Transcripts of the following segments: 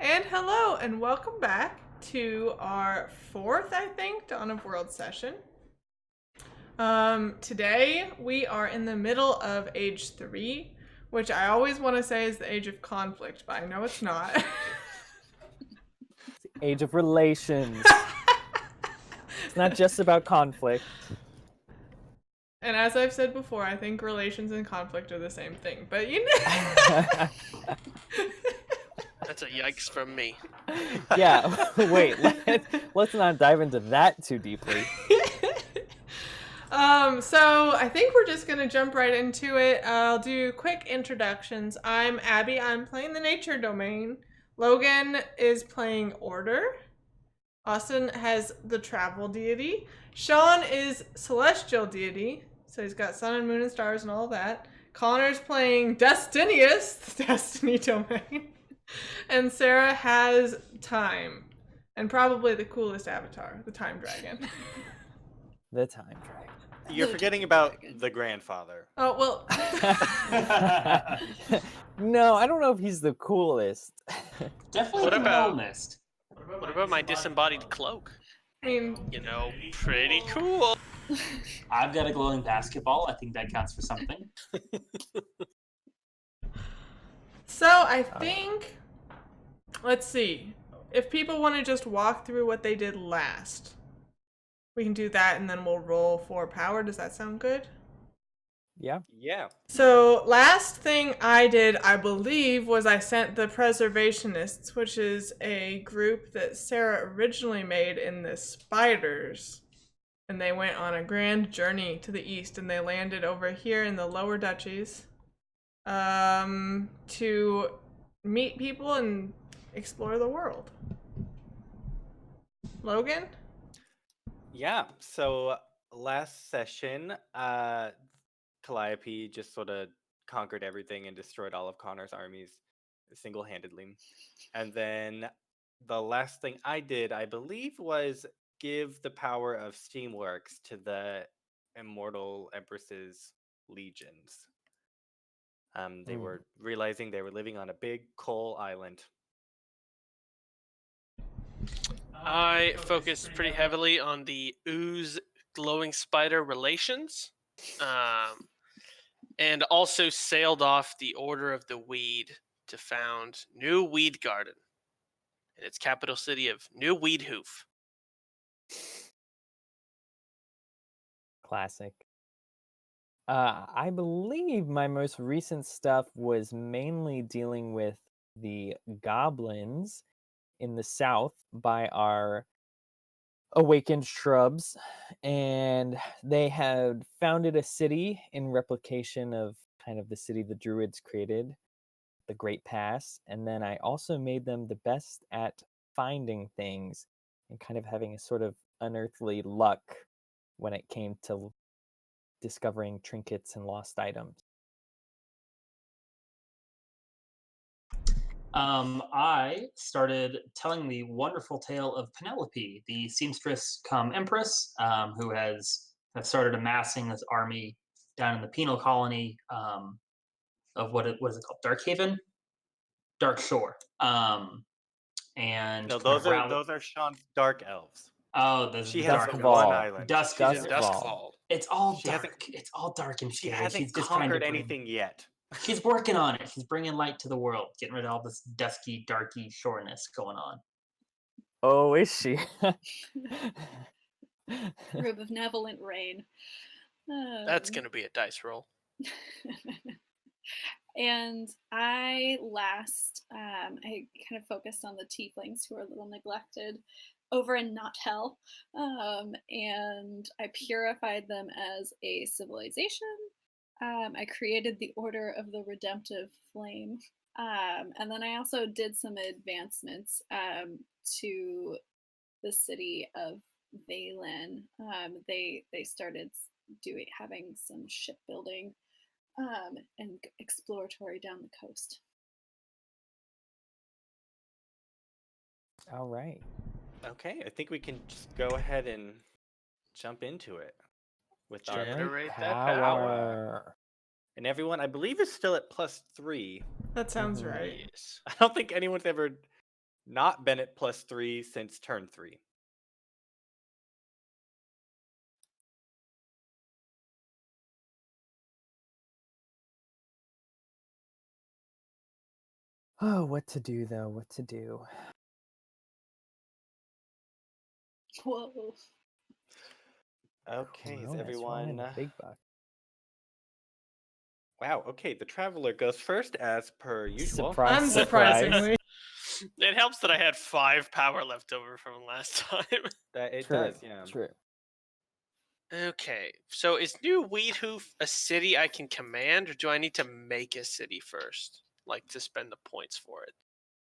And hello, and welcome back to our fourth, I think, Dawn of World session. Today we are in the middle of age 3, which I always want to say is the age of conflict, but I know it's not. It's the age of relations. It's not just about conflict. And as I've said before, I think relations and conflict are the same thing, but you know. That's a yikes from me. Yeah, wait, let's not dive into that too deeply. So I think we're just gonna jump right into it. I'll do quick introductions. I'm Abby. I'm playing the nature domain. Logan is playing Order. Austin has the travel deity. Sean is celestial deity. So he's got sun and moon and stars and all of that. Connor's playing Destinius, the destiny domain. And Sarah has time. And probably the coolest avatar, the time dragon. The time dragon. You're forgetting about the grandfather. Oh, well. No, I don't know if he's the coolest. Definitely What the about- coolest. What about my disembodied cloak? I mean, You know, pretty cool. I've got a glowing basketball. I think that counts for something. so I think, let's see, if people want to just walk through what they did last, we can do that and then we'll roll for power. Does that sound good? Yeah. Yeah. So last thing I did, I believe, was I sent the Preservationists, which is a group that Sarah originally made in the Spiders. And they went on a grand journey to the east and they landed over here in the Lower Duchies to meet people and explore the world. Logan? Yeah. So last session, Calliope just sort of conquered everything and destroyed all of Connor's armies single-handedly. And then the last thing I did, I believe, was give the power of Steamworks to the Immortal Empress's legions. They were realizing they were living on a big coal island. I focused pretty heavily on the ooze glowing spider relations, and also sailed off the Order of the Weed to found New Weed Garden in its capital city of New Weedhoof. Classic. I believe my most recent stuff was mainly dealing with the goblins in the south by our awakened shrubs, and they had founded a city in replication of kind of the city the druids created, the Great Pass, and then I also made them the best at finding things and kind of having a sort of unearthly luck when it came to discovering trinkets and lost items. I started telling the wonderful tale of Penelope, the seamstress come empress, who has started amassing this army down in the penal colony of what is it called? Darkhaven? Dark Shore. And No, kind those of those are Sean's dark elves. Oh, the She has dark the Duskfall. one island. Dusk. She's in Duskfall. Duskfall. It's all She hasn't- dark. It's all dark and She scary. hasn't She's just trying to conquered bring- anything yet. She's working on it. She's bringing light to the world, getting rid of all this dusky, darky shoreness going on. Oh, is she? Group of benevolent rain. That's going to be a dice roll. And I I kind of focused on the tieflings who are a little neglected over in Not Hell, and I purified them as a civilization. I created the Order of the Redemptive Flame, and then I also did some advancements to the city of Valen. They started having some shipbuilding and exploratory down the coast. All right. Okay, I think we can just go ahead and jump into it with our Generate that power. and everyone, I believe, is still at +3. That sounds Mhm. right. Yes. I don't think anyone's ever Not Bennett +3 since turn 3. Oh, what to do though? What to do? Whoa. Okay, is Corona's everyone? running a big buck. Wow, okay, the Traveler goes first as per usual. Surprise, surprise. Unsurprisingly. It helps that I had 5 power left over from last time. That it True, does, yeah. true. Okay, so is New Weedhoof a city I can command, or do I need to make a city first? Like to spend the points for it?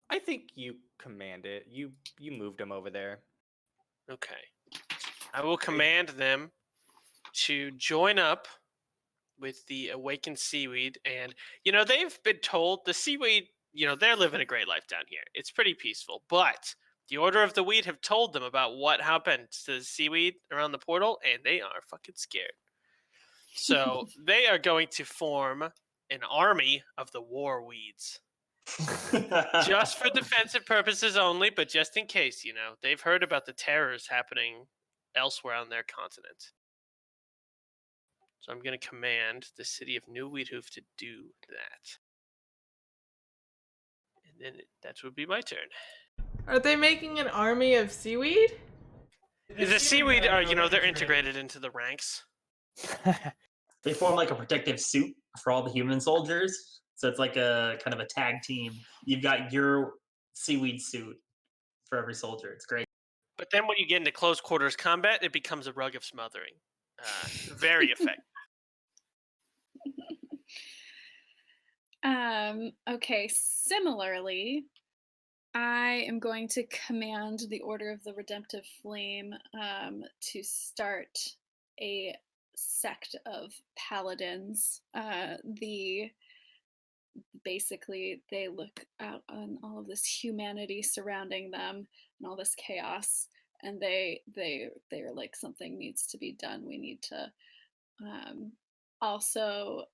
I think you command it. You moved him over there. Okay. I will command them to join up with the awakened seaweed. And, they've been told the seaweed, they're living a great life down here. It's pretty peaceful. But the Order of the Weed have told them about what happened to the seaweed around the portal, and they are fucking scared. So they are going to form an army of the war weeds. Just for defensive purposes only, but just in case, they've heard about the terrors happening elsewhere on their continent. So I'm going to command the city of New Weedhoof to do that. And then that would be my turn. Are they making an army of seaweed? The seaweed are, they're integrated into the ranks. They form like a protective suit for all the human soldiers. So it's like a kind of a tag team. You've got your seaweed suit for every soldier. It's great. But then when you get into close quarters combat, it becomes a rug of smothering. Very effective. Okay, similarly, I am going to command the Order of the Redemptive Flame to start a sect of paladins. Basically they look out on all of this humanity surrounding them and all this chaos, and they're like, something needs to be done. We need to also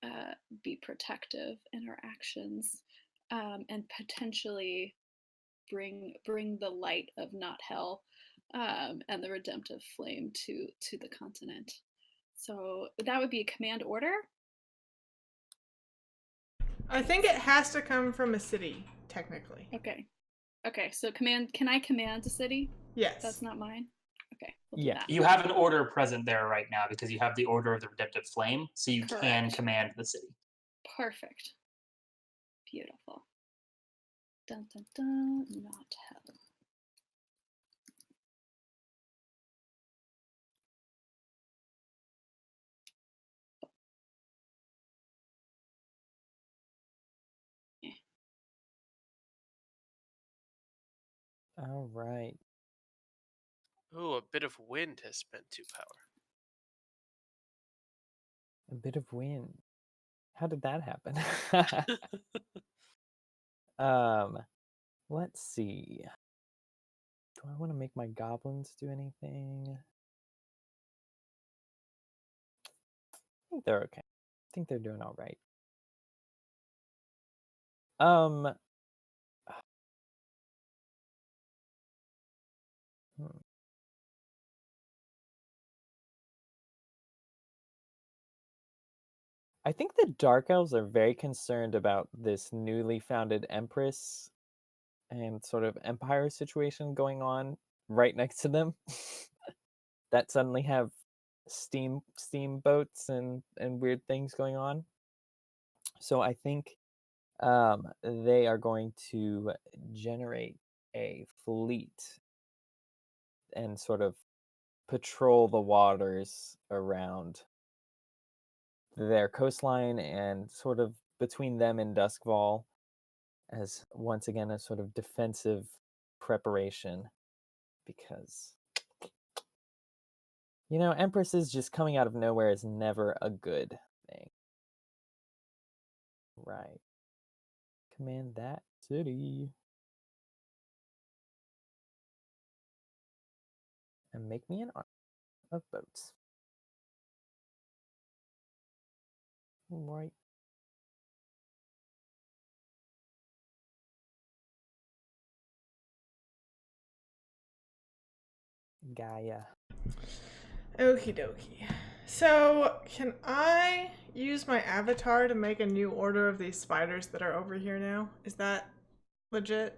be protective in our actions, and potentially bring the light of not hell, and the redemptive flame to the continent. So that would be a command order. I think it has to come from a city, technically. Okay, so can I command a city? Yes. That's not mine. Okay, we'll Yeah. do that. You have an order present there right now because you have the Order of the Redemptive Flame, so you can Correct. command the city. Perfect. Beautiful. Dun dun dun. Not hell. All right. Ooh, a bit of wind has spent 2 power. A bit of wind. How did that happen? Let's see. Do I want to make my goblins do anything? I think they're okay. I think they're doing all right. Hmm. I think the Dark Elves are very concerned about this newly founded Empress and sort of Empire situation going on right next to them. That suddenly have steamboats and weird things going on. So I think they are going to generate a fleet and sort of patrol the waters around their coastline and sort of between them and Duskfall as once again a sort of defensive preparation, because Empresses just coming out of nowhere is never a good thing. Right. Command that city. And make me an army of boats. Right. Gaia. Okie dokie. So, can I use my avatar to make a new order of these spiders that are over here now? Is that legit?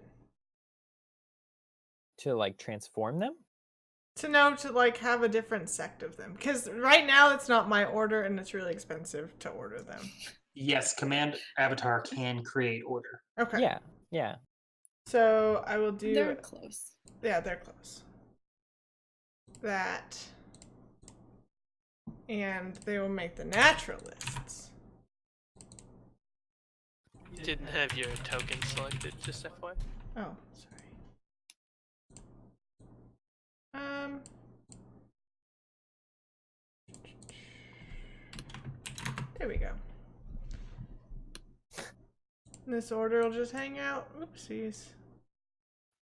To like transform them? To know to like have a different sect of them. Because right now it's not my order and it's really expensive to order them. Yes, command avatar can create order. Okay. Yeah, yeah. So I will do. They're close. Yeah, they're close. That. And they will make the naturalists. You didn't have your token selected, just FYI. Oh, sorry. There we go. This order will just hang out. Oopsies.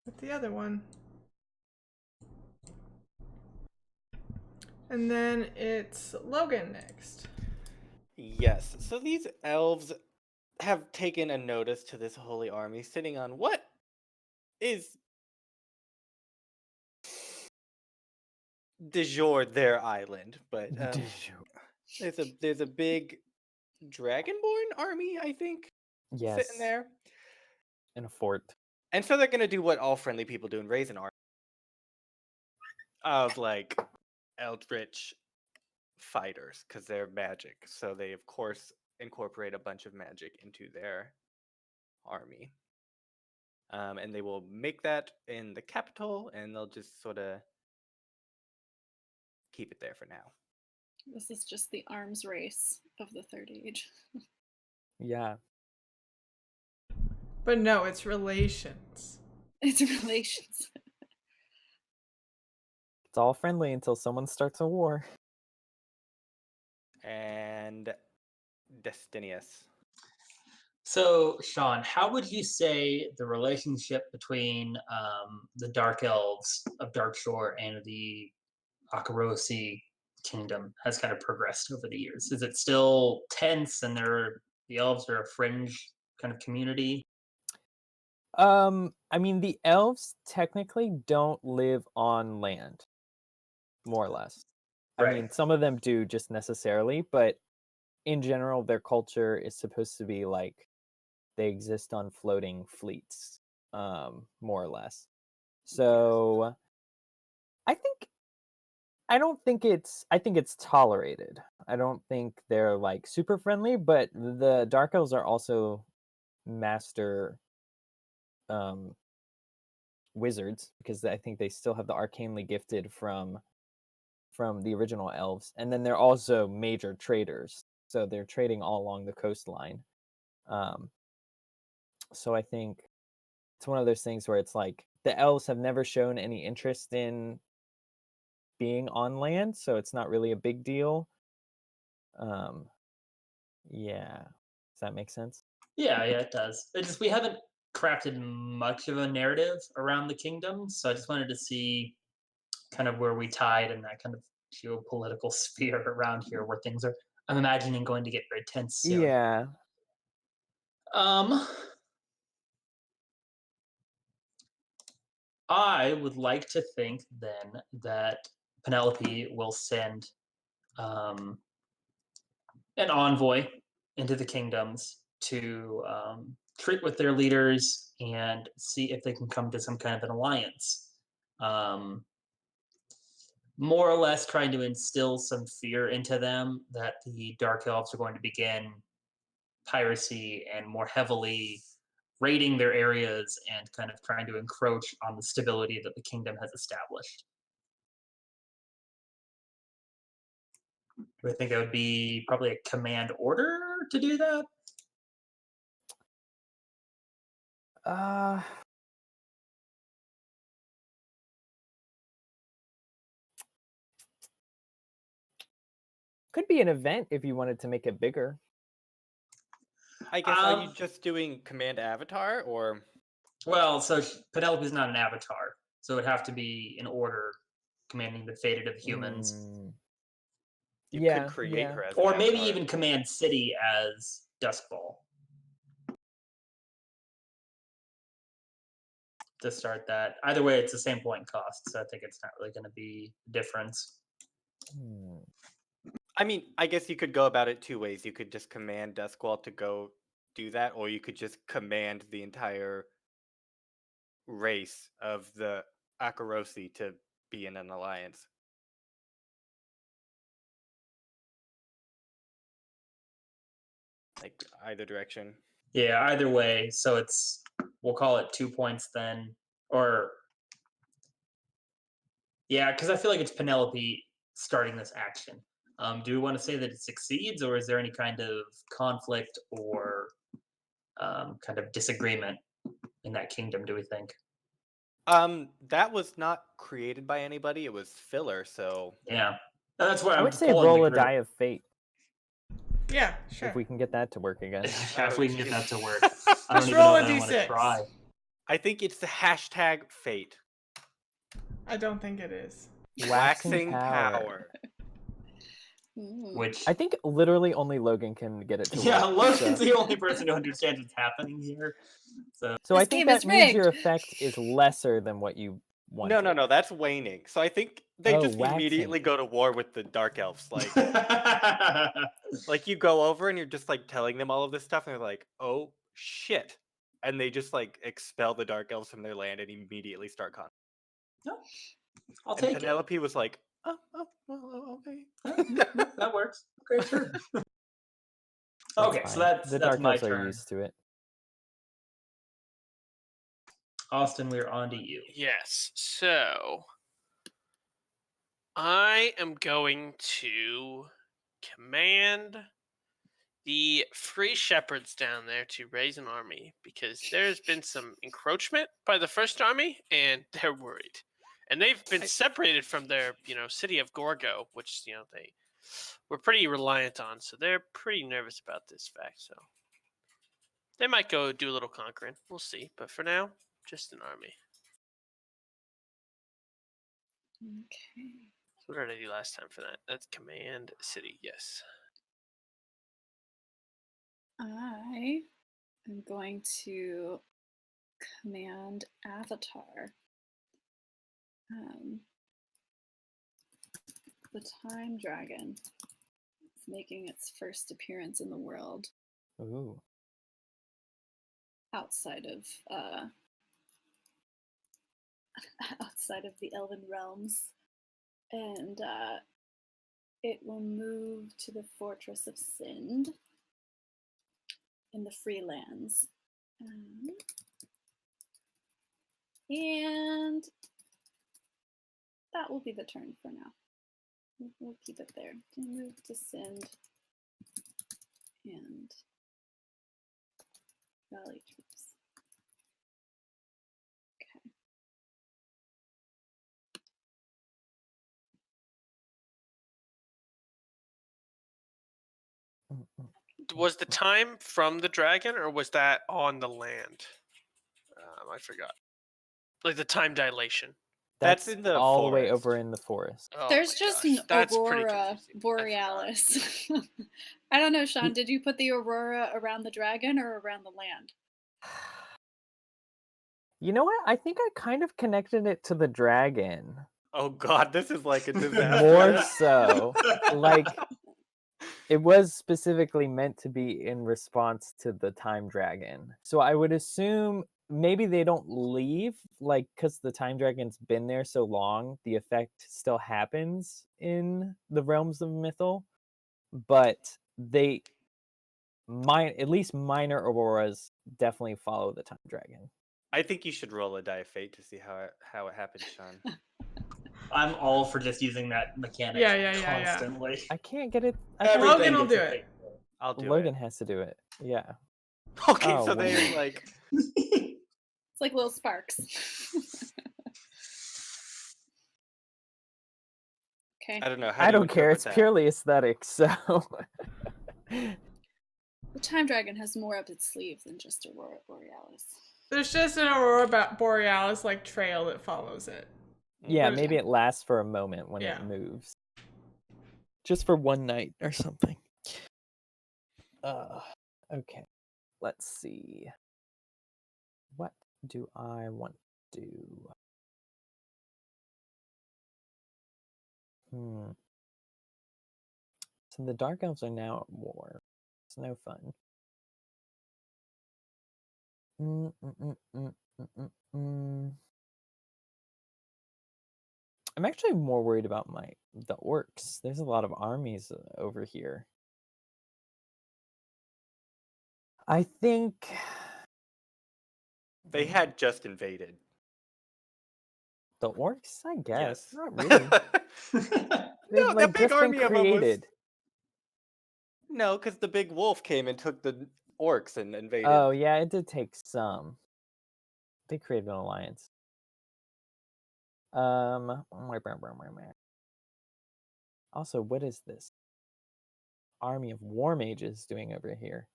With the other one. And then it's Logan next. Yes. So these elves have taken a notice to this holy army sitting on what is de jure their island, but there's a big dragonborn army, I think, Yes. sitting there. In a fort. And so they're gonna do what all friendly people do and raise an army of like eldritch fighters, because they're magic. So they of course incorporate a bunch of magic into their army. And they will make that in the capital, and they'll just sort of keep it there for now. This is just the arms race of the Third Age. Yeah. But no, it's relations. It's relations. It's all friendly until someone starts a war. And Destinius. So, Sean, how would you say the relationship between the Dark Elves of Darkshore and the Akarosi kingdom has kind of progressed over the years? Is it still tense and the elves are a fringe kind of community? I mean, the elves technically don't live on land, more or less. I mean, some of them do just necessarily, but in general, their culture is supposed to be like they exist on floating fleets, more or less. So I think I think it's tolerated. I don't think they're like super friendly, but the Dark Elves are also master wizards, because I think they still have the arcanely gifted from the original elves, and then they're also major traders, so they're trading all along the coastline. So I think it's one of those things where it's like the elves have never shown any interest in being on land, so it's not really a big deal. Yeah, does that make sense? Yeah, it does. It's just we haven't crafted much of a narrative around the kingdom, so I just wanted to see kind of where we tied in that kind of geopolitical sphere around here, where things are, I'm imagining, going to get very tense soon. Yeah. I would like to think then that Penelope will send an envoy into the kingdoms to treat with their leaders and see if they can come to some kind of an alliance. More or less trying to instill some fear into them that the Dark Elves are going to begin piracy and more heavily raiding their areas and kind of trying to encroach on the stability that the kingdom has established. Do I think that would be probably a command order to do that? Could be an event if you wanted to make it bigger. I guess, are you just doing command avatar, or? Well, so Penelope is not an avatar, so it would have to be an order commanding the fated of humans. You could create her as an or maybe avatar. even command City as Duskfall. to start that. Either way, it's the same point cost, so I think it's not really going to be a difference. Hmm. I mean, I guess you could go about it two ways. You could just command Duskwall to go do that, or you could just command the entire race of the Akarosi to be in an alliance. Like either direction. Yeah, either way. So we'll call it 2 points then, or yeah, because I feel like it's Penelope starting this action. Do we want to say that it succeeds, or is there any kind of conflict or kind of disagreement in that kingdom? Do we think? That was not created by anybody. It was filler. So Yeah, and that's why I I'm would say pulling roll the a group. die of fate Yeah, sure. if we can get that to work again. Yeah, if we can get that to work. I Just don't even roll know a that I want to d6. try. I think it's the hashtag fate. I don't think it is. Waxing power. Which I think literally only Logan can get it to yeah, work. Logan's so. the only person who understands what's happening here. So So I This think game is that means your rigged. effect is lesser than what you wanted. No, that's waning. So I think they Oh, just waxing. immediately go to war with the Dark Elves. Like you go over and you're just like telling them all of this stuff, and they're like, "Oh shit!" And they just like expel the Dark Elves from their land and immediately start conflict. I'll And take Penelope was like, "Oh, okay." it. That works. Okay, sure. That's Okay, so fine. that's the Dark my Elves are turn. used to it. Austin, we're on to you. Yes. So I am going to command the free shepherds down there to raise an army because there's been some encroachment by the first army and they're worried. And they've been separated from their, city of Gorgo, which, they were pretty reliant on. So they're pretty nervous about this fact. So they might go do a little conquering. We'll see. But for now, just an army. Okay. So what did I do last time for that? That's command city. Yes. I am going to command Avatar. The Time Dragon is making its first appearance in the world Ooh. outside of outside of the Elven realms, and it will move to the Fortress of Sind in the Freelands. And that will be the turn for now. We'll keep it there. Move to Sind and rally troops. Okay. Was the time from the dragon or was that on the land? I forgot. Like the time dilation. That's in the all the way forest. over in the forest. Oh There's my just gosh. an That's pretty Aurora confusing. Borealis. I don't know, Sean. Did you put the Aurora around the dragon or around the land? You know what? I think I kind of connected it to the dragon. Oh god, this is like a disaster. More so. Like, it was specifically meant to be in response to the time dragon. So I would assume maybe they don't leave, like, because the time dragon's been there so long, the effect still happens in the realms of Mythal. But they at least minor auroras definitely follow the time dragon. I think you should roll a die of fate to see how it happens, Sean. I'm all for just using that mechanic Yeah. constantly. I can't get it. Logan will gets do a it. fate. I'll do Logan it. has to do it. Yeah. Okay, Oh, so they wow. like It's like little sparks. Okay. I don't know. I don't care. It's purely aesthetic. So The Time Dragon has more up its sleeve than just Aurora Borealis. There's just an Aurora Borealis like trail that follows it. yeah, There's- maybe it lasts for a moment when Yeah. it moves. Just for one night or something. Okay. Let's see. What do I want do? So the Dark Elves are now at war. It's no fun. I'm actually more worried about the orcs. There's a lot of armies over here. I think They had just invaded. the orcs, I guess. Yes. Not really. They've No, the big just been army of them was. created. No, because the big wolf came and took the orcs and invaded. Oh, yeah, it did take some. They created an alliance. Also, what is this army of war mages doing over here?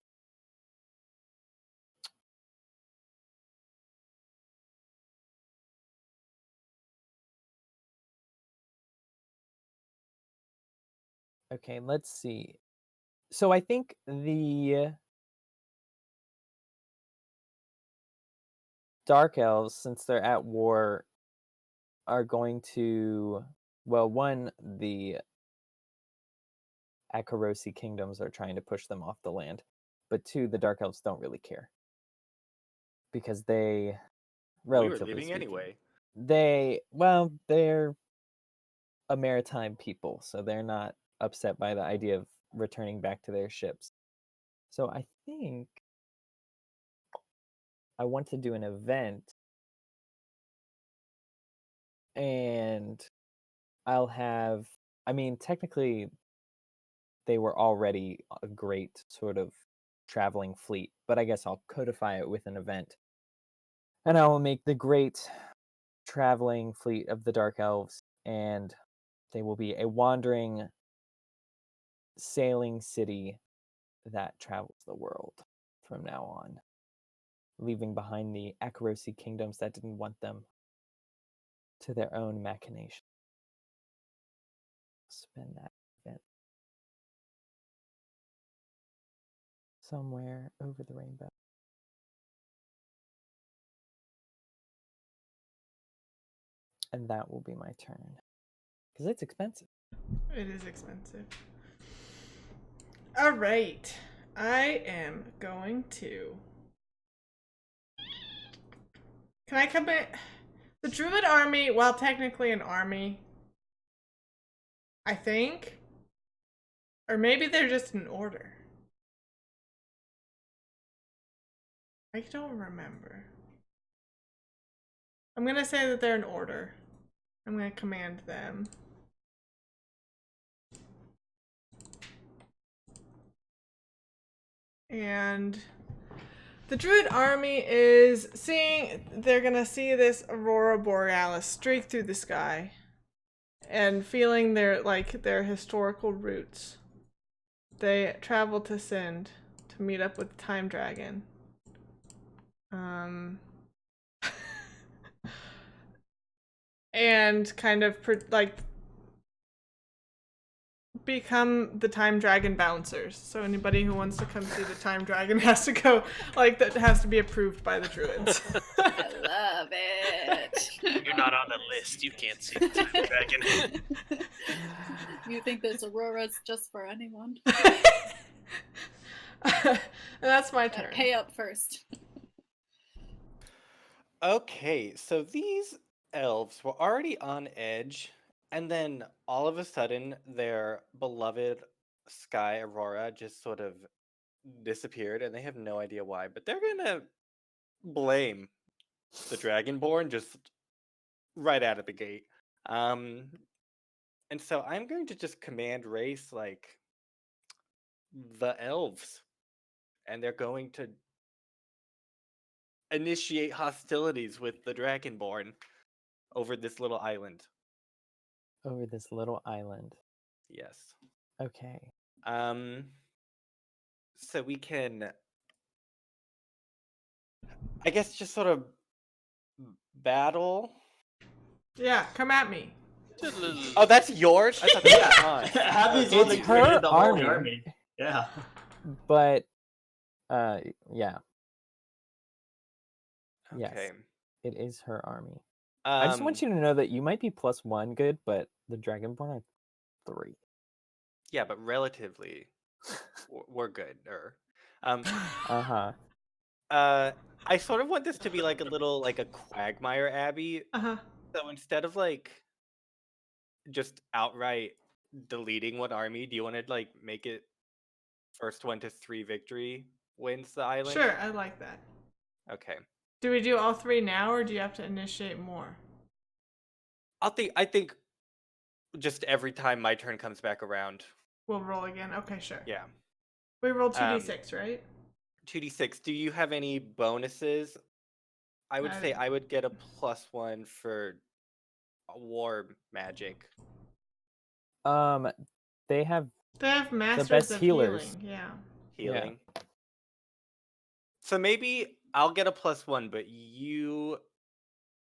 Okay, let's see. So I think the Dark Elves, since they're at war, are going to, well, one, the Akarosi kingdoms are trying to push them off the land, but two, the Dark Elves don't really care because they, We were relatively leaving speaking, anyway. they're a maritime people, so they're not upset by the idea of returning back to their ships. So I think I want to do an event, and I'll have, I mean, technically they were already a great sort of traveling fleet, but I guess I'll codify it with an event. And I will make the great traveling fleet of the Dark Elves, and they will be a wandering sailing city that travels the world from now on, leaving behind the Akarosi kingdoms that didn't want them to their own machination. Spend that event somewhere over the rainbow. And that will be my turn. Because it's expensive. It is expensive. All right. I am going to... Can I commit... The Druid army, while technically an army, I think, or maybe they're just an order. I don't remember. I'm gonna say that they're an order. I'm gonna command them. And the Druid army is they're gonna see this Aurora Borealis streak through the sky and feeling their historical roots. They travel to Sind to meet up with the Time Dragon. And kind of become the Time Dragon bouncers. So anybody who wants to come see the Time Dragon has to go, that has to be approved by the Druids. I love it. You're not on the list. You can't see the Time Dragon. You think this Aurora's just for anyone? And that's my Gotta turn. pay up first. Okay, so these elves were already on edge, and then all of a sudden their beloved Sky Aurora just sort of disappeared, and they have no idea why, but they're gonna blame the Dragonborn just right out of the gate. And so I'm going to just command race the elves, and they're going to initiate hostilities with the Dragonborn over this little island. Over this little island. Yes. Okay. So we can, I guess, just sort of battle. Yeah, come at me. Oh, that's yours? I thought that was mine. Abby's one that It's her created the whole army. army. Yeah. But, yeah. Yes. Okay. It is her army. I just want you to know that you might be +1 good, but the Dragonborn are 3. Yeah, but relatively, we're good. Uh-huh. I sort of want this to be like a little like a Quagmire Abbey. Uh-huh. So instead of like just outright deleting one army, do you want to like make it first one to 3 victory wins the island? Sure, I like that. Okay. Do we do all 3 now, or do you have to initiate more? I think just every time my turn comes back around. We'll roll again. Okay, sure. Yeah. We rolled 2d6, right? 2d6. Do you have any bonuses? I would say I would get a +1 for war magic. They have Masters best of healers. Healing. Yeah. Healing. Yeah. So maybe I'll get a +1, but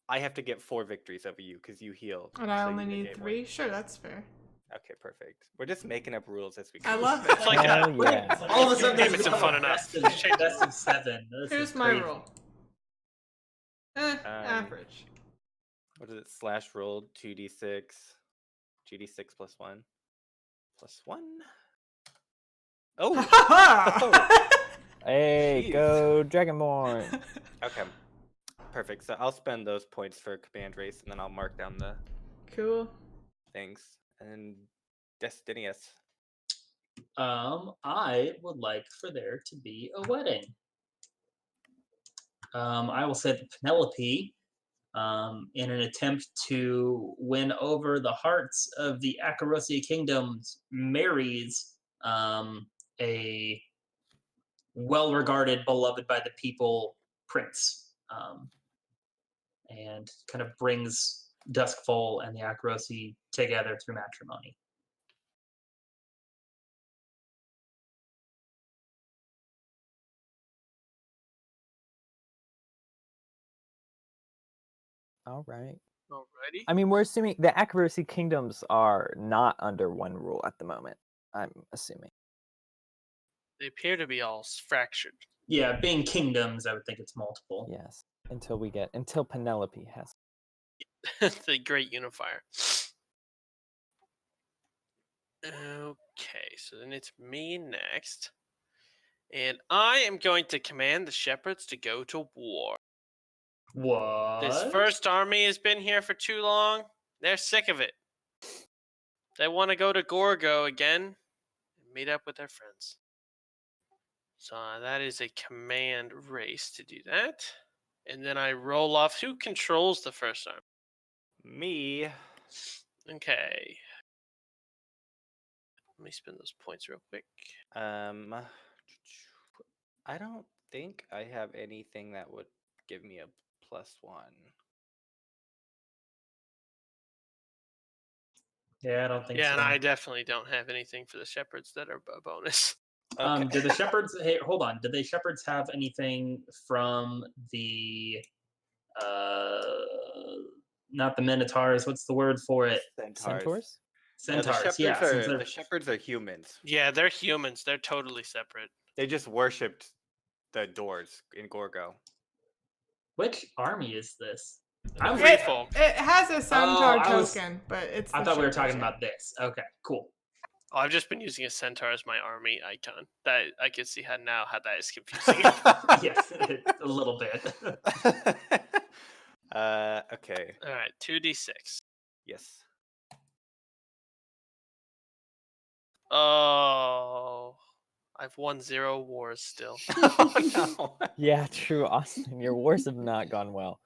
I have to get 4 victories over you because you heal. And I so only you need negate 3? one. Sure, that's fair. Okay, perfect. We're just making up rules as we go. I love It's it. like Hell a, yeah. All of a sudden, Game this it's is fun a enough. best of 7. This Here's is my crazy. roll. Average. What is it? / roll 2d6. 2d6 +1. +1. Oh! Hey, Jeez. go Dragonborn! Okay. Perfect. So I'll spend those points for command race, and then I'll mark down the Cool. things. And Destinius. I would like for there to be a wedding. I will say that Penelope, in an attempt to win over the hearts of the Akarosia kingdoms, marries a well-regarded, beloved by the people prince, and kind of brings Duskfall and the Akarosi together through matrimony. All right. Alrighty. I mean, we're assuming the Akarosi kingdoms are not under one rule at the moment. I'm assuming. They appear to be all fractured. Yeah, being kingdoms, I would think it's multiple. Yes. Until Penelope has. The great unifier. Okay, so then it's me next. And I am going to command the shepherds to go to war. What? This first army has been here for too long. They're sick of it. They want to go to Gorgo again and meet up with their friends. So that is a command race to do that. And then I roll off. Who controls the first army? Me. Okay. Let me spend those points real quick. I don't think I have anything that would give me a +1. Yeah, I don't think so. Yeah, and I definitely don't have anything for the shepherds that are a bonus. Okay. Did the shepherds? Hey, hold on. Did the shepherds have anything from the? Not the minotaurs. What's the word for it? Centaurs? Centaurs. No, Yeah, since they're the shepherds are humans. Yeah, they're humans. They're totally separate. They just worshipped the doors in Gorgo. Which army is this? Free folk. It has a centaur I was- token, but it's. I the thought we were shepherds, talking yeah. about this. Okay, cool. Oh, I've just been using a centaur as my army icon. That I can see how that is confusing. Yes, a little bit. Okay. All right, 2d6. Yes. Oh, I've won 0 wars still. Oh no. Yeah, true, Austin. Your wars have not gone well.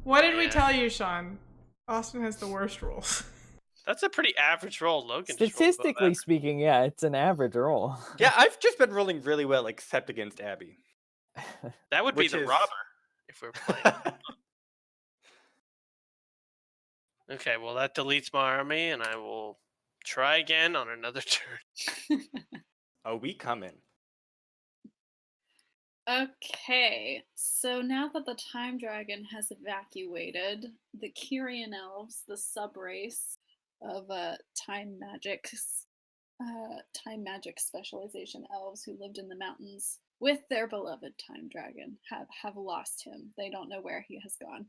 What did we Yeah. tell you, Sean? Austin has the worst rules. That's a pretty average roll. Logan just rolled above Statistically average. speaking, yeah, it's an average roll. Yeah, I've just been rolling really well, except against Abby. That would be which the is- robber if we're playing. Okay, well that deletes my army, and I will try again on another turn. Oh, we coming. Okay, so now that the Time Dragon has evacuated, the Kyrian elves, the subrace of time magic specialization elves who lived in the mountains, with their beloved time dragon have lost him. They don't know where he has gone.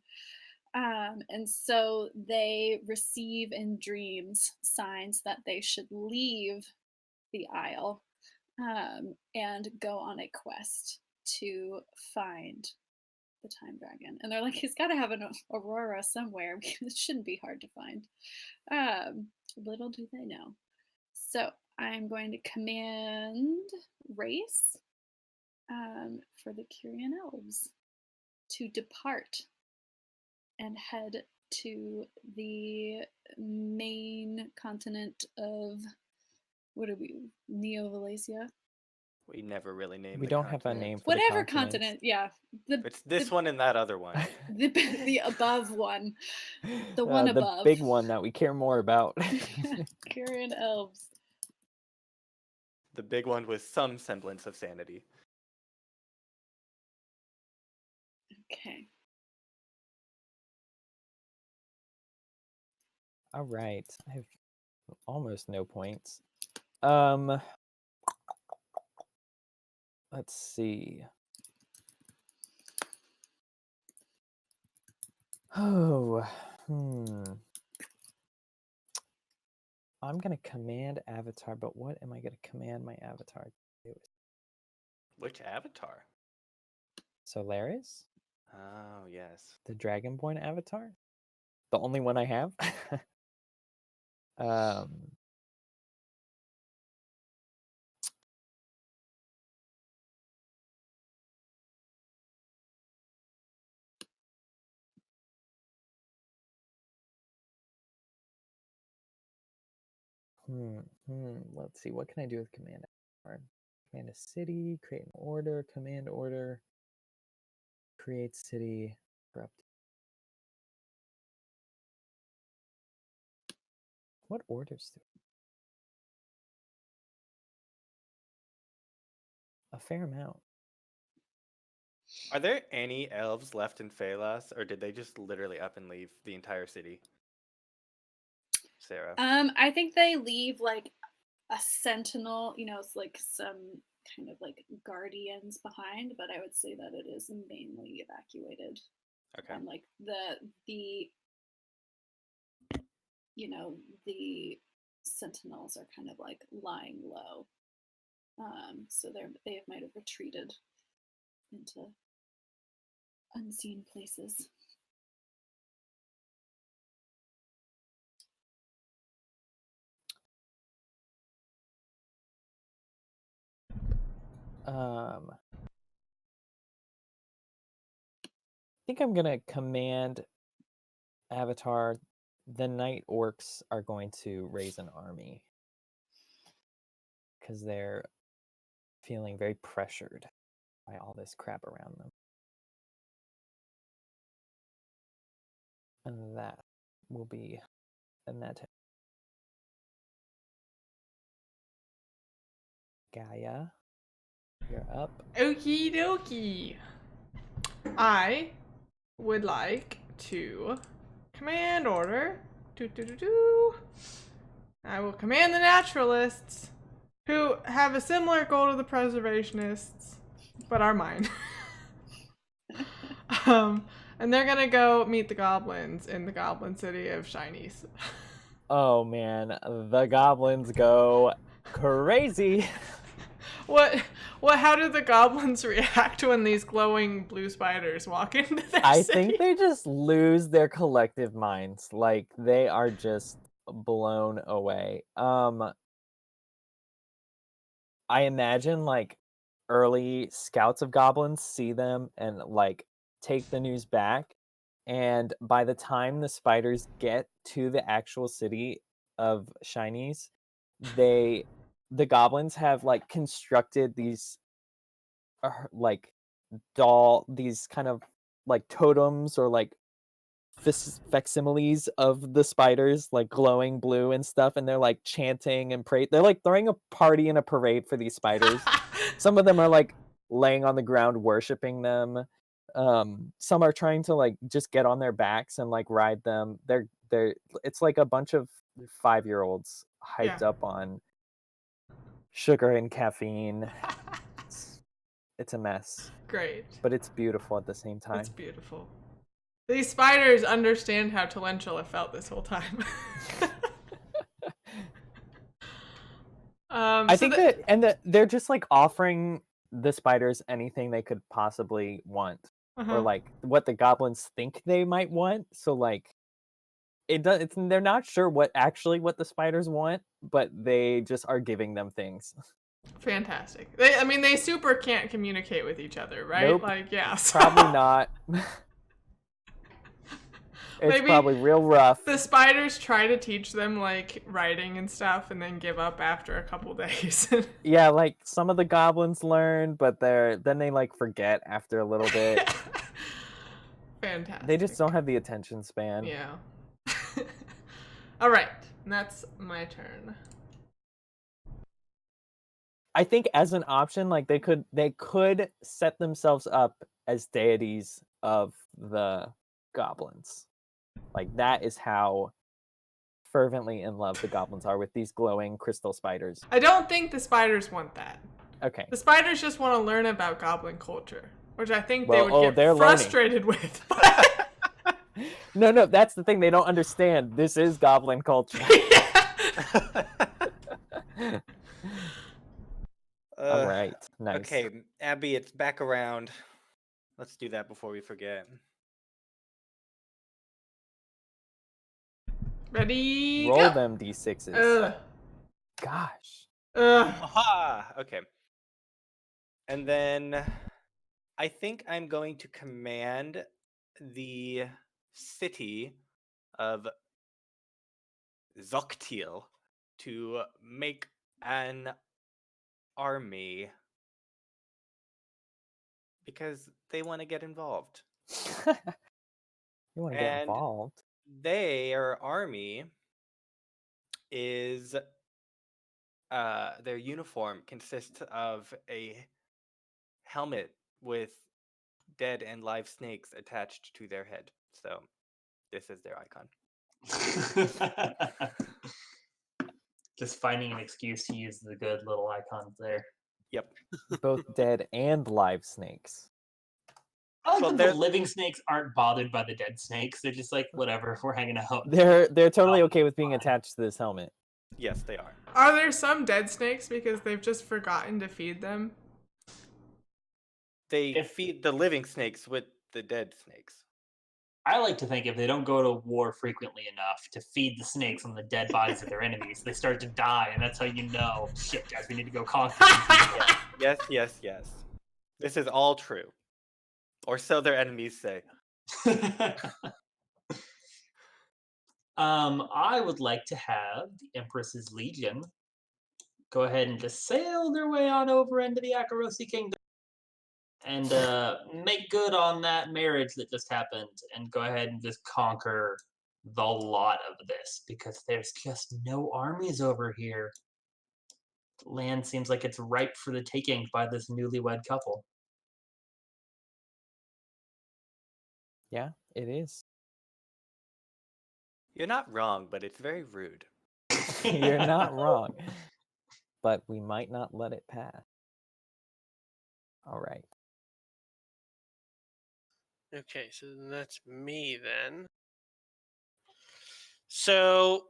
And so they receive in dreams signs that they should leave the Isle and go on a quest to find the time dragon. And they're like, he's got to have an aurora somewhere because it shouldn't be hard to find. Little do they know. So I'm going to command race for the Kyrian elves to depart and head to the main continent of, what are we, Neo-Valencia? We never really named We the don't have a continent. name for Whatever the continents. continent, yeah. It's this one and that other one. The above one. The one the above. big one that we care more about. Kyrian elves. The big one with some semblance of sanity. Okay. All right. I have almost no points. Let's see. Oh, I'm gonna command Avatar, but what am I gonna command my Avatar to do? Which Avatar? Solaris? Oh, yes. The Dragonborn Avatar? The only one I have? Let's see. What can I do with command Avatar? Command a city, create an order, command order, create city, corrupt. What orders do? A fair amount. Are there any elves left in Phalos, or did they just literally up and leave the entire city? Sarah. I think they leave like a sentinel, it's like some kind of like guardians behind, but I would say that it is mainly evacuated. Okay. And like the the sentinels are kind of like lying low. So they might have retreated into unseen places. I think I'm gonna command Avatar. The night orcs are going to raise an army because they're feeling very pressured by all this crap around them. And that will be in that. Gaia, you're up. Okie dokie. I would like to command order. I will command the naturalists, who have a similar goal to the preservationists, but are mine. And they're gonna go meet the goblins in the goblin city of Shinies. Oh man, the goblins go crazy. How do the goblins react when these glowing blue spiders walk into their I city? think they just lose their collective minds. Like they are just blown away. I imagine like early scouts of goblins see them and like take the news back, and by the time the spiders get to the actual city of Shinies, the goblins have like constructed these like these kind of like totems or like facsimiles of the spiders, like glowing blue and stuff, and they're like chanting and pray. They're like throwing a party and a parade for these spiders. Some of them are like laying on the ground worshiping them. Some are trying to like just get on their backs and like ride them. They're it's like a bunch of 5-year-olds hyped Yeah. up on sugar and caffeine. It's a mess, Great. but it's beautiful at the same time. It's beautiful. These spiders understand how Talentula felt this whole time. I think they're just like offering the spiders anything they could possibly want, or like what the goblins think they might want. So like, they're not sure what the spiders want, but they just are giving them things. Fantastic. They super can't communicate with each other, right? Nope. Like, yeah. Probably not. It's Maybe probably real rough. the spiders try to teach them like writing and stuff, and then give up after a couple days. Yeah, like some of the goblins learn, but then they like forget after a little bit. Fantastic. They just don't have the attention span. Yeah. All right, that's my turn. I think as an option, like they could set themselves up as deities of the goblins. Like that is how fervently in love the goblins are with these glowing crystal spiders. I don't think the spiders want that. Okay. The spiders just want to learn about goblin culture, which I think Well, they would get frustrated with. No, that's the thing. They don't understand. This is goblin culture. All right. Nice. Okay, Abby, it's back around. Let's do that before we forget. Ready? Roll go. them d6s. Ugh. Gosh. Ugh. Aha! Okay. And then I think I'm going to command the city of Zoktil to make an army because they want to get involved. You want to get involved? Their army is their uniform consists of a helmet with dead and live snakes attached to their head. So this is their icon. Just finding an excuse to use the good little icons there. Yep. Both dead and live snakes. I like Well, that they're- the living snakes aren't bothered by the dead snakes. They're just like, whatever, we're hanging out. They're totally okay with being attached to this helmet. Yes, they are. Are there some dead snakes because they've just forgotten to feed them? They feed the living snakes with the dead snakes. I like to think if they don't go to war frequently enough to feed the snakes on the dead bodies of their enemies, they start to die, and that's how you know, shit, guys, we need to go conquer some people. Yes. This is all true. Or so their enemies say. I would like to have the Empress's Legion go ahead and just sail their way on over into the Akarosi Kingdom and make good on that marriage that just happened and go ahead and just conquer the lot of this because there's just no armies over here. Land seems like it's ripe for the taking by this newlywed couple. Yeah, it is. You're not wrong, but it's very rude. You're not wrong. But we might not let it pass. All right. Okay, so then that's me then. So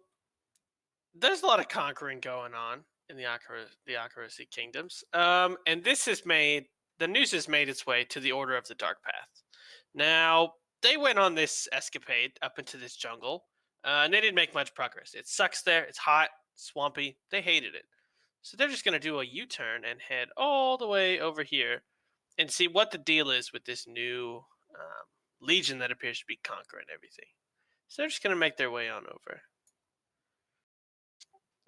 there's a lot of conquering going on in the Akarosi kingdoms. And the news has made its way to the Order of the Dark Path. Now, they went on this escapade up into this jungle, and they didn't make much progress. It sucks there. It's hot, swampy. They hated it. So they're just going to do a U-turn and head all the way over here and see what the deal is with this new legion that appears to be conquering everything. So they're just going to make their way on over.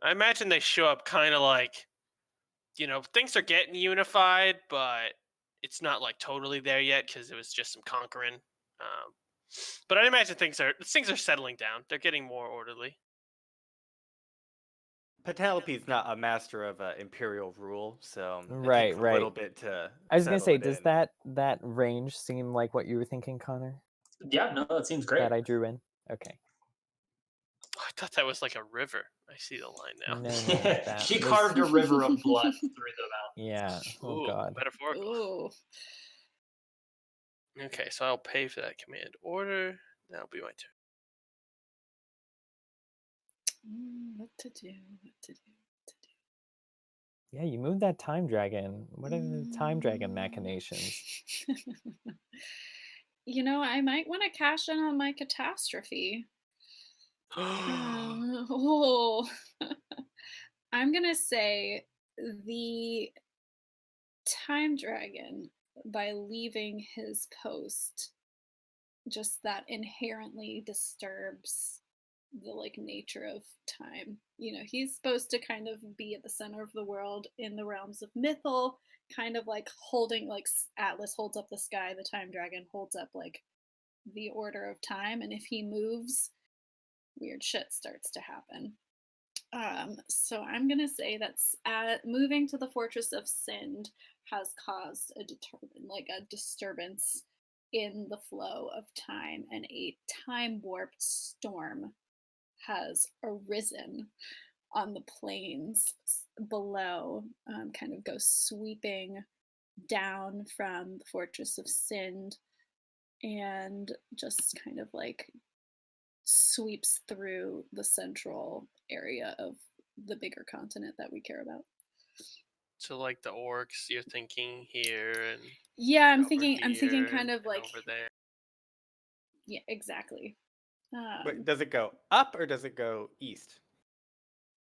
I imagine they show up kind of like, things are getting unified, but it's not like totally there yet because it was just some conquering. But I imagine things are settling down. They're getting more orderly. Penelope's not a master of imperial rule, so it Right, takes a right. little bit to. I was gonna settle say, it does in. that range seem like what you were thinking, Connor? Yeah, no, that seems great. That I drew in? Okay. thought that was like a river. I see the line now. No, that She was- carved a river of blood through the mountain. Yeah. Oh Ooh, God. metaphorical. Ooh. Okay, so I'll pay for that command order. That'll be my turn. What to do? Yeah, you moved that time dragon. What are the time dragon machinations? You know, I might want to cash in on my catastrophe. Oh, I'm gonna say the time dragon, by leaving his post, just that inherently disturbs the like nature of time. You know, he's supposed to kind of be at the center of the world in the realms of mythal, kind of like holding, like Atlas holds up the sky, the time dragon holds up like the order of time, and if he moves, weird shit starts to happen. So I'm gonna say that's moving to the Fortress of Sind has caused a disturbance in the flow of time, and a time warp storm has arisen on the plains below, kind of goes sweeping down from the Fortress of Sind and just kind of like sweeps through the central area of the bigger continent that we care about. So like the orcs, you're thinking here and Yeah, I'm over thinking here kind of and like, over there. yeah, exactly. Wait, does it go up or does it go east?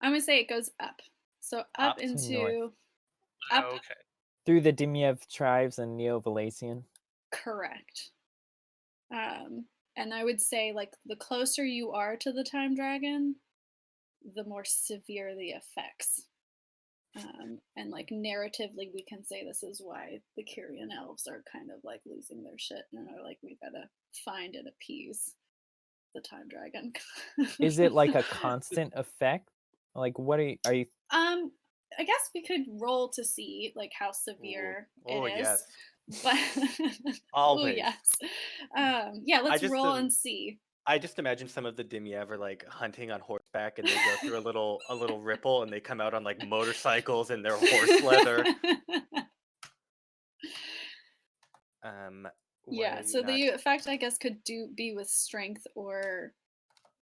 I'm gonna say it goes up. So up Up to into Oh, up, okay. Through the Dimyev tribes and Neo-Valacian. correct. And I would say like the closer you are to the time dragon, the more severe the effects. And like narratively, we can say this is why the Kyrian elves are kind of like losing their shit and are like, we gotta find and appease the time dragon. Is it like a constant effect? Like, what are you? I guess we could roll to see like how severe Oh, it is. yes. But oh Always. yes. Yeah, let's just, roll and see. I just imagine some of the Dimyev are like hunting on horseback, and they go through a little ripple, and they come out on like motorcycles in their horse leather. Yeah, so the effect I guess could be with strength or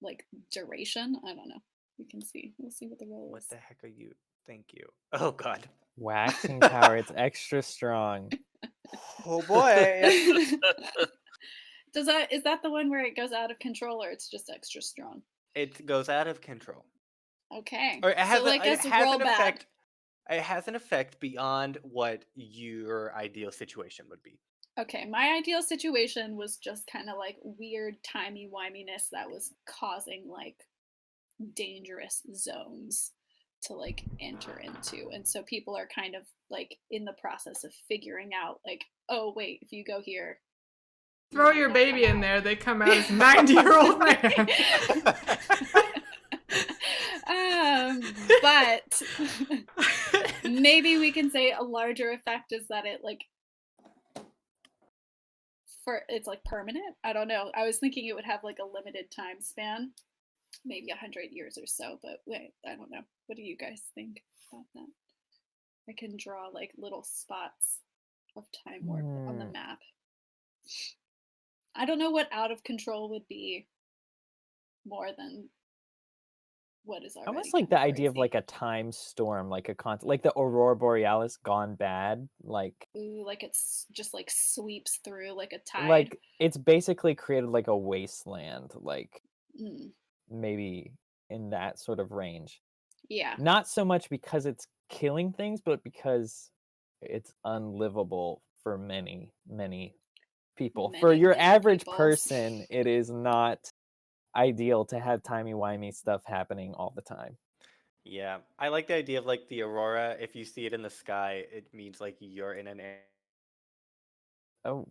like duration. I don't know. We can see. We'll see what the roll What is. the heck are you? Thank you. Oh God. Waxing power, it's extra strong. Oh boy. Is that the one where it goes out of control, or it's just extra strong? It goes out of control. Okay. Or it has, so I guess roll an bad. effect. It has an effect beyond what your ideal situation would be. Okay, my ideal situation was just kind of like weird timey-wiminess that was causing like dangerous zones to like enter into, and so people are kind of like in the process of figuring out like, oh wait, if you go here, Throw your baby in there, they come out as 90-year-old man. But maybe we can say a larger effect is that it like it's like permanent. I don't know. I was thinking it would have like a limited time span, maybe 100 years or so, but wait, I don't know. What do you guys think about that? I can draw like little spots of time warp on the map. I don't know what out of control would be more than what is already Almost like the kinda idea of crazy. like a time storm, like like the Aurora Borealis gone bad. Like, Ooh, like it's just like sweeps through like a tide. like it's basically created like a wasteland, like Mm, maybe in that sort of range. yeah. Not so much because it's killing things, but because it's unlivable for many, many people. For Many, your many average peoples. person, it is not ideal to have timey-wimey stuff happening all the time. Yeah, I like the idea of like the aurora. If you see it in the sky, it means like you're in an area. Oh.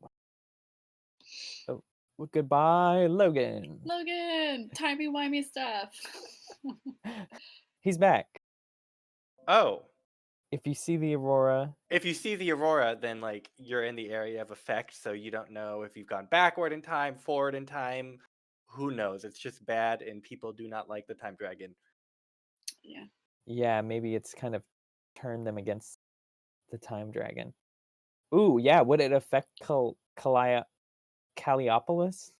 Oh, well, goodbye, Logan. Logan, timey-wimey stuff. He's back. Oh, If you see the aurora, if you see the aurora, then like you're in the area of effect, so you don't know if you've gone backward in time, forward in time, who knows? It's just bad, and people do not like the time dragon. Yeah. Yeah, maybe it's kind of turned them against the time dragon. Ooh, yeah. Would it affect Calliopolis?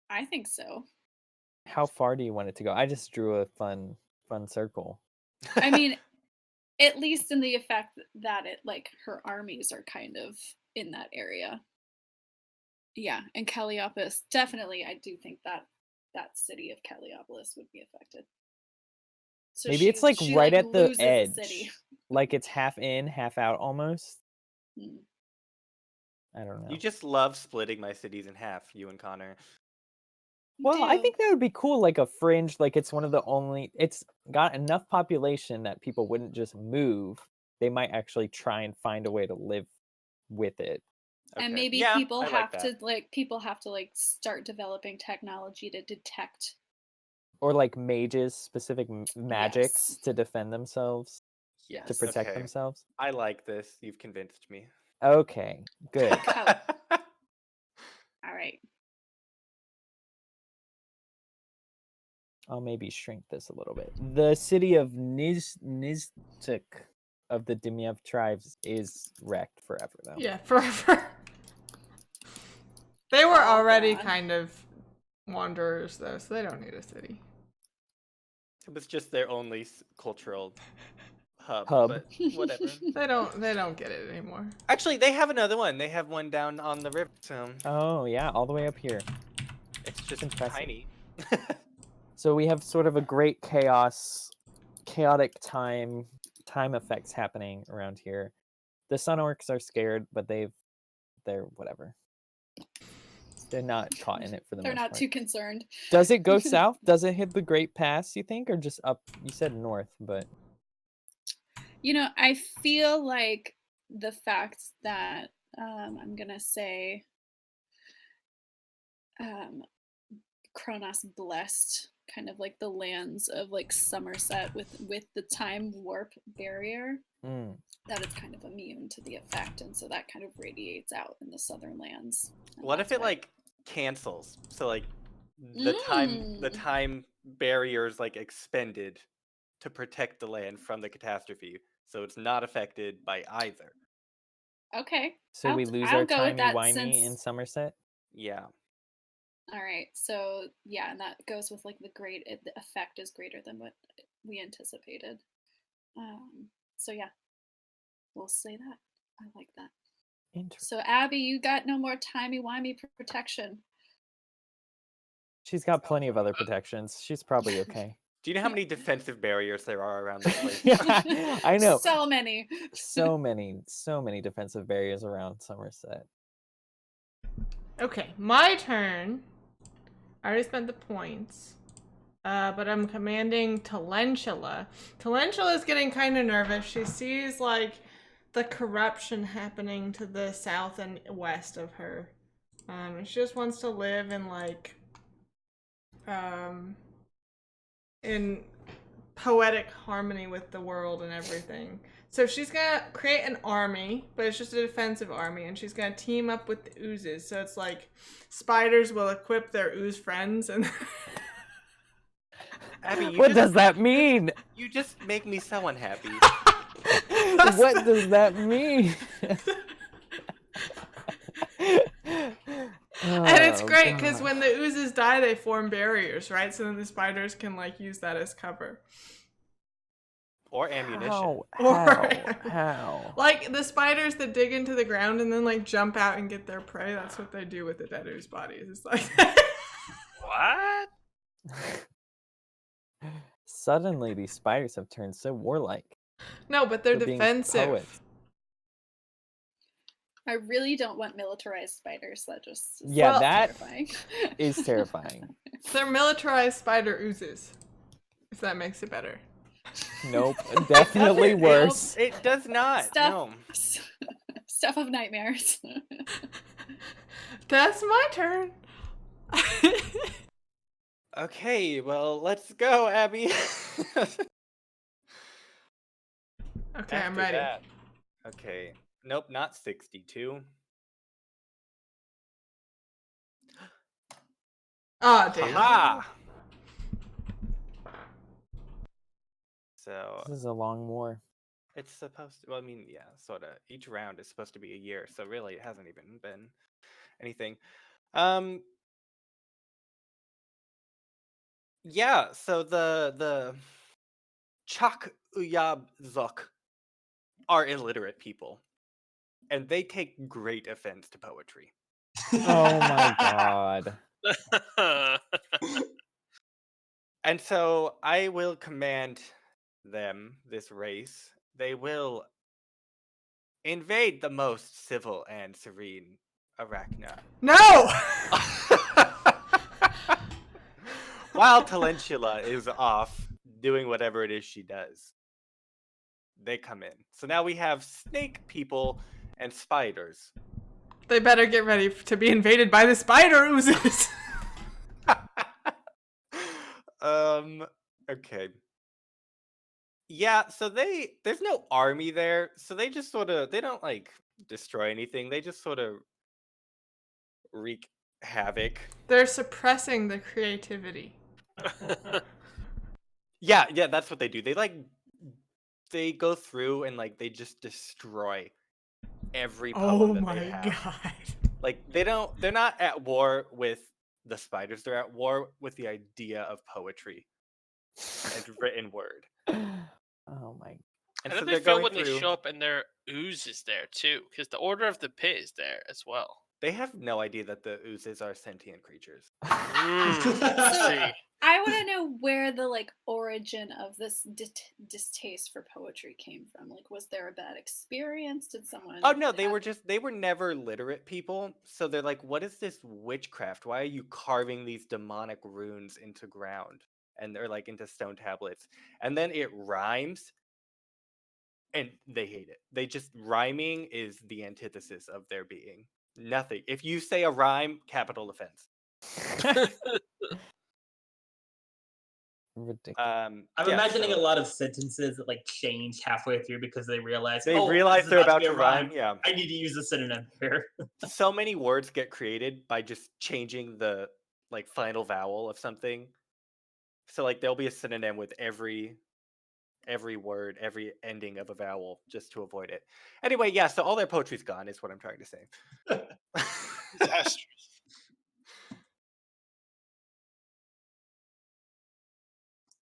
I think so. How far do you want it to go? I just drew a fun circle. I mean, at least in the effect that it like her armies are kind of in that area. Yeah, and Calliopolis definitely. I do think that that city of Calliopolis would be affected. So Maybe it's like she, right like, at the loses a city. edge. Like it's half in, half out almost. Hmm. I don't know. You just love splitting my cities in half, you and Connor. Well, I Do. think that would be cool, like a fringe, like it's one of the only, it's got enough population that people wouldn't just move. They might actually try and find a way to live with it. And Okay. maybe Yeah, people I like have that. to start developing technology to detect. Or like mages, specific magics Yes. to defend themselves, to Yes. protect Okay. themselves. I like this. You've convinced me. Okay, good. All right. I'll maybe shrink this a little bit. The city of Nizhtuk of the Demiev tribes is wrecked forever, though. Yeah, forever. They were Oh, already God. kind of wanderers, though, so they don't need a city. It was just their only cultural hub, Hub. but whatever. They don't get it anymore. Actually, they have another one. They have one down on the river, so Oh, yeah, all the way up here. it's just impressive. tiny. So we have sort of a great chaotic time effects happening around here. The Sun Orcs are scared, but they're whatever. They're not caught in it for the They're most not part. too concerned. Does it go south? Does it hit the Great Pass, you think, or just up? You said north, but You know, I feel like the fact that I'm gonna say Kronos blessed kind of like the lands of like Somerset with the time warp barrier, that it's kind of immune to the effect, and so that kind of radiates out in the southern lands. What if that's it why- like cancels? So like the time barriers like expended to protect the land from the catastrophe, so it's not affected by either. Okay. so we lose I'll our go with that timey-wimey in since. Somerset. Yeah. All right. So yeah, and that goes with like the effect is greater than what we anticipated. So yeah, we'll say that. I like that. Interesting. So Abby, you got no more timey-wimey protection. She's got plenty of other protections. She's probably okay. Do you know how many defensive barriers there are around this place? Yeah, I know. So many. So many defensive barriers around Somerset. Okay, my turn. I already spent the points. But I'm commanding Talentula. Talentula is getting kind of nervous. She sees, like, the corruption happening to the south and west of her. And she just wants to live in, like, in poetic harmony with the world and everything. So she's gonna create an army, but it's just a defensive army, and she's gonna team up with the oozes. So it's like spiders will equip their ooze friends, and Abby, What does that mean? You just make me so unhappy. What does that mean? and it's Oh, great because God. when the oozes die, they form barriers, right? So then the spiders can like use that as cover. Or ammunition. How? Like the spiders that dig into the ground and then like jump out and get their prey. That's what they do with the dead ooze bodies. It's like What? Suddenly, these spiders have turned so warlike. no, but they're for being defensive. poets. I really don't want militarized spiders. That just is Yeah, that terrifying. is terrifying. They're militarized spider oozes. If that makes it better. Nope, definitely worse. It does not. Stuff. No. Stuff of nightmares. That's my turn. Okay, well, let's go, Abby. Okay, I'm After ready. that- Okay. Nope, not 62. Oh, damn. Haha! So This is a long war. it's supposed to. Well, I mean, yeah, sort of. Each round is supposed to be a year, so really, it hasn't even been anything. Yeah. So the Chak Uyab Zuk are illiterate people, and they take great offense to poetry. Oh my god. And so I will command them, this race. They will invade the most civil and serene Arachna. No! While Talentula is off doing whatever it is she does, they come in. So now we have snake people and spiders. They better get ready to be invaded by the spider oozes. Okay. Yeah, so there's no army there, so they just sort of, they don't like destroy anything. They just sort of wreak havoc. They're suppressing the creativity. Yeah, that's what they do. They go through and like they just destroy every poem that they have. God. Like they're not at war with the spiders. They're at war with the idea of poetry and written word. Oh my. And How so do they're they feel going when through. they show up and their ooze is there too? Because the Order of the Pit is there as well. They have no idea that the oozes are sentient creatures. See. I want to know where the like origin of this distaste for poetry came from. Like, was there a bad experience? Did someone? Oh no, they were never literate people. So they're like, what is this witchcraft? Why are you carving these demonic runes into ground? And they're like into stone tablets. And then it rhymes. And they hate it. They just, rhyming is the antithesis of their being. Nothing. If you say a rhyme, capital offense. Ridiculous. I'm yeah, imagining so a lot of sentences that like change halfway through because they realize they oh, realize this is they're about be to a rhyme. Yeah. I need to use a synonym here. So many words get created by just changing the like final vowel of something. So like there'll be a synonym with every word, every ending of a vowel just to avoid it. Anyway, yeah, so all their poetry's gone is what I'm trying to say. Disastrous.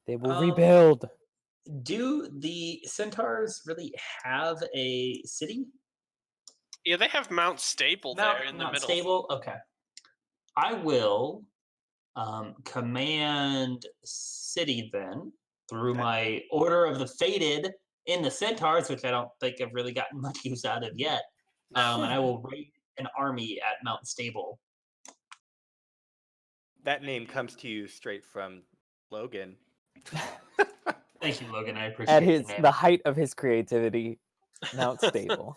They will rebuild. Do the centaurs really have a city? Yeah, they have Mount Stable there in the Not middle. stable. Okay, I will command city then through Okay. my Order of the Fated in the centaurs, which I don't think I've really gotten much use out of yet. No. And I will raise an army at Mount Stable. That name comes to you straight from Logan. Thank you, Logan. I appreciate At the name. the height of his creativity, Mount Stable.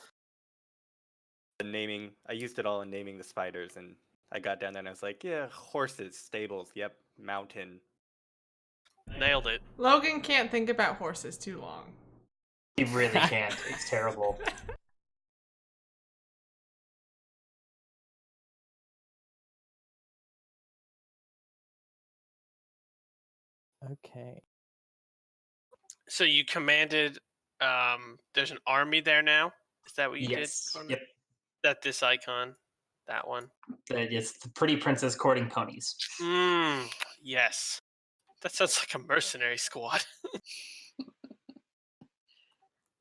Naming, I used it all in naming the spiders, and I got down there and I was like, yeah, horses, stables, yep, mountain. Nailed it. Logan can't think about horses too long. He really can't. It's terrible. Okay. So you commanded. There's an army there now. Is that what you Yes. did? Conan? Yep. That this icon, that one. It's the pretty princess courting ponies. Yes. That sounds like a mercenary squad.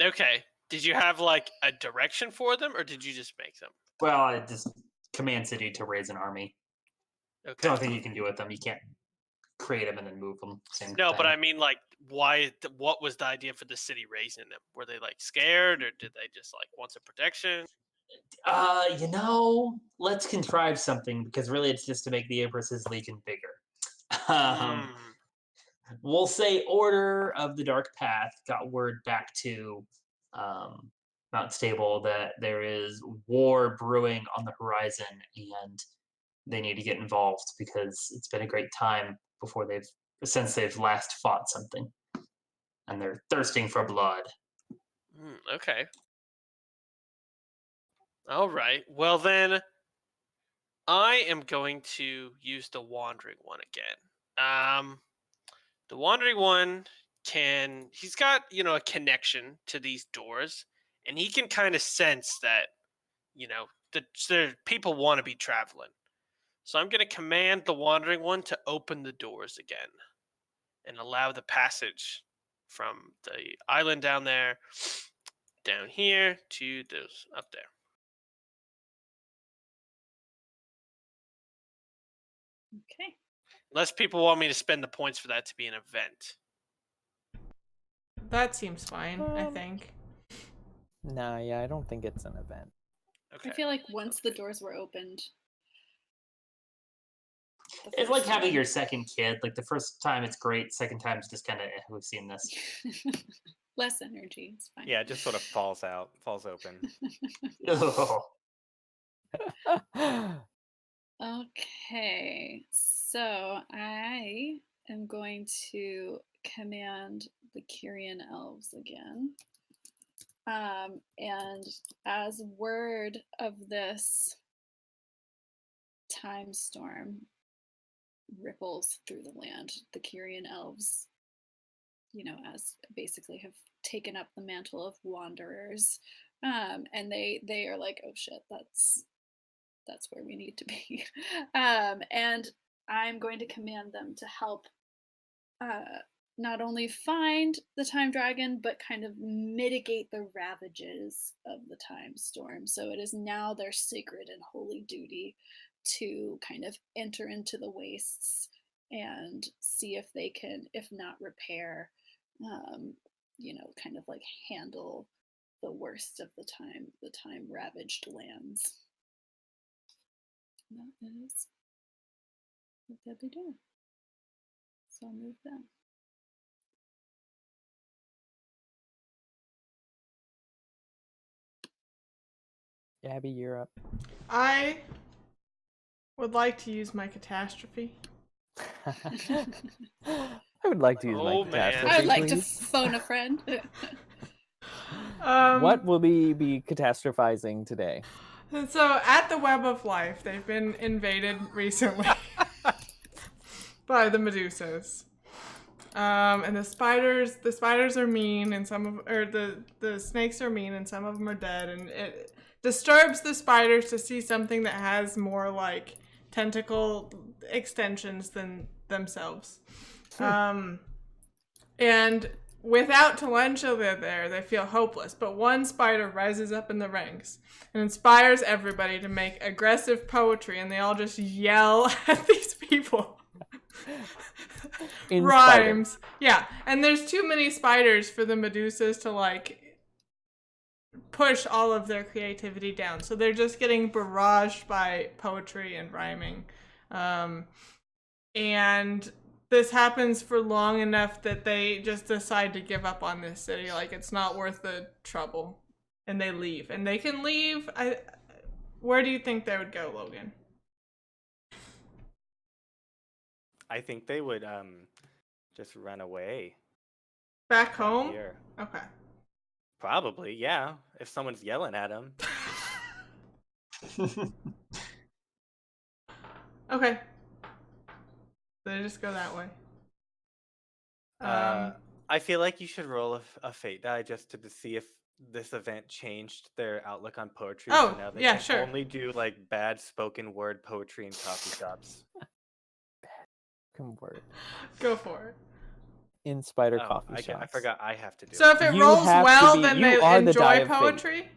Okay. Did you have like a direction for them, or did you just make them? Well, I just command city to raise an army. Okay. The only thing you can do with them, you can't create them and then move them. Same No, thing. but I mean, like, why? What was the idea for the city raising them? Were they like scared, or did they just like want some protection? Let's contrive something because really it's just to make the Empress's Legion bigger. We'll say Order of the Dark Path got word back to Mount Stable that there is war brewing on the horizon and they need to get involved because it's been a great time since they've last fought something and they're thirsting for blood. Okay. All right. Well then, I am going to use the Wandering One again. The Wandering One he's got, a connection to these doors, and he can kind of sense that, the people want to be traveling. So I'm going to command the Wandering One to open the doors again and allow the passage from the island down there, down here, to those up there. Okay. Unless people want me to spend the points for that to be an event. That seems fine, I think. Nah, yeah, I don't think it's an event. Okay. I feel like once the doors were opened. It's like having your second kid. Like the first time it's great, second time it's just kind of we've seen this. Less energy. It's fine. Yeah, it just sort of falls open. Okay, so I am going to command the Kyrian elves again. And as word of this time storm ripples through the land, the Kyrian elves, as basically have taken up the mantle of wanderers. And they are like, oh shit, that's where we need to be. And I'm going to command them to help not only find the time dragon, but kind of mitigate the ravages of the time storm. So it is now their sacred and holy duty to kind of enter into the wastes and see if they can, if not repair, kind of like handle the worst of the time ravaged lands. That is what they'll be doing. So I'll move them. Abby, you're up. I would like to use my catastrophe. I would like to use my Oh, man. catastrophe, I would like to please. phone a friend. What will we be catastrophizing today? So at the Web of Life, they've been invaded recently by the Medusas. And the spiders are mean, and the snakes are mean, and some of them are dead, and it disturbs the spiders to see something that has more like tentacle extensions than themselves. And without Talentia there, they feel hopeless. But one spider rises up in the ranks and inspires everybody to make aggressive poetry, and they all just yell at these people. In Rhymes. spider. Yeah, and there's too many spiders for the Medusas to like push all of their creativity down. So they're just getting barraged by poetry and rhyming. And this happens for long enough that they just decide to give up on this city. Like, it's not worth the trouble. And they leave. And they can leave. Where do you think they would go, Logan? I think they would just run away. Back home? Here. Okay. Probably, yeah. If someone's yelling at them. Okay. They just go that way. I feel like you should roll a fate die just to see if this event changed their outlook on poetry. Oh, so now they yeah, can sure. only do like bad spoken word poetry in coffee shops. Word. Go for it. In spider coffee I shops. forgot I have to do So it. if it You rolls have to well, be- then you they are the die enjoy of fate. poetry?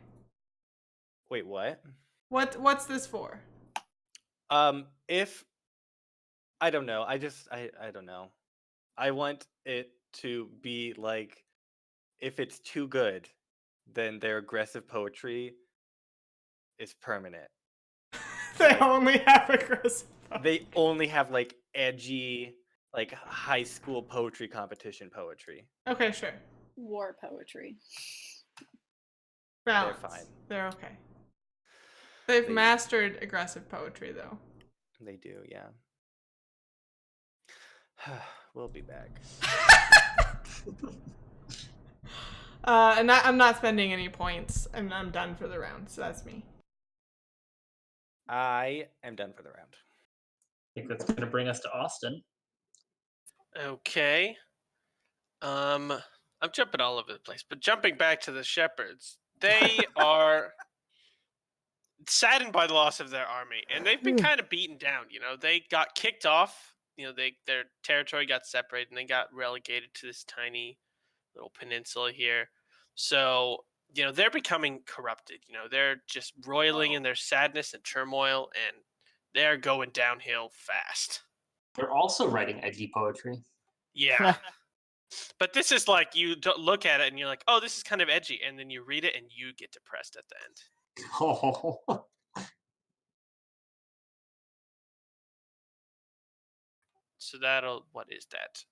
Wait, what? What's this for? If I don't know. I don't know. I want it to be like if it's too good, then their aggressive poetry is permanent. They only have aggressive poetry. They only have like edgy, like high school poetry competition poetry. Okay, sure. War poetry. Balance. They're fine. They're okay. They've They- mastered aggressive poetry, though. They do, yeah. We'll be back. And I'm not spending any points, and I'm done for the round, so that's me. I am done for the round. I think that's going to bring us to Austin. Okay. I'm jumping all over the place, but jumping back to the shepherds, they are saddened by the loss of their army, and they've been kind of beaten down. They got kicked off. Their territory got separated, and they got relegated to this tiny little peninsula here. So they're becoming corrupted. They're just roiling in their sadness and turmoil, and they're going downhill fast. They're also writing edgy poetry. Yeah. But this is like, you look at it and you're like, oh, this is kind of edgy, and then you read it and you get depressed at the end. Oh. So what is that?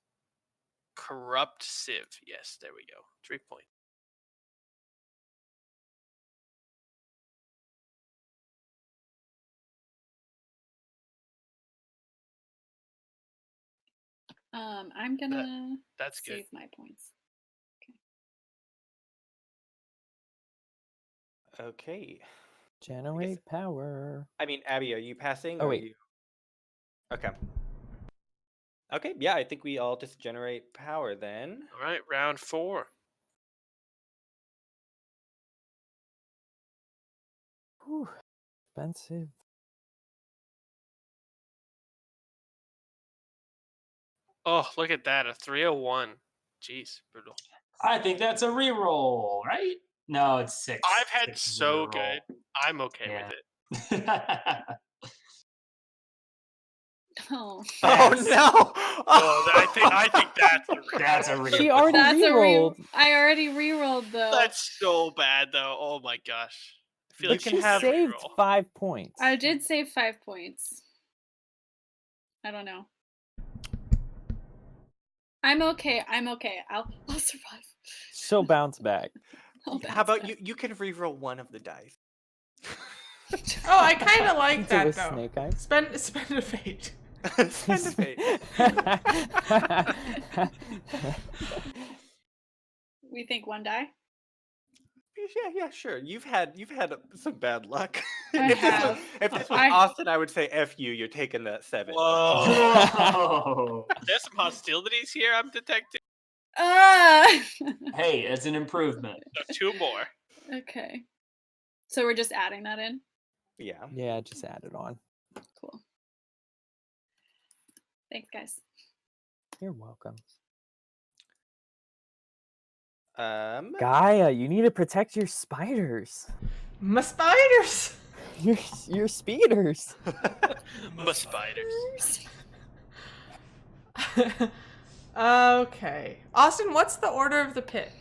Corrupt Civ. Yes, there we go. 3 point. I'm gonna That's good. save my points. Okay. Generate power. I mean, Abby, are you passing? Oh, or wait. Are you... Okay. Okay, yeah, I think we all just generate power then. All right, round 4. Whew. Expensive. Oh, look at that. A 301. Jeez, brutal. I think that's a reroll, right? No, it's 6. I've had 6 is a so reroll. good. I'm okay Yeah. with it. Oh, Oh That's- no! Oh, I think that's a reroll. That's a reroll. She already that's rerolled. I already rerolled though. That's so bad, though. Oh my gosh. I feel You like can she She have- should saved reroll. 5 points. I did save 5 points. I don't know. I'm okay. I'll survive. She'll bounce back. I'll How bounce about back. you can reroll one of the dice. Oh, I kind of like It's that with though. snake eyes. Spend a fate. Spend a fate. We think 1 die? Yeah, sure. You've had some bad luck. I have. If this was I- Austin, I would say F you. You're taking that 7. Whoa. Oh. There's some hostilities here I'm detecting. Hey, it's an improvement. So 2 more. Okay. So we're just adding that in? Yeah. Yeah, just add it on. Cool. Thanks, guys. You're welcome. Gaia, you need to protect your spiders. My spiders. Your speeders. My spiders. Okay. Austin, what's the order of the pit?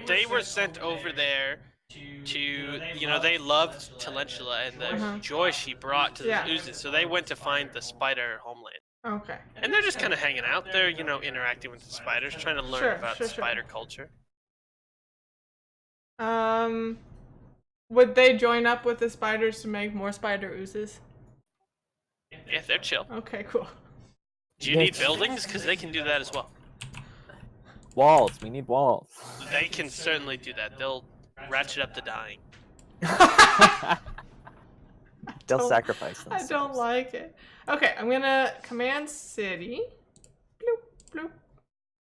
They were sent over there to, they loved Talentula and the joy she brought to the oozes, so they went to find the spider homeland. Okay. And they're just kind of hanging out there, interacting with the spiders, trying to learn about Sure. spider culture. Would they join up with the spiders to make more spider oozes? Yeah, they're chill. Okay, cool. Do you need buildings? Because they can do that as well. Walls. We need walls. They can certainly do that. They'll ratchet up the dying. They'll don't- sacrifice I themselves. don't like it. Okay, I'm gonna command city. Bloop, bloop.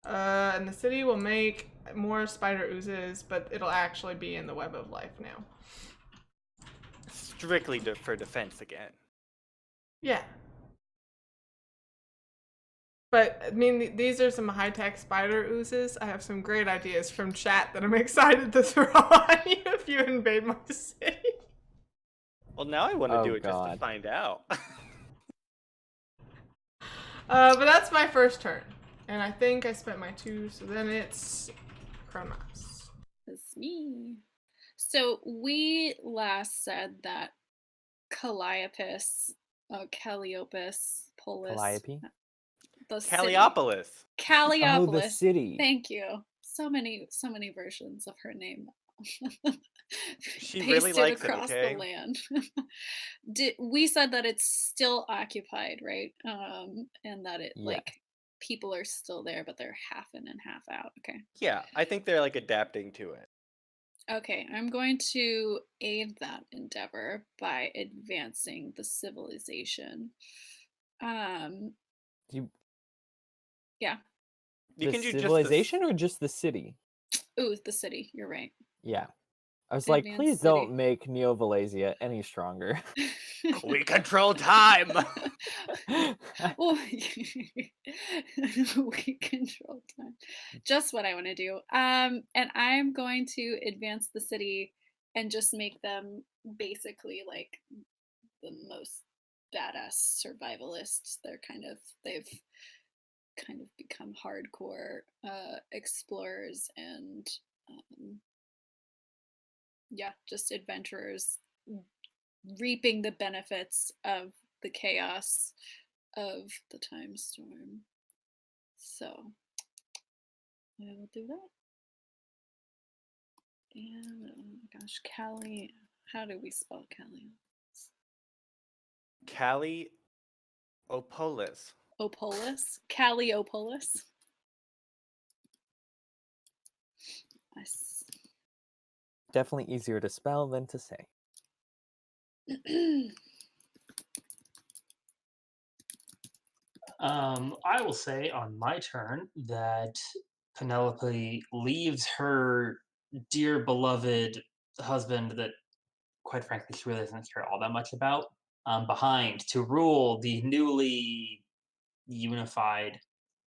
And the city will make more spider oozes, but it'll actually be in the web of life now. strictly for defense again. Yeah. But, I mean, these are some high-tech spider oozes. I have some great ideas from chat that I'm excited to throw on you if you invade my city. Well, now I want to Oh, do it just to God. find out. But that's my first turn. And I think I spent my 2, so then it's Kronos. It's me. So we last said that Calliope, Polis, Calliope? the city- Calliopolis. Oh, the Calliopolis. city. Thank you. So many versions of her name. She really pasted likes it, across okay? the land. We said that it's still occupied, right? And that it Yeah. like people are still there, but they're half in and half out. Okay. Yeah, I think they're like adapting to it. Okay, I'm going to aid that endeavor by advancing the civilization. You Yeah. You the can do just civilization or just the city? Ooh, the city. You're right. Yeah. I was like, Advanced please city. don't make Neo Valesia any stronger. We control time. Well, we control time. Just what I want to do. And I'm going to advance the city and just make them basically like the most badass survivalists. They've kind of become hardcore explorers and um, yeah, just adventurers reaping the benefits of the chaos of the time storm. So I will do that. And oh my gosh, Callie. How do we spell Callie? Calliopolis. Opolis? Calliopolis. Nice. Definitely easier to spell than to say. I will say on my turn that Penelope leaves her dear beloved husband that, quite frankly, she really doesn't care all that much about behind to rule the newly unified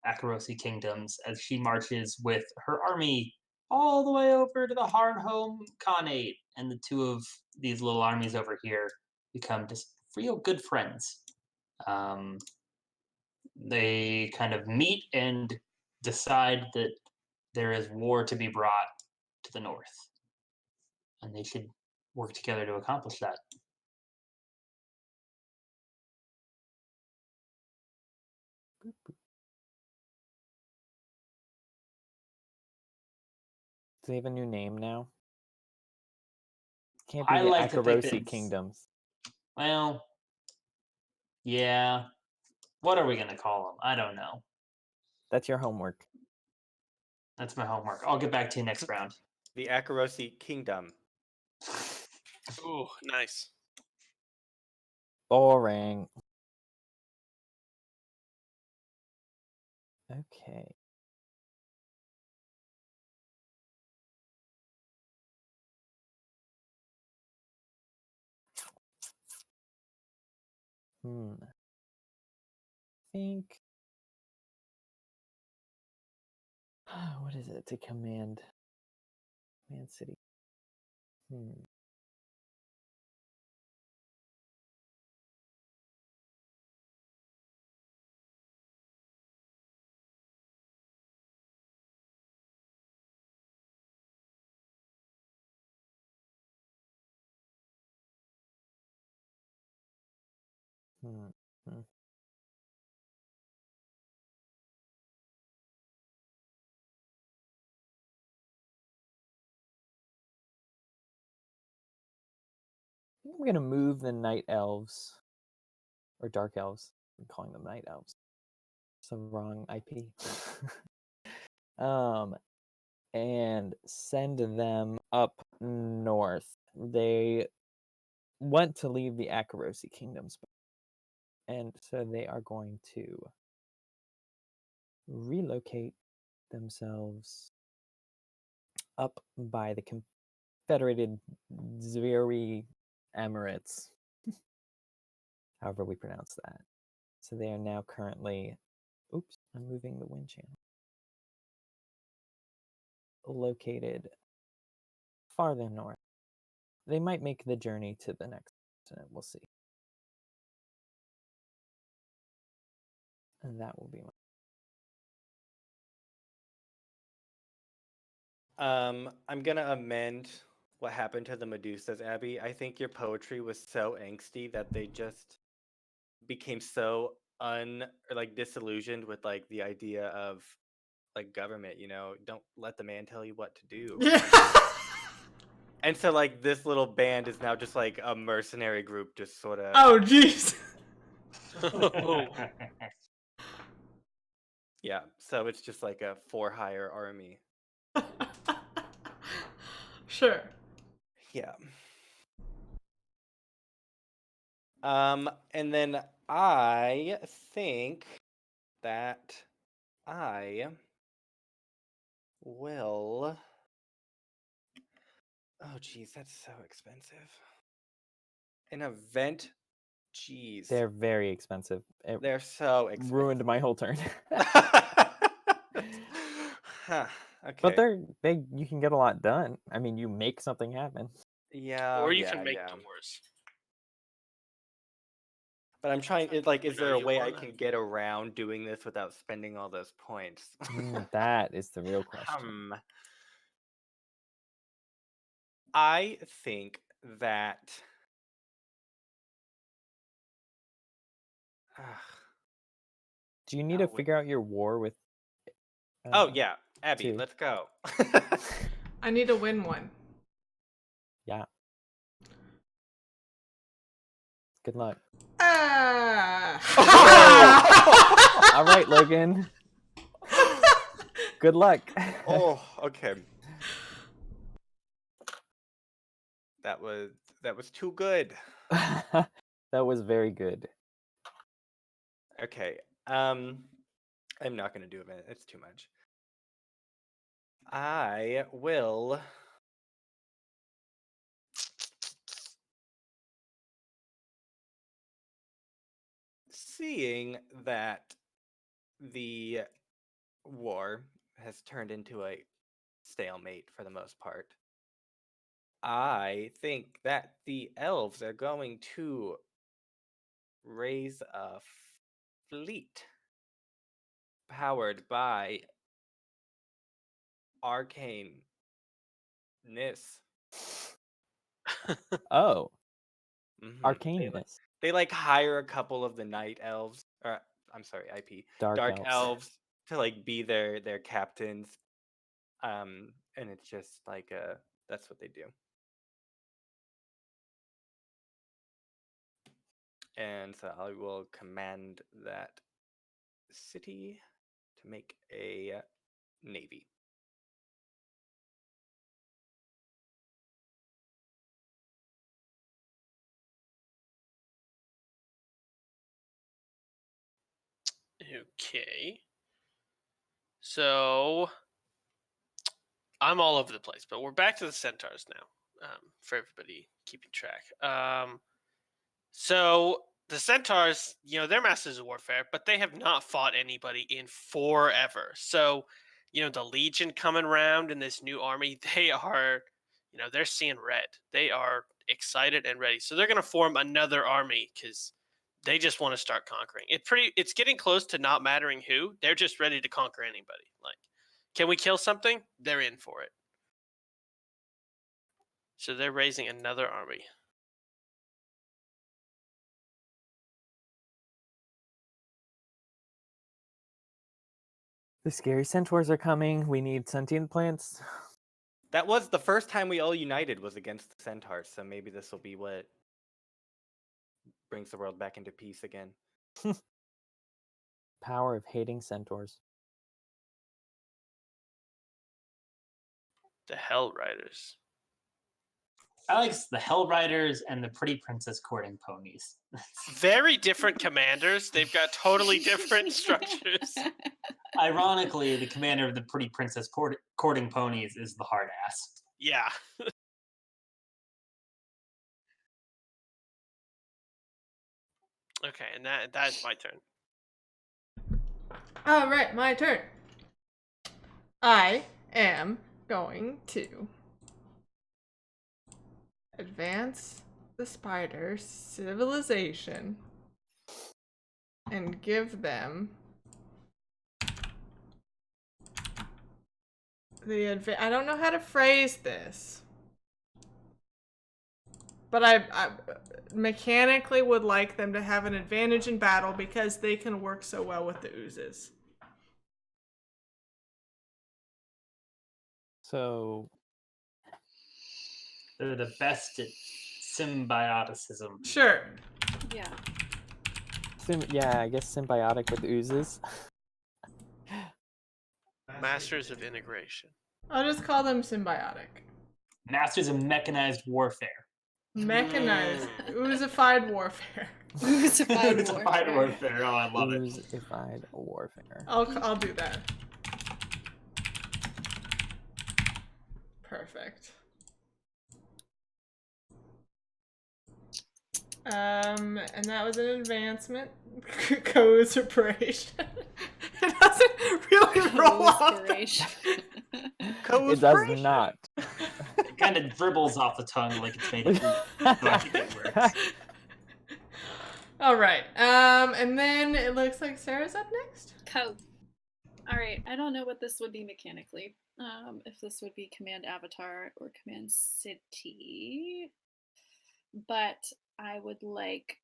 Akarosi kingdoms as she marches with her army all the way over to the Hardhome Khanate. And the two of these little armies over here become just real good friends. They kind of meet and decide that there is war to be brought to the north, and they should work together to accomplish that. Do they have a new name now? Can't be I the like to think Akarosi that Kingdoms. well, yeah. What are we gonna call them? I don't know. That's your homework. That's my homework. I'll get back to you next round. The Akarosi Kingdom. Ooh, nice. Boring. Okay. I think. What is it to command? Command city. I think I'm gonna move the night elves or dark elves. I'm calling them night elves. It's the wrong IP. And send them up north. They want to leave the Akarosi kingdoms, and so they are going to relocate themselves up by the Confederated Zveri Emirates, however we pronounce that. So they are now currently, oops, I'm moving the wind channel, located farther north. They might make the journey to the next continent, we'll see. And that will be my... I'm gonna amend what happened to the Medusas, Abby. I think your poetry was so angsty that they just became so disillusioned with like the idea of like government, don't let the man tell you what to do. Yeah. And so like this little band is now just like a mercenary group, just sort of Oh, jeez. yeah. So it's just like a for hire army. Sure. Yeah. And then I think that I will. Oh, geez, that's so expensive. An event, geez, They're very expensive. It they're so expensive. ruined my whole turn. Huh, okay. But you can get a lot done. I mean, you make something happen. Yeah, Or you yeah, can make yeah. doors. But I'm trying. Is there know, a you way I wanna- can get around doing this without spending all those points? That is the real question. I think that. Do you need Oh, to figure out your war with? Oh yeah, Abby, two. let's go. I need to win one. Yeah. Good luck. All right, Logan. Good luck. Oh, okay. That was too good. That was very good. Okay. I'm not gonna do it. It's too much. I will. Seeing that the war has turned into a stalemate for the most part, I think that the elves are going to raise a fleet powered by arcaneness. Oh, Mhm. arcaneness. They like hire a couple of the night elves, or I'm sorry, IP Dark elves to like be their captains. And it's just like that's what they do. And so I will command that city to make a navy. Okay. So I'm all over the place, but we're back to the centaurs now. For everybody keeping track. So the centaurs, they're masters of warfare, but they have not fought anybody in forever. So, the Legion coming around in this new army, they are, they're seeing red. They are excited and ready. So they're going to form another army because they just want to start conquering. It's getting close to not mattering who. They're just ready to conquer anybody. Like, can we kill something? They're in for it. So they're raising another army. The scary centaurs are coming. We need sentient plants. That was the first time we all united was against the centaurs, so maybe this will be what brings the world back into peace again. Power of hating centaurs. The Hell Riders. I like the Hell Riders and the Pretty Princess courting ponies. Very different commanders. They've got totally different structures. Ironically, the commander of the Pretty Princess courting ponies is the hard ass. Yeah. Okay, and that's my turn. All right, my turn. I am going to advance the spider civilization and give them I don't know how to phrase this, but I mechanically would like them to have an advantage in battle because they can work so well with the oozes. So They're the best at symbioticism. Sure. Yeah. yeah, I guess symbiotic with oozes. Masters of integration. I'll just call them symbiotic. Masters of Mechanized Warfare. Mechanized, oozified warfare. Oozified warfare. Oh, I love it. Oozified warfare. I'll do that. Perfect. And that was an advancement. Co-inspiration. It doesn't really roll off. It does not. It kind of dribbles off the tongue like it's made of glue. But I think it works. All right. And then it looks like Sarah's up next. All right. I don't know what this would be mechanically. If this would be Command Avatar or Command City, but I would like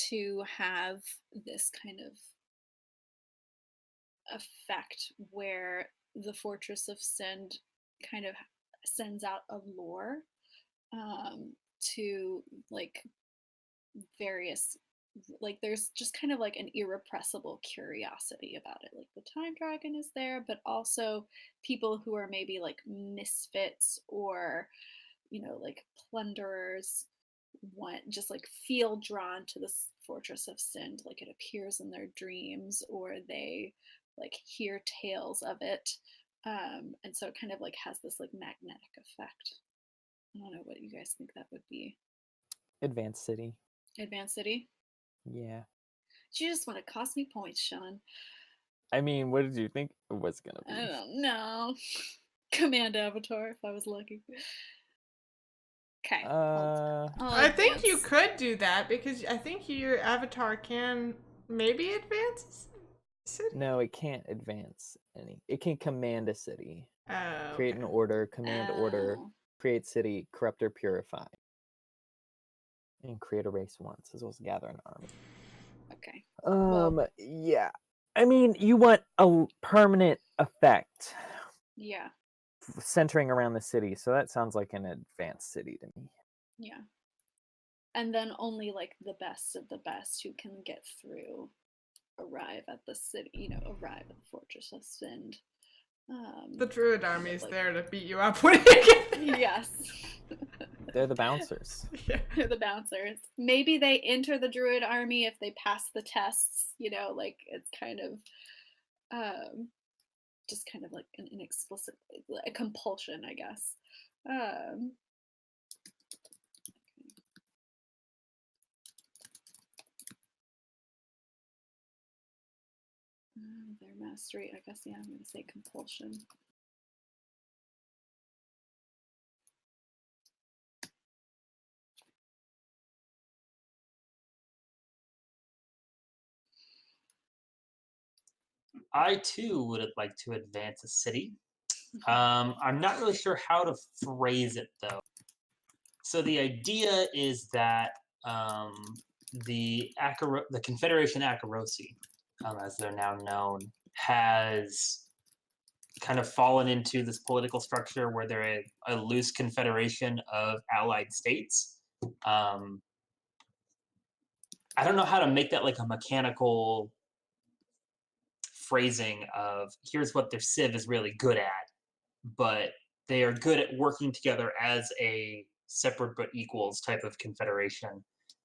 to have this kind of effect where the Fortress of Send kind of sends out a lore to like various, like there's just kind of like an irrepressible curiosity about it. Like the Time Dragon is there, but also people who are maybe like misfits or, you know, like plunderers want just like feel drawn to this Fortress of Sin, like it appears in their dreams or they like hear tales of it, and so it kind of like has this like magnetic effect. I don't know what you guys think that would be. Advanced City. Advanced City. Yeah. You just want to cost me points, Sean. I mean, what did you think it was gonna be? I don't know. Command Avatar, if I was lucky. Okay. I think you could do that because I think your avatar can maybe advance city? No, it can't advance any. It can command a city. Oh, Create an order, command order, create city, corrupt or purify. And create a race once, as well as gather an army. Okay. Yeah. I mean, you want a permanent effect. Yeah. Centering around the city, so that sounds like an advanced city to me. Yeah. And then only like the best of the best who can get through arrive at the city, you know, arrive at the Fortress of Sind. The Druid army is like, there to beat you up when you get there. Yes. They're the bouncers. Yeah. They're the bouncers. Maybe they enter the Druid army if they pass the tests, you know, like it's kind of just kind of like an inexplicit, a compulsion, I guess. Their mastery, I guess, yeah, I'm going to say compulsion. I too would like to advance a city. I'm not really sure how to phrase it though. So the idea is that the Confederation Akarosi, as they're now known, has kind of fallen into this political structure where they're a loose confederation of allied states. I don't know how to make that like a mechanical phrasing of here's what their civ is really good at, but they are good at working together as a separate but equals type of confederation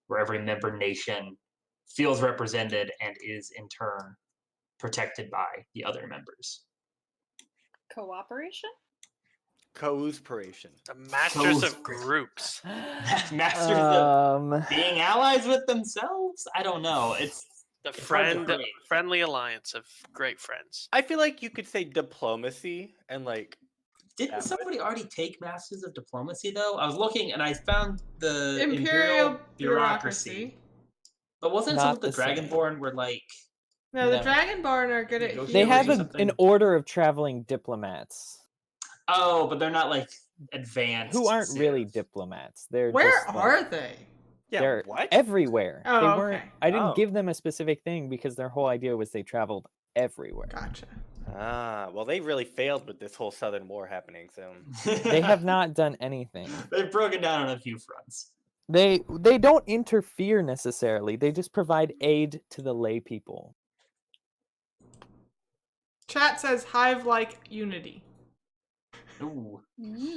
where every member nation feels represented and is in turn protected by the other members. Cooperation? Cooperation. The masters of groups. Masters of being allies with themselves? I don't know. It's the friendly alliance of great friends. I feel like you could say diplomacy and like. Didn't somebody already take Masters of Diplomacy though? I was looking and I found the Imperial Bureaucracy. But wasn't it so that the Dragonborn were like? No, the Dragonborn are good at healing. They have an order of traveling diplomats. Oh, but they're not like advanced. Who aren't really diplomats. They're Where just, are they? Yeah, they're what? everywhere. Oh, they weren't. okay. I didn't give them a specific thing because their whole idea was they traveled everywhere. Gotcha. Ah, well, they really failed with this whole Southern War happening. So they have not done anything. They've broken down on a few fronts. They don't interfere necessarily. They just provide aid to the lay people. Chat says hive-like unity. Ooh.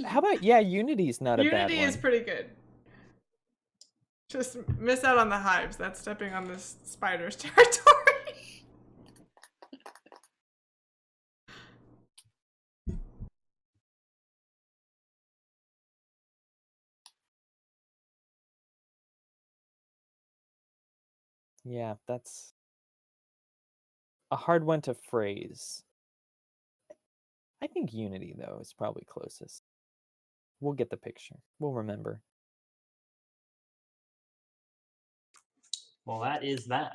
How about Unity's not a bad Unity one. is pretty good. Just miss out on the hives. That's stepping on this spider's territory. Yeah, that's a hard one to phrase. I think Unity, though, is probably closest. We'll get the picture. We'll remember. Well, that is that.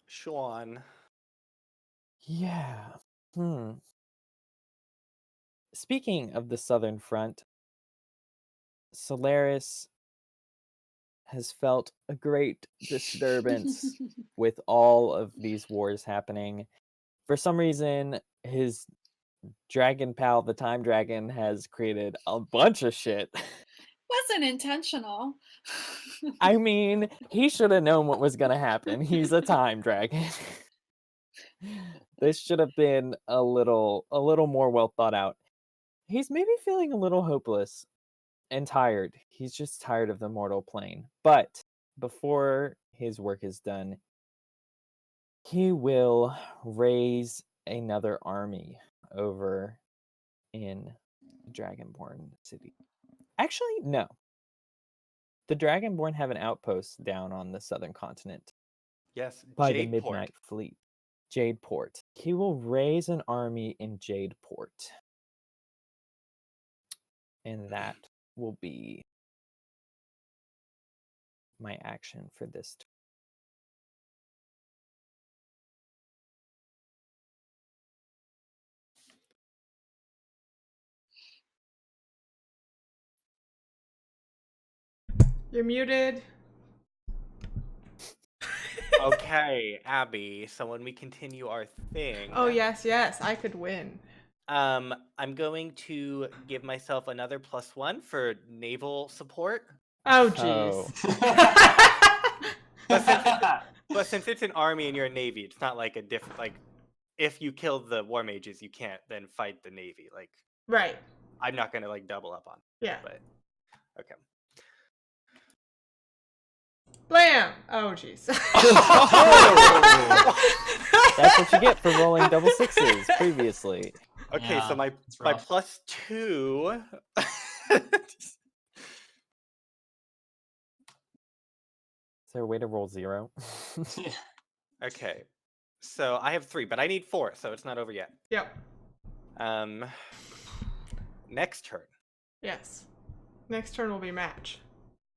Sean. Yeah. Speaking of the Southern Front, Solaris has felt a great disturbance with all of these wars happening. For some reason, his dragon pal, the Time Dragon, has created a bunch of shit. Wasn't intentional. I mean, he should have known what was going to happen. He's a Time Dragon. This should have been a little more well thought out. He's maybe feeling a little hopeless and tired. He's just tired of the mortal plane. But before his work is done, he will raise another army over in Dragonborn City. Actually, no. The Dragonborn have an outpost down on the southern continent Yes, by the Jadeport. Midnight Fleet. Jadeport. He will raise an army in Jadeport. And that will be my action for this turn. You're muted. Okay, Abby. So when we continue our thing, Oh yes, yes, I could win. I'm going to give myself another +1 for naval support. Oh jeez. But since it's an army and you're a navy, it's not like a different like. If you kill the war mages, you can't then fight the navy. Like, Right. I'm not gonna like double up on it, Yeah. but okay. Blam! Oh jeez. That's what you get for rolling double sixes previously. Okay, Yeah, so my it's rough. +2. Is there a way to roll 0? Okay, so I have 3, but I need 4, so it's not over yet. Yep. Next turn. Yes. Next turn will be match.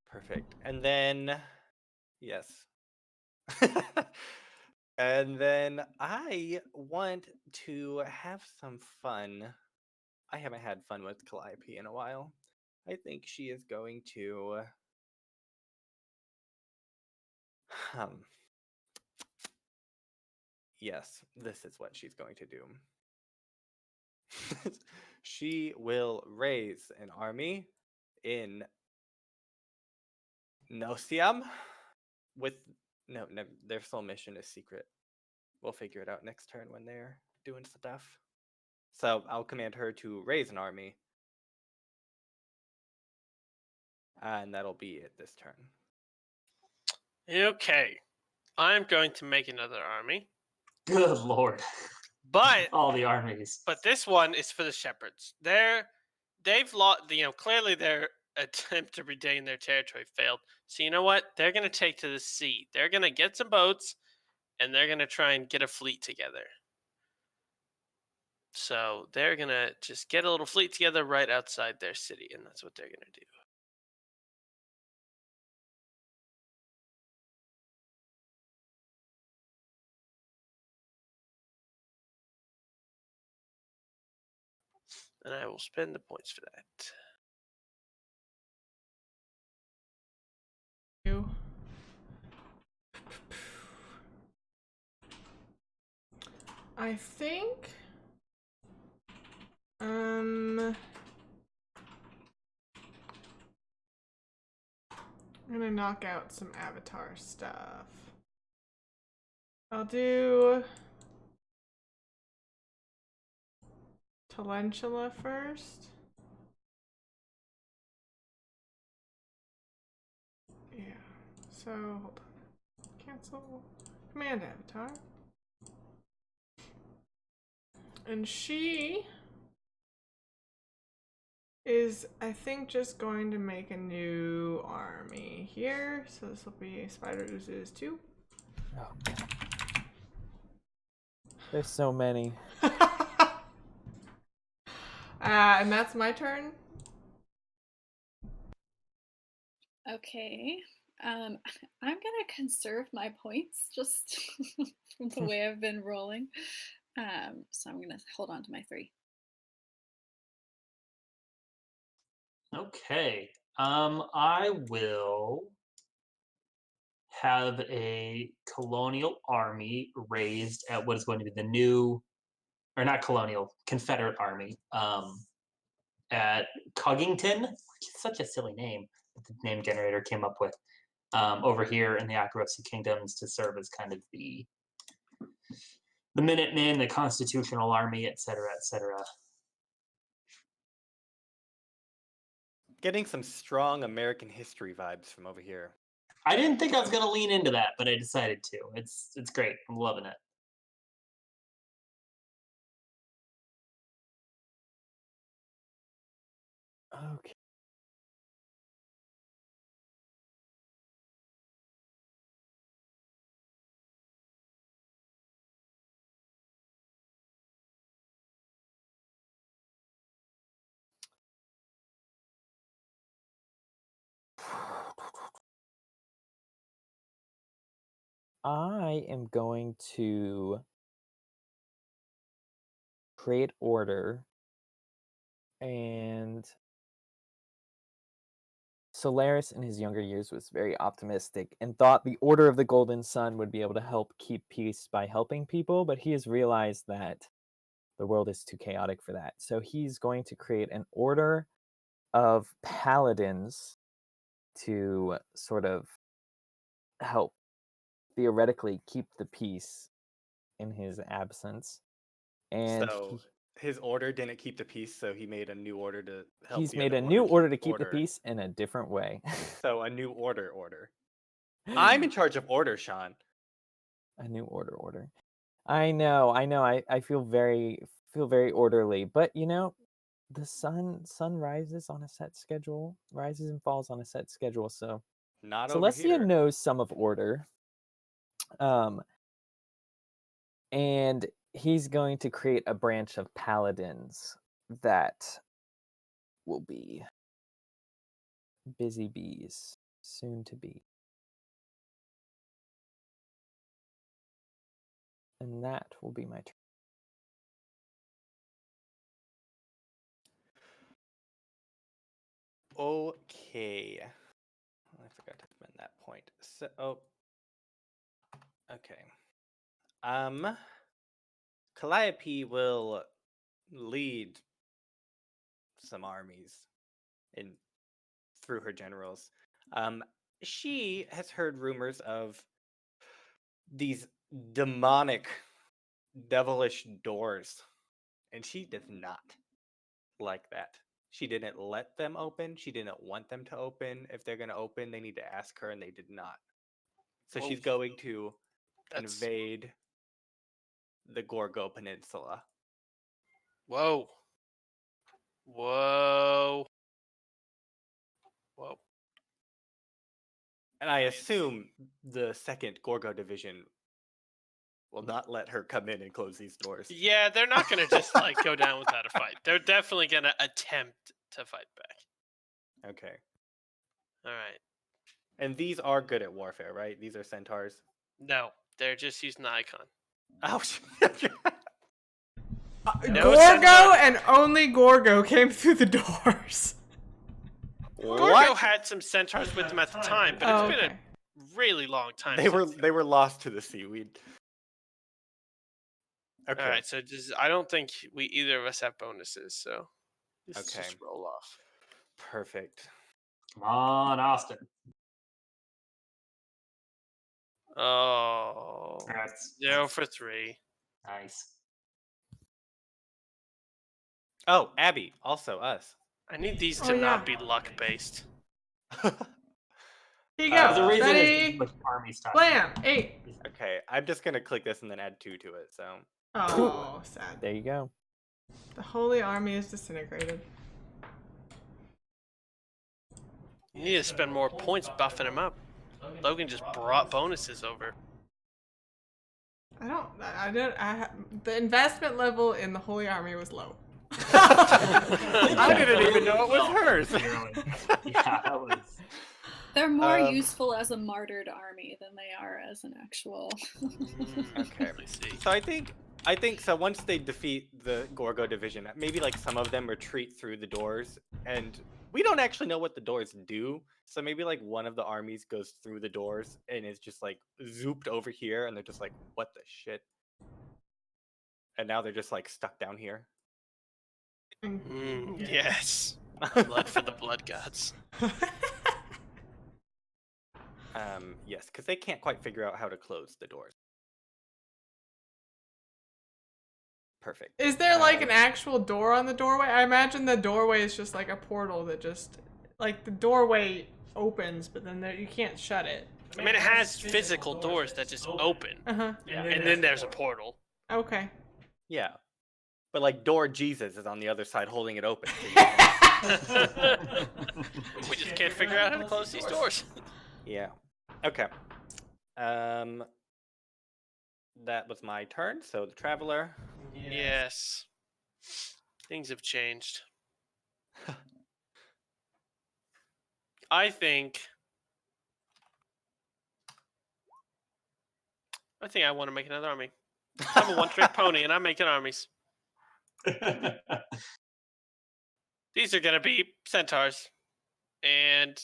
Perfect. And then, yes. And then I want to have some fun. I haven't had fun with Calliope in a while. I think she is going to. Yes, this is what she's going to do. She will raise an army in Nosium with no, their sole mission is secret. We'll figure it out next turn when they're doing stuff. So I'll command her to raise an army. And that'll be it this turn. Okay. I'm going to make another army. Good lord. But All the armies. But this one is for the shepherds. They've lost. Clearly their attempt to regain their territory failed. So you know what? They're gonna take to the sea. They're gonna get some boats, and they're gonna try and get a fleet together. So they're gonna just get a little fleet together right outside their city, and that's what they're gonna do. And I will spend the points for that. You. I think. I'm gonna knock out some Avatar stuff. I'll do Talentula first. Yeah. So hold on. Cancel. Command avatar. And she is, I think, just going to make a new army here. So this will be Spider Oozes 2. Oh. There's so many. And that's my turn. Okay. I'm gonna conserve my points just from the way I've been rolling. So I'm gonna hold on to my 3. Okay. I will have a colonial army raised at what is going to be the new, or not colonial, Confederate army, at Coggington, which is such a silly name that the name generator came up with, over here in the Akarosi Kingdoms to serve as kind of the Minutemen, the Constitutional Army, etc., etc. Getting some strong American history vibes from over here. I didn't think I was going to lean into that, but I decided to. It's great. I'm loving it. Okay. I am going to create order, and Solaris in his younger years was very optimistic and thought the Order of the Golden Sun would be able to help keep peace by helping people, but he has realized that the world is too chaotic for that. So he's going to create an order of paladins to sort of help theoretically keep the peace in his absence. And So his order didn't keep the peace, so he made a new order to help. he's the made other a new order to keep order. the peace in a different way. So a new order. I'm in charge of order, Sean. A new order. I know. I feel very orderly, but you know, the sun rises on a set schedule, rises and falls on a set schedule. So Not over Celestia here. knows some of order. And he's going to create a branch of paladins that will be busy bees, soon to be. And that will be my turn. Okay. I forgot to spend that point. So, okay. Calliope will lead some armies in through her generals. She has heard rumors of these demonic, devilish doors, and she does not like that. She didn't let them open. She didn't want them to open. If they're going to open, they need to ask her, and they did not. So Well, she's going to That's invade the Gorgo Peninsula. whoa, whoa, whoa. And I assume the second Gorgo division will not let her come in and close these doors. Yeah, they're not gonna just like go down without a fight. They're definitely gonna attempt to fight back. Okay. All right. And these are good at warfare, right? These are centaurs. No, they're just using the icon. Oh, No Gorgo centaur. and only Gorgo came through the doors. Gorgo had some centaurs with them at the time, but it's been okay. a really long time. They were lost to the seaweed. Okay. All right, so I don't think we either of us have bonuses, so this is Okay. just roll off. Perfect. Come on, Austin. Oh, That's 0 for 3. nice. Oh, Abby, also us. I need these Oh, to yeah. not be luck based. Here you There's a go. reason it's Ready? with army style. Blam! 8. Okay, I'm just gonna click this and then add 2 to it. So Oh, sad. There you go. The Holy Army is disintegrated. You need to spend more points buffing him up. Logan just brought bonuses over. The investment level in the Holy Army was low. I didn't even know it was hers. Yeah, that was. They're more useful as a martyred army than they are as an actual. Okay. I see. So I think so. Once they defeat the Gorgo division, maybe like some of them retreat through the doors, and we don't actually know what the doors do. So maybe like one of the armies goes through the doors and is just like zooped over here, and they're just like, "What the shit?" And now they're just like stuck down here. Yes. Blood for the blood gods. Yes, because they can't quite figure out how to close the doors. Perfect. Is there like an actual door on the doorway? I imagine the doorway is just like a portal that just, like the doorway opens, but then you can't shut it. I mean, it has physical doors that just open, Uh-huh. and then there's a portal. Okay. Yeah, but like door Jesus is on the other side holding it open. We just can't figure out how to close these doors. Yeah. Okay. That was my turn. So the traveler. Yes. Things have changed. I think I want to make another army. I'm a one-trick pony, and I'm making armies. These are gonna be centaurs, and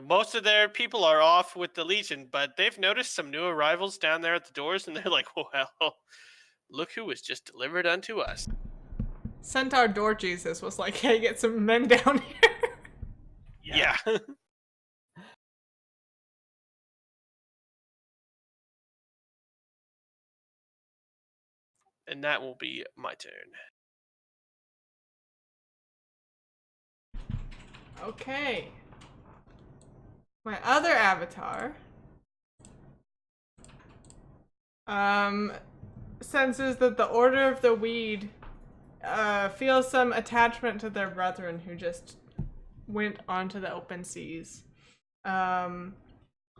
most of their people are off with the Legion, but they've noticed some new arrivals down there at the doors, and they're like, "Well, look who was just delivered unto us." Centaur Door Jesus was like, hey, get some men down here. Yeah. And that will be my turn. Okay. My other avatar senses that the Order of the Weed feels some attachment to their brethren who just went onto the open seas.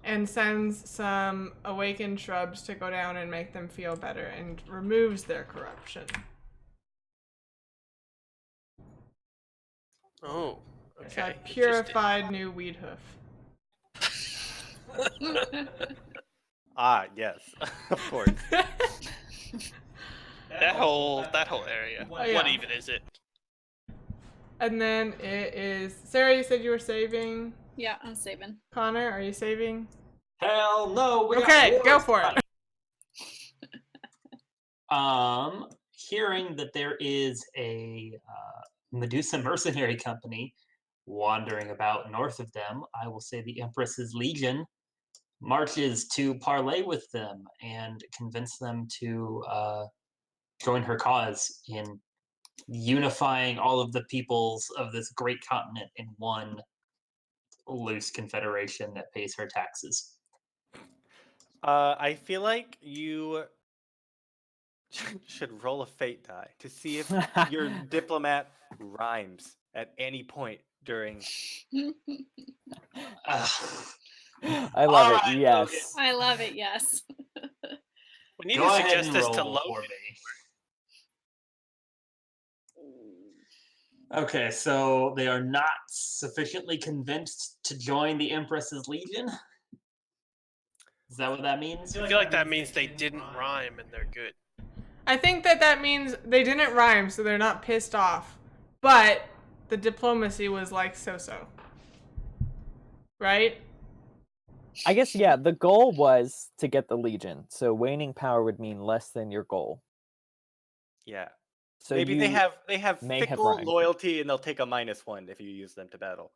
And sends some awakened shrubs to go down and make them feel better and removes their corruption. Oh, It's a okay. purified new weed hoof. Ah, yes, of course. That whole area. Oh, yeah. What even is it? And then it is Sarah. You said you were saving. Yeah, I'm saving. Connor, are you saving? Hell no. We got Okay, wars go for it. Hearing that there is a Medusa mercenary company wandering about north of them, I will say the Empress's Legion marches to parley with them and convince them to join her cause in unifying all of the peoples of this great continent in one loose confederation that pays her taxes. I feel like you should roll a fate die to see if your diplomat rhymes at any point during. Ugh. I love it. Alright, Yes. I love it, yes. We need Go to ahead suggest and this to roll for Logan. me. Okay, so they are not sufficiently convinced to join the Empress's Legion? Is that what that means? I feel like that means they didn't rhyme and they're good. I think that means they didn't rhyme, so they're not pissed off. But the diplomacy was like so-so. Right? I guess, yeah, the goal was to get the Legion. So waning power would mean less than your goal. Yeah. So Maybe they have may have fickle rhymed. loyalty and they'll take a -1 if you use them to battle.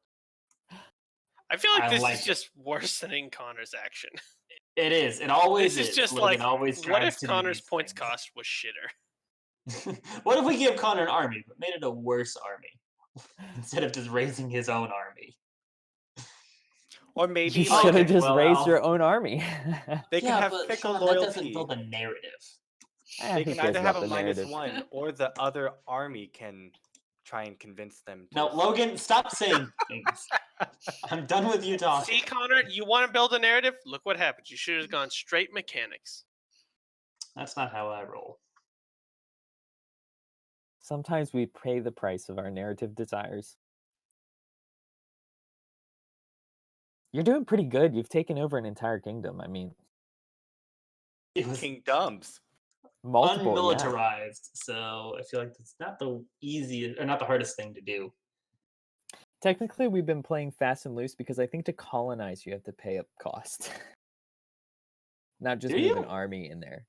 I feel like I this like is it. just worsening Connor's action. It is. It always This is just Logan like, always what tries if to do Connor's these points things. cost was shitter? What if we give Connor an army, but made it a worse army instead of just raising his own army? Or maybe You like should have Okay, just well, raised I'll- your own army. they can Yeah, have but fickle Sean, that doesn't loyalty. build a narrative. They Who can cares either have about a the narrative? -1 or the other army can try and convince them to. No, Logan, stop saying things. I'm done with you talking. See, Connor, you want to build a narrative? Look what happens. You should have gone straight mechanics. That's not how I roll. Sometimes we pay the price of our narrative desires. You're doing pretty good. You've taken over an entire kingdom. I mean, It was Kingdoms. multiple, yeah. unmilitarized, so I feel like it's not the easiest or not the hardest thing to do. Technically, we've been playing fast and loose because I think to colonize, you have to pay up cost. Not just Do move an you? army in there.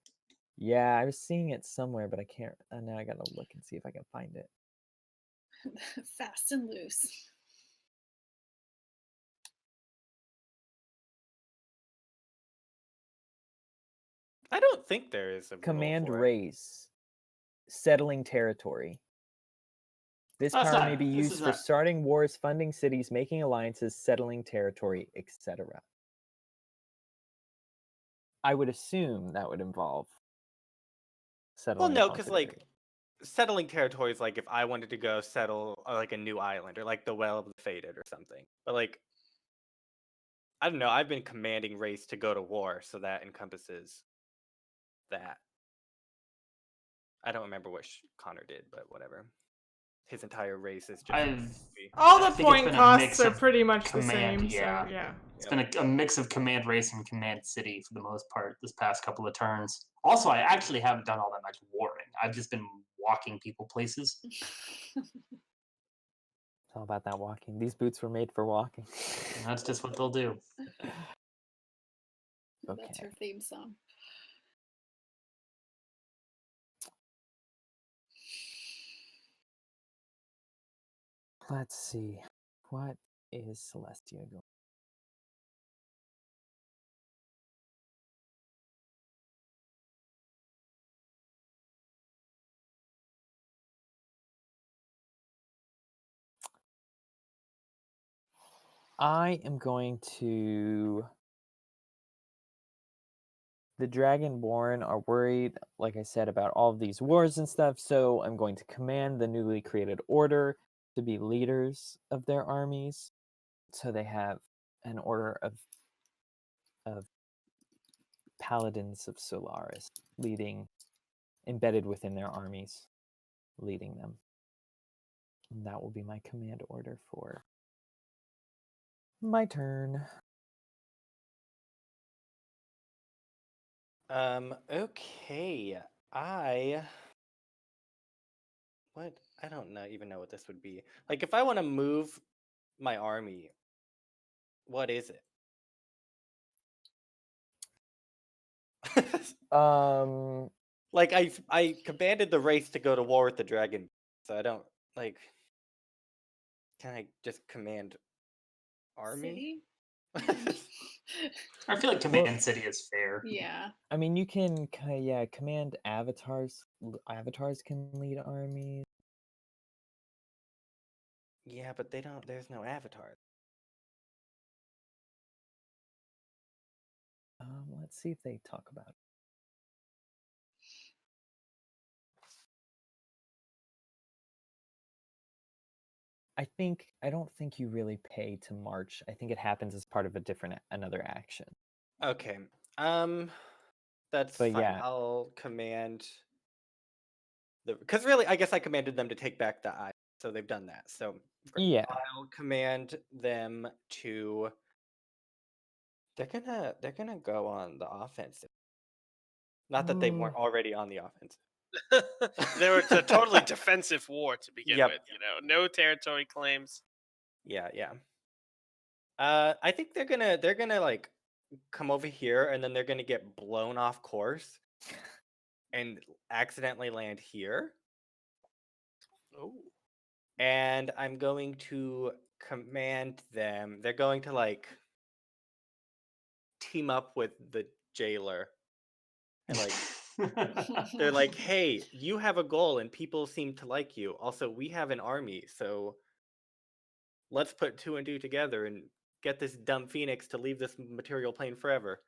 Yeah, I was seeing it somewhere, but I can't. Now I gotta look and see if I can find it. Fast and loose. I don't think there is a rule Command for it. raise. Settling territory. This That's power not- may be this used is for not- starting wars, funding cities, making alliances, settling territory, etc. I would assume that would involve Well, settling. no, a because conquered like area. settling territories, like if I wanted to go settle like a new island or like the Well of the Fated or something. But like, I don't know. I've been commanding race to go to war, so that encompasses that. I don't remember what Connor did, but whatever. His entire race is just. All I the think it's point been a costs mix are of pretty much the command, same. yeah. So yeah. It's been a mix of command race and command city for the most part this past couple of turns. Also, I actually haven't done all that much warring. I've just been walking people places. It's all about that walking. These boots were made for walking. And that's just what they'll do. Okay. That's her theme song. Let's see. What is Celestia going? I am going to. The Dragonborn are worried, like I said, about all of these wars and stuff, so I'm going to command the newly created order to be leaders of their armies. So they have an order of paladins of Solaris leading, embedded within their armies, leading them. And that will be my command order for my turn. Okay. What? I don't know even know what this would be. Like if I want to move my army, what is it? Like I commanded the race to go to war with the dragon, so I don't like. Can I just command army? City? I feel like command city is fair. Yeah. I mean, you can, command avatars. Avatars can lead armies. Yeah, but they don't. There's no avatar. Let's see if they talk about it. I don't think you really pay to march. I think it happens as part of another action. Okay. That's But fine. yeah. I'll command because really, I guess I commanded them to take back the eye, so they've done that. So great. Yeah. I'll command them to. They're gonna go on the offensive. Not that they weren't already on the offensive. It's a totally defensive war to begin Yep. with. No territory claims. Yeah. I think they're gonna like come over here and then they're gonna get blown off course and accidentally land here. Oh. And I'm going to command them. They're going to like team up with the jailer and like They're like, hey, you have a goal and people seem to like you. Also, we have an army, so let's put 2 and 2 together and get this dumb phoenix to leave this material plane forever.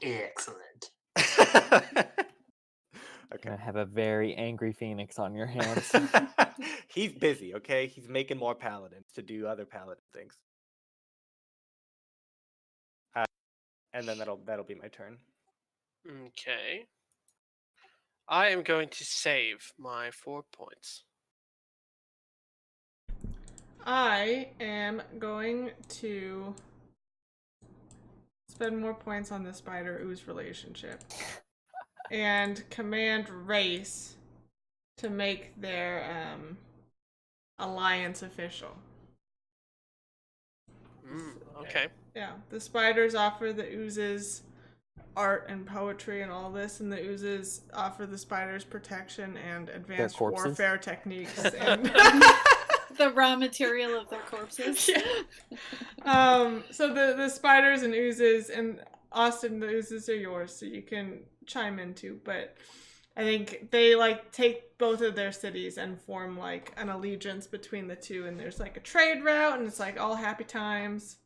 Excellent. Gonna have a very angry phoenix on your hands. He's busy, okay? He's making more paladins to do other paladin things. And then that'll be my turn. Okay. I am going to save my 4 points. I am going to spend more points on the spider ooze relationship and command race to make their alliance official. Okay. Yeah, the spiders offer the oozes art and poetry and all this, and the oozes offer the spiders protection and advanced corpses? warfare techniques. And The raw material of their corpses. So the spiders and oozes, and Austin, the oozes are yours, so you can chime in too. But I think they like take both of their cities and form like an allegiance between the two, and there's like a trade route, and it's like all happy times.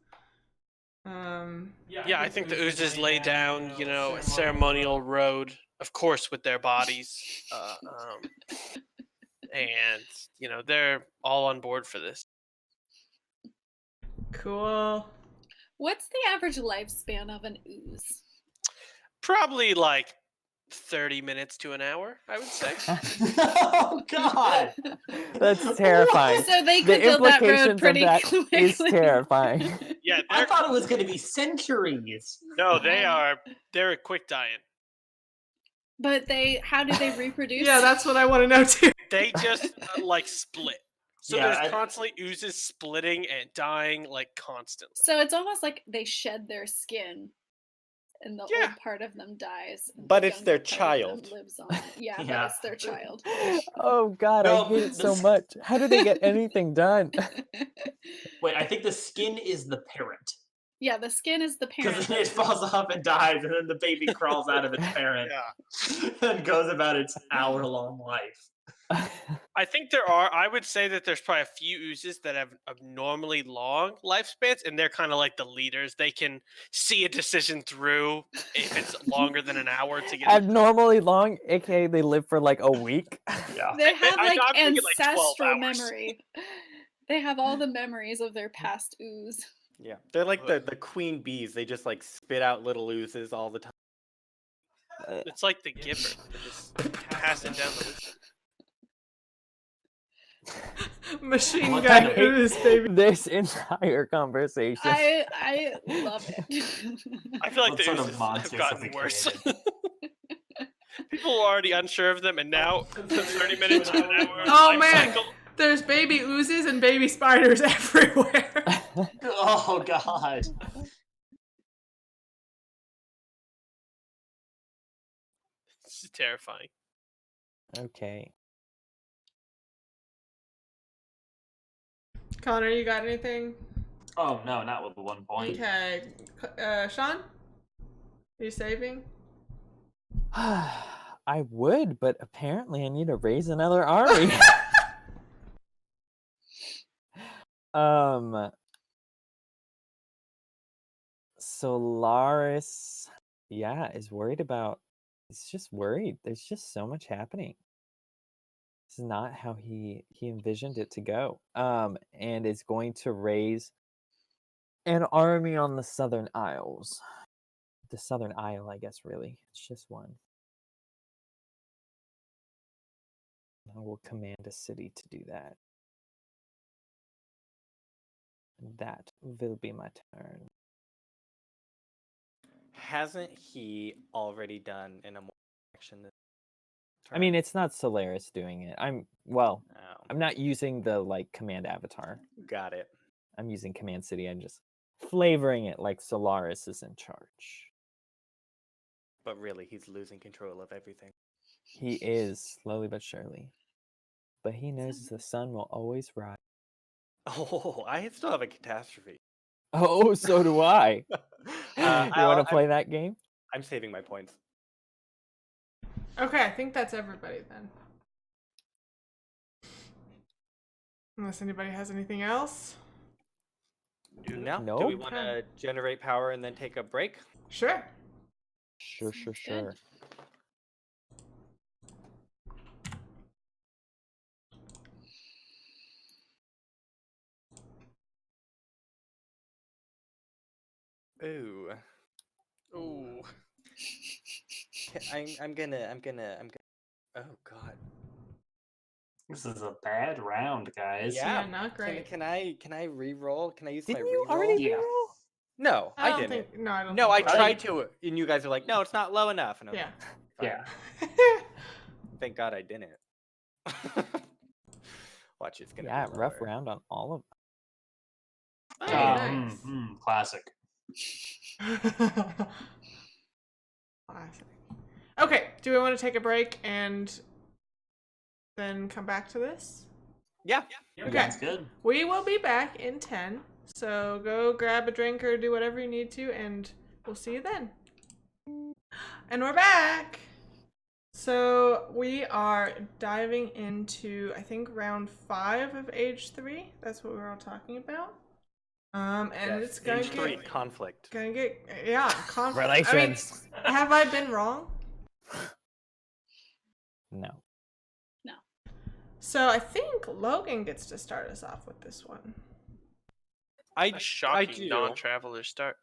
Yeah, I think the oozes lay down, a ceremonial road, of course, with their bodies. And, they're all on board for this. Cool. What's the average lifespan of an ooze? Probably like 30 minutes to an hour, I would say. Oh God! That's terrifying. So they The could build that road implications of pretty that quickly. is terrifying. Yeah, I thought it was going to be centuries. no, they're a quick dying. But how do they reproduce? Yeah, that's what I want to know too. They just split. So Yeah, there's constantly oozes splitting and dying constantly. So it's almost like they shed their skin, and the Yeah. old part of them dies. And But the it's their younger part of them child. lives on. Yeah, Yeah. but it's their child. Oh God, No, I hate it so this- much. How do they get anything done? Wait, I think the skin is the parent. Yeah, the skin is the parent. Because it falls off and dies, and then the baby crawls out of its parent Yeah. and goes about its hour-long life. I think I would say that there's probably a few oozes that have abnormally long lifespans, and they're kind of like the leaders. They can see a decision through if it's longer than an hour to get. Abnormally long, aka they live for like a week. Yeah. They have I'm thinking, like, 12 ancestral hours. memory. They have all the memories of their past ooze. Yeah, they're like the queen bees. They just spit out little oozes all the time. It's like the giver. They just pass it down the list. Machine What gun kind of- ooze, baby. This entire conversation. I love it. I feel like What the sort of oozes have monsters have we gotten worse. created? People are already unsure of them, and now 30 minutes to an hour. Oh, life man. cycle. There's baby oozes and baby spiders everywhere. Oh God! This is terrifying. Okay. Connor, you got anything? Oh no, not with the 1 point. Okay. Sean? Are you saving? I would, but apparently I need to raise another army. Solaris, is worried about. He's just worried. There's just so much happening. This is not how he envisioned it to go. And is going to raise an army on the Southern Isles. The Southern Isle, I guess. Really, it's just one. I will command a city to do that. That will be my turn. Hasn't he already done in a more action? I mean, it's not Solaris doing it. I'm Oh, not using the command avatar. got it. I'm using command city. I'm just flavoring it like Solaris is in charge. But really, he's losing control of everything. He is, slowly but surely. But he knows the sun will always rise. Oh, I still have a catastrophe. Oh, so do I. You want I'll- to play that game? I'm saving my points. Okay, I think that's everybody then. Unless anybody has anything else. No? Do Nope. we want to generate power and then take a break? Sure. Sure, Sounds sure. good. Ooh. Ooh. I'm gonna. Oh God. This is a bad round, guys. Yeah, not great. Can I re-roll? Can I use Didn't my you re-roll? already Yeah. reroll? No, I I don't didn't. think. No, I don't. No, I think so. tried to, and you guys are like, no, it's not low enough. And I'm Yeah. like, fine. Yeah. Thank God I didn't. Watch, it's gonna Yeah, be rough lower. round on all of Hey, nice. Classic. Classic. Okay, do we want to take a break and then come back to this? Yeah. Okay. Sounds good. We will be back in 10. So go grab a drink or do whatever you need to, and we'll see you then. And we're back! So we are diving into, I think, round 5 of Age 3. That's what we're all talking about. And Yes, it's gonna Age 3 get... conflict. Yeah, conflict. relations. I mean, have I been wrong? No. So I think Logan gets to start us off with this one. A I shocking do. non-traveler start.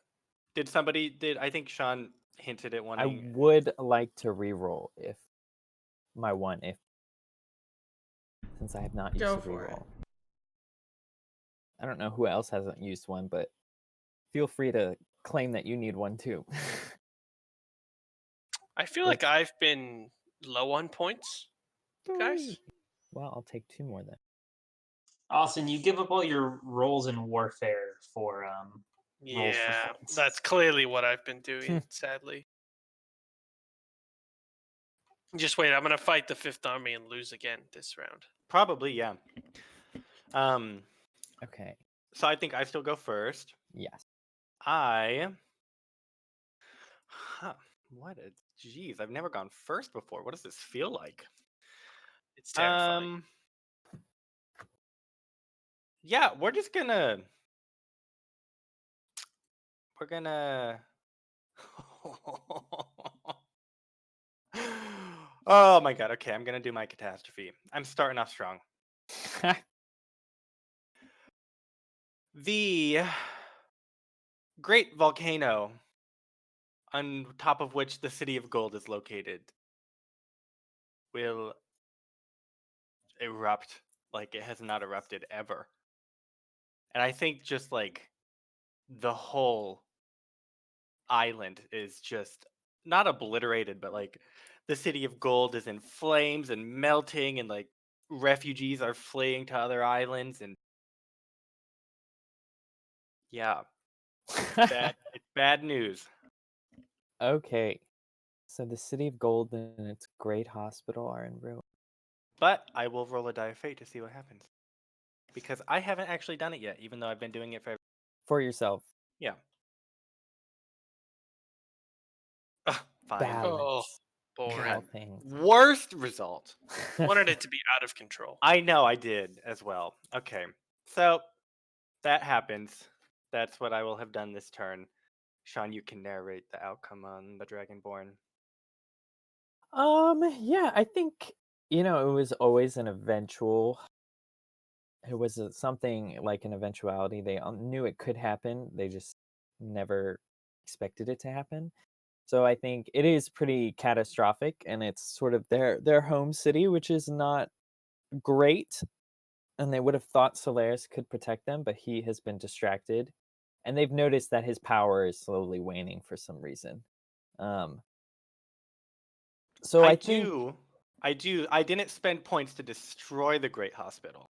I think Sean hinted at I wanting. would like to reroll if since I have not used Go a for it. reroll. I don't know who else hasn't used one, but feel free to claim that you need one too. I feel like I've been low on points, guys. Well, I'll take 2 more then. Austin, you give up all your roles in warfare for rolls for Yeah, points. that's clearly what I've been doing, sadly. Just wait, I'm gonna fight the 5th Army and lose again this round. Probably, yeah. Okay. So I think I still go first. Yes. Jeez, I've never gone first before. What does this feel like? It's terrifying. Yeah, we're gonna Oh my God. Okay, I'm gonna do my catastrophe. I'm starting off strong. The great volcano on top of which the city of gold is located will erupt like it has not erupted ever. And I think just like the whole island is just not obliterated, but like the city of gold is in flames and melting, and like refugees are fleeing to other islands, and yeah, it's bad news. Okay. So the city of gold and its great hospital are in ruin. But I will roll a die of fate to see what happens, because I haven't actually done it yet, even though I've been doing it For yourself. yeah. Fine. Balance. Boring. All things. Worst result. Wanted it to be out of control. I know I did as well. Okay, so that happens. That's what I will have done this turn. Sean, you can narrate the outcome on the Dragonborn. Yeah, I think it was always an eventual. It was something like an eventuality. They knew it could happen. They just never expected it to happen. So I think it is pretty catastrophic, and it's sort of their home city, which is not great. And they would have thought Solaris could protect them, but he has been distracted, and they've noticed that his power is slowly waning for some reason. So I think I didn't spend points to destroy the Great Hospital.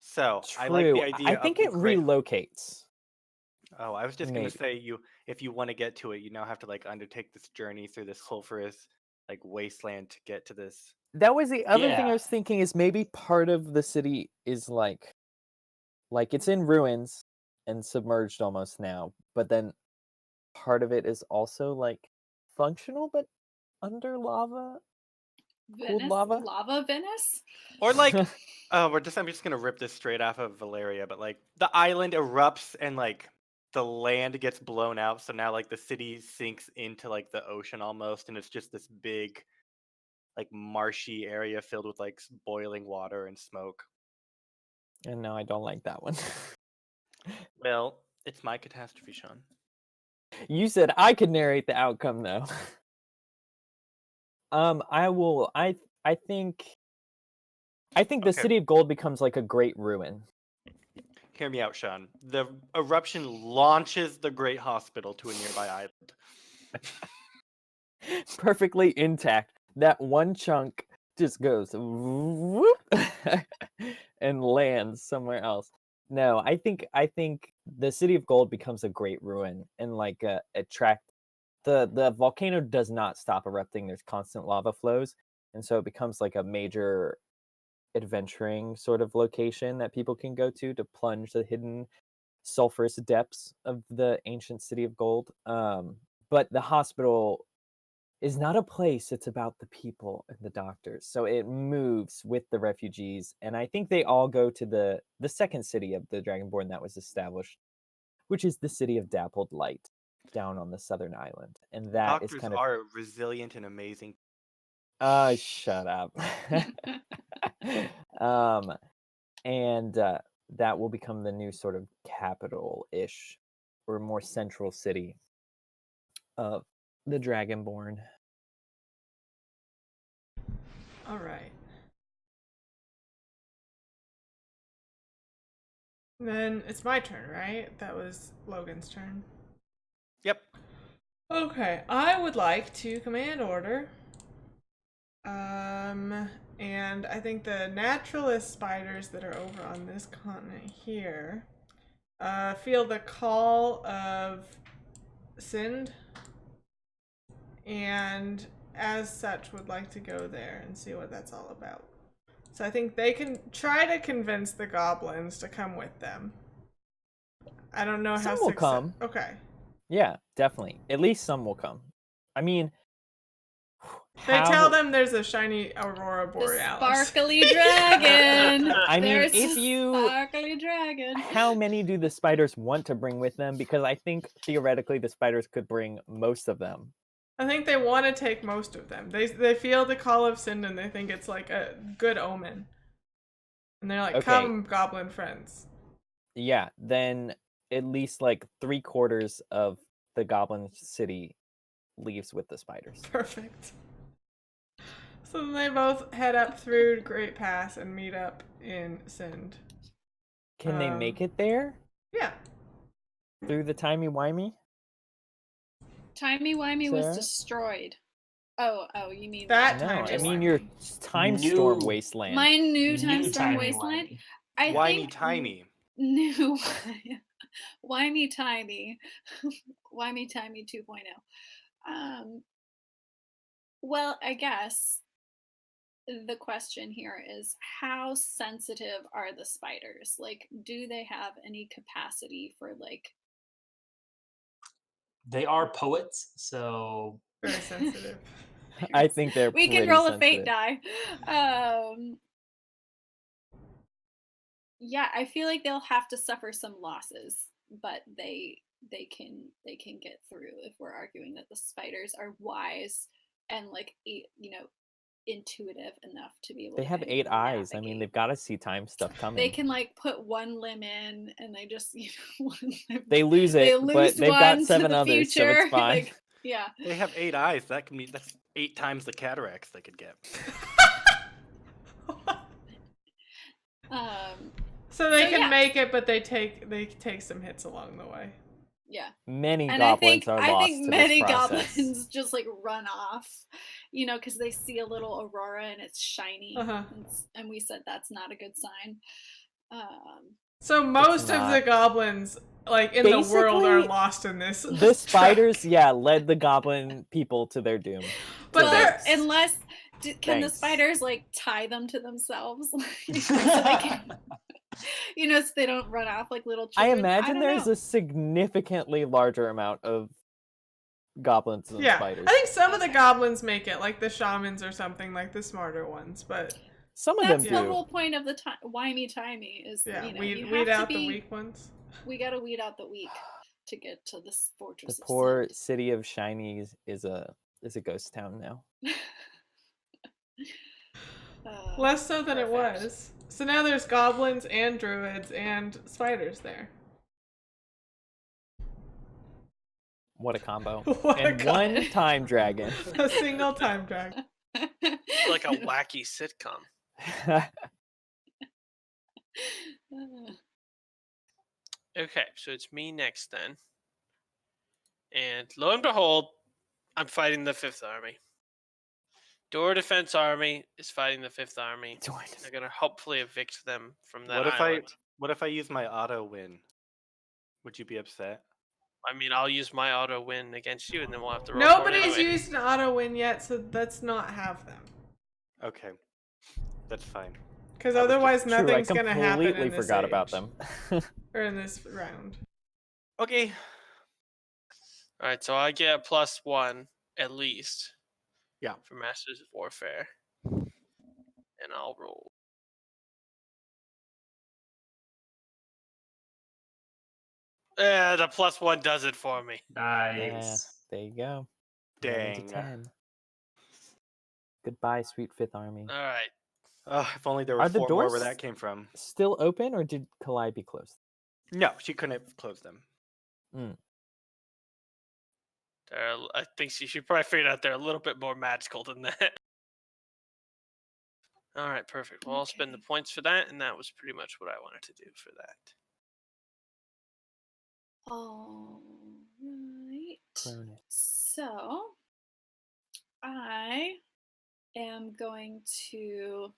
So true. I like the idea. I think of it relocates. Oh, I was just gonna Maybe. say if you want to get to it, you now have to like undertake this journey through this sulfurous like wasteland to get to this. That was the other thing I Yeah. was thinking, is maybe part of the city is like it's in ruins and submerged almost now, but then part of it is also like functional, but under lava. Venice, lava? lava Venice. Or like, I'm just gonna rip this straight off of Valeria, but like the island erupts and like the land gets blown out, so now like the city sinks into like the ocean almost, and it's just this big, like marshy area filled with like boiling water and smoke. And no, I don't like that one. Well, it's my catastrophe, Sean. You said I could narrate the outcome, though. I will. I think. I think the Okay. city of gold becomes like a great ruin. Hear me out, Sean. The eruption launches the great hospital to a nearby island. Perfectly intact. That one chunk just goes whoop and lands somewhere else. No, I think the city of gold becomes a great ruin and like attract the volcano does not stop erupting. There's constant lava flows, and so it becomes like a major adventuring sort of location that people can go to plunge the hidden sulfurous depths of the ancient city of gold. But the hospital is not a place, it's about the people and the doctors. So it moves with the refugees, and I think they all go to the second city of the Dragonborn that was established, which is the city of Dappled Light down on the southern island. And that is Doctors kind of are resilient and amazing. shut up. And that will become the new sort of capital-ish or more central city of the Dragonborn. All right. Then it's my turn, right? That was Logan's turn. Yep. Okay, I would like to command order. And I think the naturalist spiders that are over on this continent here feel the call of Sind, and as such would like to go there and see what that's all about. So I think they can try to convince the goblins to come with them. I don't know how Some will come. Okay. Yeah, definitely. At least some will come. I mean, They tell them there's a shiny aurora borealis. The sparkly dragon. I mean, There's if a you sparkly dragon. how many do the spiders want to bring with them? Because I think theoretically the spiders could bring most of them. I think they want to take most of them. They feel the call of Sind and they think it's like a good omen. And they're like, Okay. come, goblin friends. Yeah, then at least like 3/4 of the goblin city leaves with the spiders. Perfect. So then they both head up through Great Pass and meet up in Sind. Can they make it there? Yeah. Through the timey-wimey? Timey-wimey was Sarah? destroyed. Oh, you mean That No, I timey-wimey. mean your time New- storm wasteland. my new New time storm timey wasteland? wimey. I Wimey think timey. new Wimey Timey. Wimey Timey 2.0. Well, I guess the question here is how sensitive are the spiders? Like, do they have any capacity for like They are poets, so Very sensitive. I think they're we can pretty roll sensitive. a fate die. Yeah, I feel like they'll have to suffer some losses, but they can get through if we're arguing that the spiders are wise and like intuitive enough to be able They to have kind of 8 eyes. I mean, navigate. they've got to see time stuff coming. They can like put one limb in and they just one limb. They lose it, They but lose they've got one 7 to the others, so future. it's fine. Like, yeah. They have 8 eyes. That's 8 times the cataracts they could get. So they So, can yeah. make it, but they take some hits along the way. Yeah. Many And goblins are I lost think to many this process. goblins just like run off, because they see a little aurora and it's shiny, Uh-huh. and we said that's not a good sign. So most of not. the goblins, like in the world, are Basically, lost in this. The this spiders, track. led the goblin people to their doom. But Well, they're unless can the Thanks. spiders like tie them to themselves, so they can, so they don't run off like little I children? imagine don't there's know. a significantly larger amount of goblins and Yeah, spiders. I think some of the Okay. goblins make it, like the shamans or something, like the smarter ones. But Some of That's them the do. whole point of the wimey-timey is, yeah, you know, weed, you weed have to out the be, weak ones. we gotta weed out the weak to get to this The fortress of poor Sin. city of Shinies is a ghost town now. Less so than it Perfect. was. So now there's goblins and druids and spiders there. What a combo. What a And one combo. time dragon. A single time dragon. Like a wacky sitcom. Okay, so it's me next then. And lo and behold, I'm fighting the 5th Army. Door Defense Army is fighting the 5th Army. They're going to hopefully evict them from that island. What if I use my auto win? Would you be upset? I mean, I'll use my auto win against you, and then we'll have to roll for it Nobody's anyway. used an auto win yet, so let's not have them. Okay, that's fine. Because I was just- otherwise, True, I nothing's gonna happen completely in this forgot about age. them. Or in this round. Okay. All right, so I get a +1 at least. Yeah. For Masters of Warfare. And I'll roll. The +1 does it for me. Nice. There you go. 11 to Dang. 10. Goodbye, sweet 5th Army. All right. If only there were Are the 4 more where doors that came from. still open, or did Kalai be closed? No, she couldn't close them. I think she probably figured out they're a little bit more magical than that. All right, perfect. Well, I'll spend the Okay. points for that, and that was pretty much what I wanted to do for that. All right. Cronus. So I am going to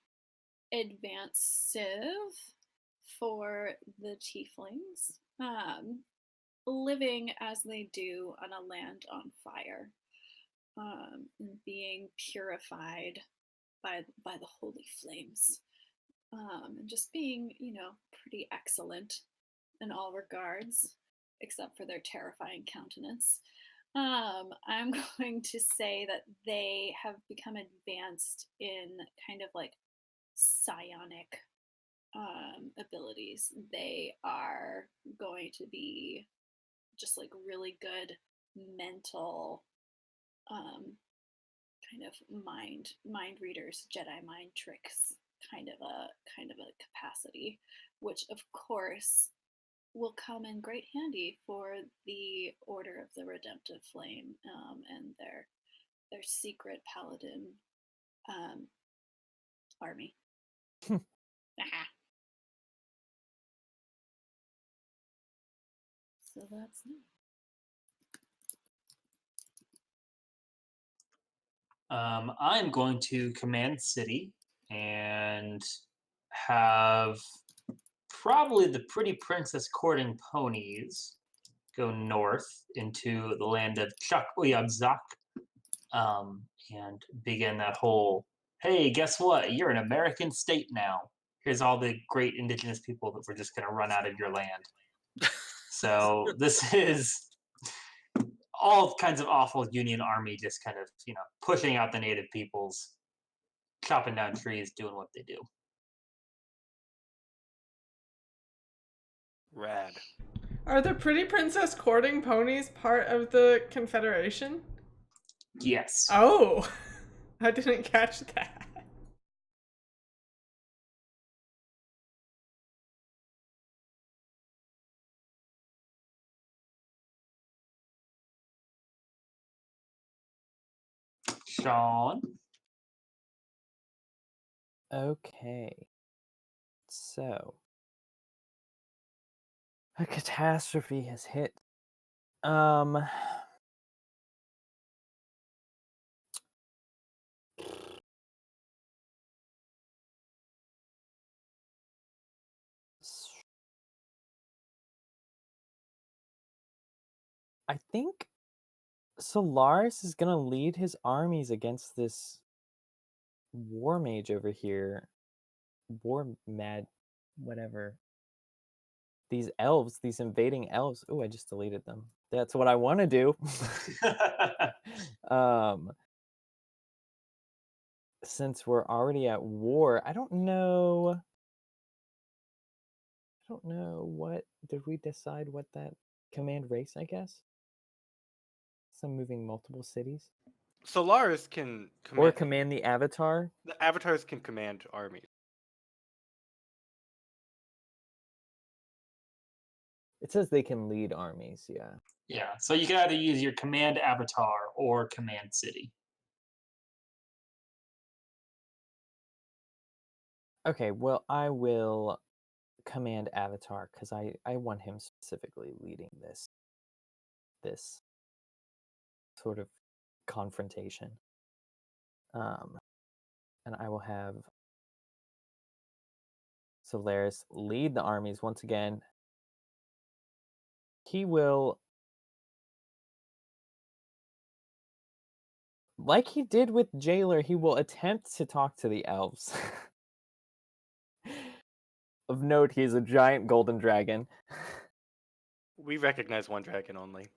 advance Civ for the tieflings, living as they do on a land on fire, and being purified by the holy flames, and just being, you know, pretty excellent in all regards, except for their terrifying countenance. I'm going to say that they have become advanced in kind of like psionic abilities. They are going to be just like really good mental kind of mind readers, Jedi mind tricks kind of a capacity, which of course will come in great handy for the Order of the Redemptive Flame, and their secret paladin army. Aha. So that's me. I'm going to command city and have probably the pretty princess courting ponies go north into the land of Chakuyabzak, and begin that whole, hey, guess what? You're an American state now. Here's all the great indigenous people that we're just going to run out of your land. So this is all kinds of awful Union Army just kind of, pushing out the native peoples, chopping down trees, doing what they do. Rad. Are the pretty princess courting ponies part of the Confederation? Yes. Oh, I didn't catch that. Sean? Okay. So, a catastrophe has hit. I think Solaris is gonna lead his armies against this war mage over here. War mad, whatever. these elves, these invading elves. Oh, I just deleted them. That's what I want to do. Since we're already at war, I don't know what did we decide what that command race, I guess? Some moving multiple cities. Solaris can Or command. command the avatar. The avatars can command armies. It says they can lead armies, yeah. Yeah, so you can either use your command avatar or command city. Okay, well, I will command avatar because I want him specifically leading this sort of confrontation. And I will have Solaris lead the armies once again. He will, like he did with Jailer, he will attempt to talk to the elves. Of note, he's a giant golden dragon. We recognize one dragon only.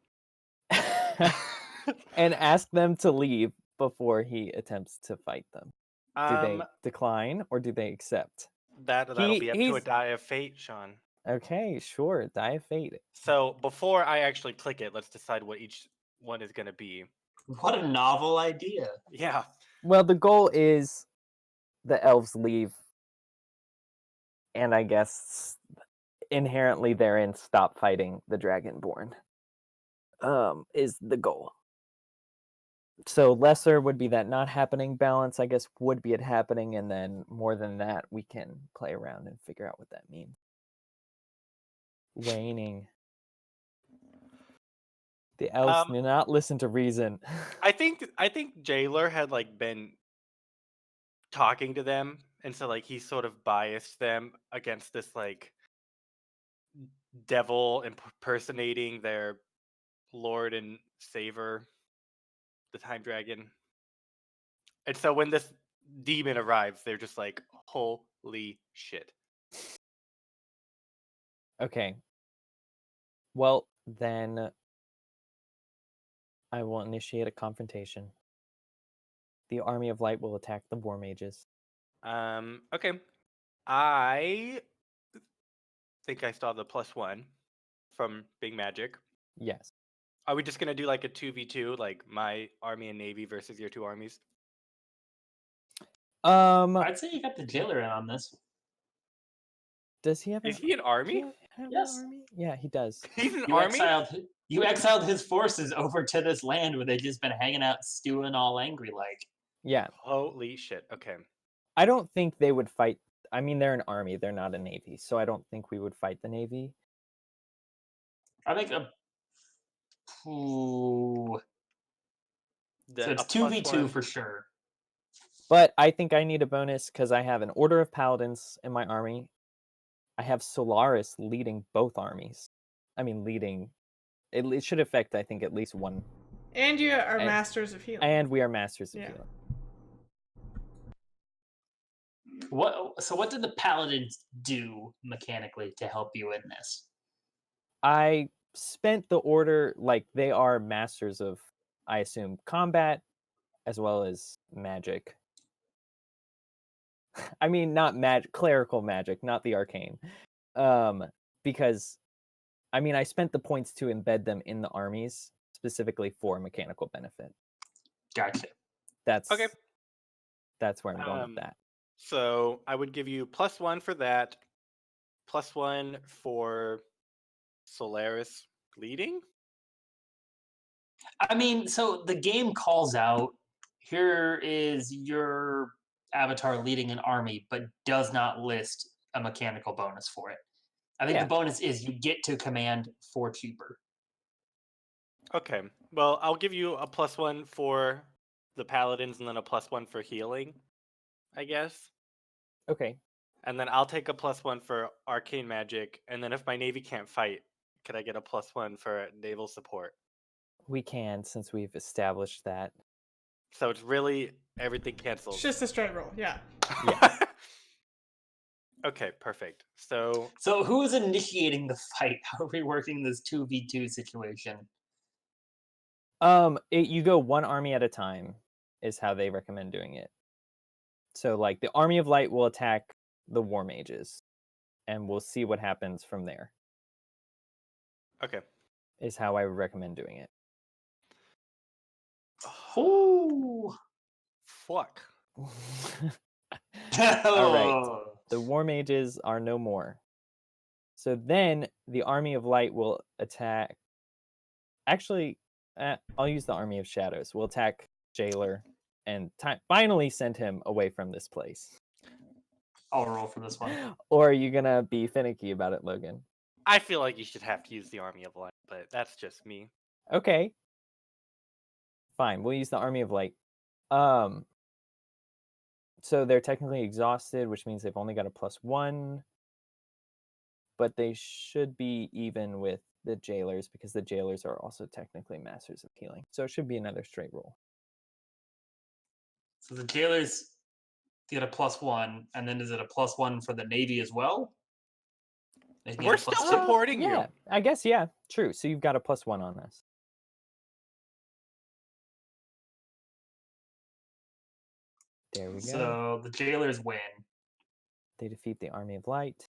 And ask them to leave before he attempts to fight them. Do they decline or do they accept? That'll be up to a die of fate, Sean. Okay, sure. Die of fate. So before I actually click it, let's decide what each one is going to be. What a novel idea. Yeah. Well, the goal is the elves leave, and I guess inherently therein stop fighting the Dragonborn. Is the goal. So lesser would be that not happening, balance I guess would be it happening, and then more than that we can play around and figure out what that means. Waning. The elves do not listen to reason. I think Jailer had been talking to them, and so he sort of biased them against this devil impersonating their lord and savior, the time dragon. And so when this demon arrives, they're just like, holy shit. Okay. Well, then I will initiate a confrontation. The Army of Light will attack the War Mages. Okay. I think I saw the +1 from Big Magic. Yes. Are we just gonna do like a 2v2, like my army and navy versus your two armies? I'd say you got the jailer in on this. Does he have Is he an army? Yes. An army? Yeah, he does. He's an You army? exiled his forces over to this land where they've just been hanging out, stewing all angry like. Yeah. Holy shit. Okay. I don't think they would fight. I mean, they're an army. They're not a navy. So I don't think we would fight the navy. I think so it's A 2v2 for sure. But I think I need a bonus because I have an Order of Paladins in my army. I have Solaris leading both armies. I mean, leading. It should affect, I think, at least one. And you are Masters of Healing. And we are Masters of Healing. What did the Paladins do mechanically to help you in this? I spent the order, like, they are masters of, I assume, combat as well as magic. I mean, not clerical magic, not the arcane. Because, I mean, I spent the points to embed them in the armies, specifically for mechanical benefit. Gotcha. That's okay. That's where I'm going with that. So I would give you +1 for that, +1 for Solaris leading. I mean, so the game calls out, here is your avatar leading an army, but does not list a mechanical bonus for it. I think the bonus is you get to command 4 cheaper. Okay. Well, I'll give you a +1 for the paladins and then a +1 for healing, I guess. Okay. And then I'll take a +1 for arcane magic, and then if my navy can't fight, could I get a +1 for naval support? We can, since we've established that. So it's really everything cancels. It's just a straight roll, yeah. Yes. Okay, perfect. So So who is initiating the fight? How are we working this 2v2 situation? You go one army at a time is how they recommend doing it. So like the Army of Light will attack the War Mages, and we'll see what happens from there. okay. Is how I would recommend doing it. Ooh. Fuck. All right. The War Mages are no more. So then the Army of Light will attack. Actually, I'll use the Army of Shadows. We'll attack Jailer and finally send him away from this place. I'll roll for this one. Or are you gonna be finicky about it, Logan? I feel like you should have to use the Army of Light, but that's just me. Okay. Fine, we'll use the Army of Light. So they're technically exhausted, which means they've only got a +1. But they should be even with the Jailers because the Jailers are also technically Masters of Healing. So it should be another straight roll. So the Jailers get a +1, and then is it a +1 for the Navy as well? They get We're a still +2? supporting Yeah, you. I guess, yeah, true. So you've got a +1 on this. There we go. So the Jailers win, They defeat the Army of Light.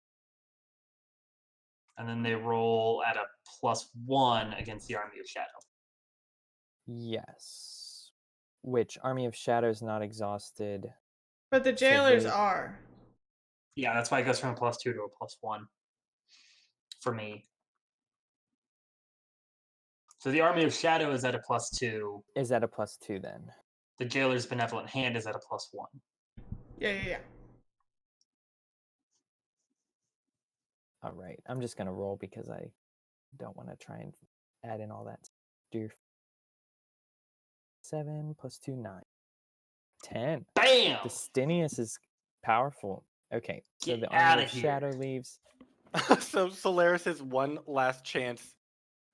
and then they roll at a +1 against the Army of Shadow. Yes. Which Army of Shadows not exhausted. But the So jailers they- are. Yeah, that's why it goes from a +2 to a +1 for me. So the Army of Shadow is at a +2. Is at a +2 then. The Jailer's Benevolent Hand is at a +1. Yeah. All right. I'm just going to roll because I don't want to try and add in all that. Do 7 + 2, 9. 10. Bam! Destinius is powerful. Okay, so Get the Army outta of here. Shadow leaves. So Solaris's one last chance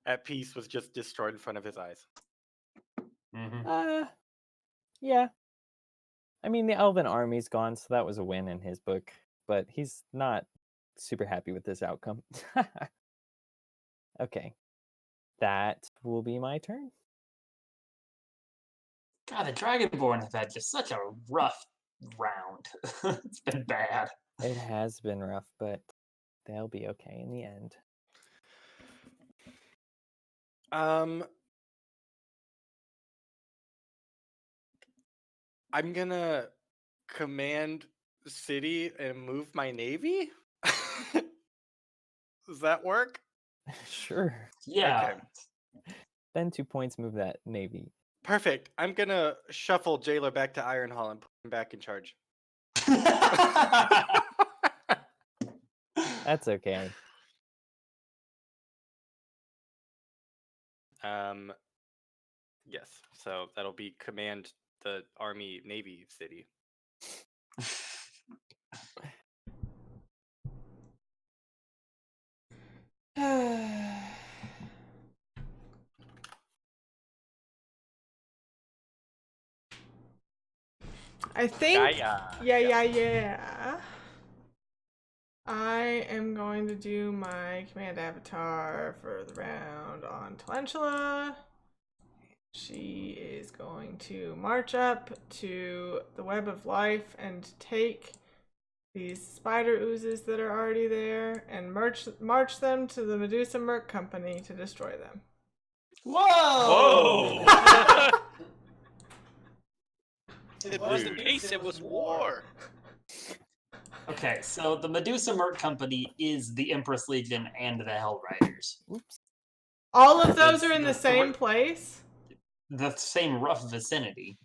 at peace was just destroyed in front of his eyes. Mm-hmm. Yeah. I mean, the Elven army's gone, so that was a win in his book. But he's not super happy with this outcome. Okay. That will be my turn. God, the Dragonborn have had just such a rough round. It's been bad. It has been rough, but they'll be okay in the end. I'm gonna command the city and move my navy. Does that work? Sure. Yeah. Okay. Spend 2 points, move that navy. Perfect. I'm gonna shuffle Jailer back to Ironhall and put him back in charge. That's okay. Yes. So that'll be command the army navy city. I think. Gaia. Yeah. I am going to do my command avatar for the round on Talentula. She is going to march up to the Web of Life and take these spider oozes that are already there and march them to the Medusa Merc Company to destroy them. Whoa! It wasn't peace, it was war. Okay, so the Medusa Merc Company is the Empress Legion and the Hell Riders. Oops. All of those are in the same place? The same rough vicinity.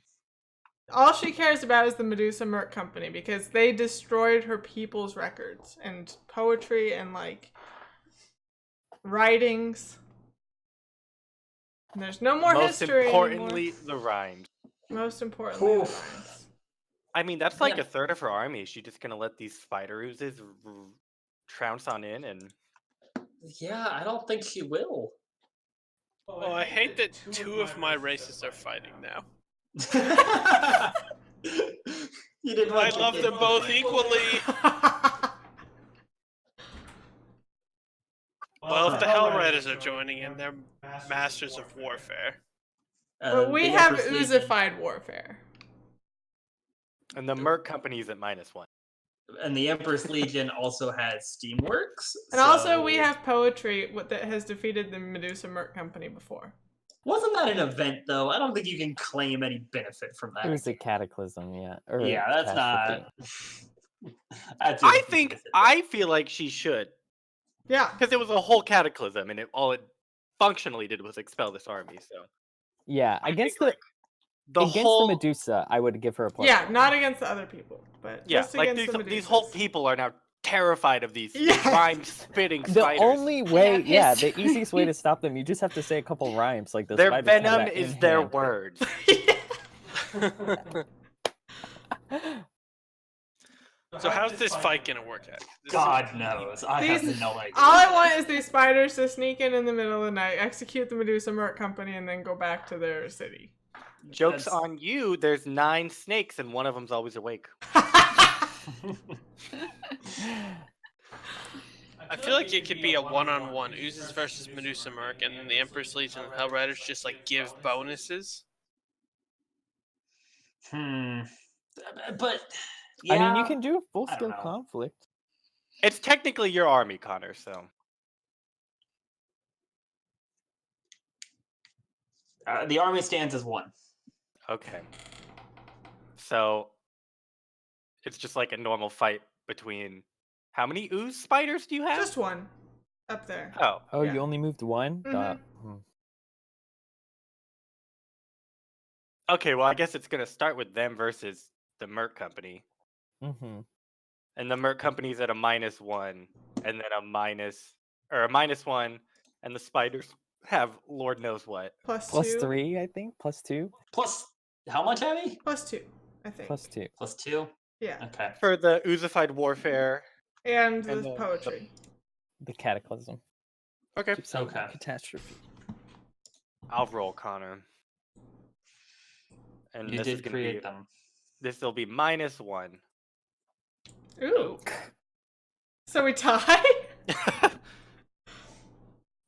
All she cares about is the Medusa Merc Company because they destroyed her people's records and poetry and like writings. And there's no more Most history importantly, anymore. the rhymes. Most importantly, the Oof. rhymes. I mean, that's like Yeah. a third of her army. Is she just gonna let these spider oozes trounce on in and? Yeah, I don't think she will. Oh, I hate that two of my races are fighting now. You didn't I want love them both equally. Well, if the Hell Riders are joining in, they're masters of warfare. But we the have Empress Legion- Oozified warfare. And the Merc Company's at -1. And the Empress Legion also has Steamworks. And also we so- have poetry that has defeated the Medusa Merc Company before. Wasn't that an event though? I don't think you can claim any benefit from that. It was a cataclysm, yeah. Or Yeah, that's catastrophe. not. That's I feel like she should, Yeah. because it was a whole cataclysm, and all it functionally did was expel this army. So Yeah, I against think, the like, the Medusa, I would give her a plus. Yeah, one. not against the other people, but yeah, just like against the these whole Medusas. people are now terrified of these Yeah. rhyme-spitting The spiders. only way, yeah, the history. easiest way to stop them, you just have to say a couple rhymes, like the Their spiders have venom that is in their hand. words. So how's this fight gonna work out? This God knows. I have These- no idea. All I want is these spiders to sneak in the middle of the night, execute the Medusa Merc Company, and then go back to their city. Joke's That's- on you. There's 9 snakes, and one of them's always awake. I feel like it could be a one-on-one, Oozes versus Medusa Merc, and then the Empress Legion and Hell Riders just like give bonuses. But yeah, I mean, you can do a full I don't scale know. conflict. It's technically your army, Connor. So The army stands as 1. okay. So it's just like a normal fight between how many ooze spiders do you have? Just one. Up there. Oh, Oh, Yeah. you only moved one? Mhm. okay. Well, I guess it's gonna start with them versus the Merc Company, Mm-hmm. and the Merc Company's at a -1, and then a -1, and the spiders have Lord knows what. Plus Plus 2. 3, I think. Plus 2. Plus, how much, Abby? Plus 2, I think. Plus 2. Plus 2. Yeah. Okay. For the oozified warfare. And the And the- poetry. The cataclysm. Okay. Keep saying Okay. catastrophe. I'll roll, Connor. And You this is did gonna create be, them. This will be -1. Ooh. So we tie?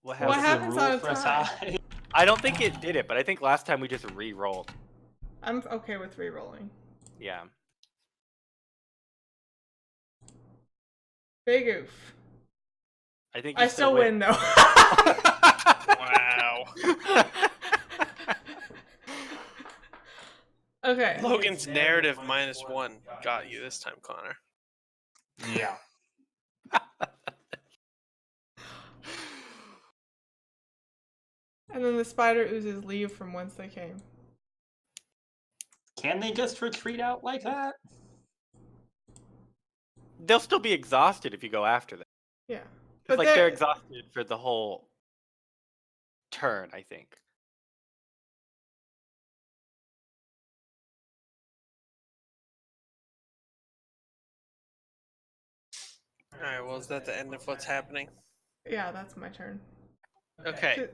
What What happens? happens the on rule a for a tie? tie? I don't think it did it, but I think last time we just re-rolled. I'm okay with re-rolling. Yeah. Big oof. I think I you still win though. Wow. Okay. Logan's narrative -1 got you this time, Connor. Yeah. And then the spider oozes leave from whence they came. Can they just retreat out like that? They'll still be exhausted if you go after them. Yeah. It's like they're exhausted for the whole turn, I think. Alright, well, is that the end of what's happening? Yeah, that's my turn. Okay.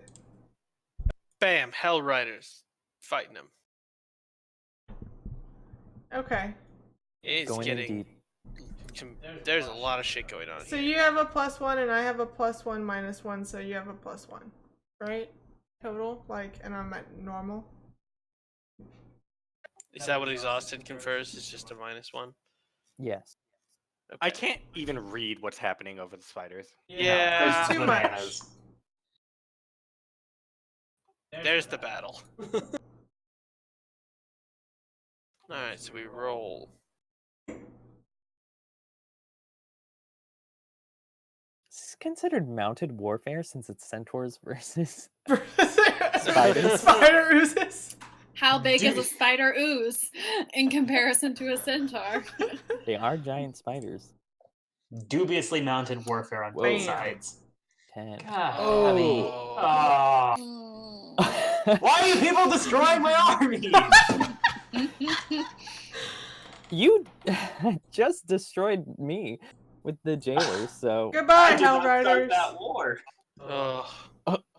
Bam, Hell Riders. Fighting him. Okay. It's Going in getting... deep. There's a lot of shit going on So here. you have a +1 and I have a +1 -1, so you have a +1. Right? Total? Like, and I'm at normal? Is that what Exhausted confers? It's just a -1? Yes. Okay. I can't even read what's happening over the spiders. Yeah. There's too much. Bananas. There's the battle. Alright, so we roll. It's considered mounted warfare since it's centaurs versus. Spiders. Spider oozes. How big is a Dude. spider ooze in comparison to a centaur? They are giant spiders. Dubiously mounted warfare on Whoa. both sides. 10. God, Oh. Abby. Mm. Why are you people destroying my armies? You just destroyed me with the jailers, so. Goodbye, I did Hell not start Riders. that war. Ugh.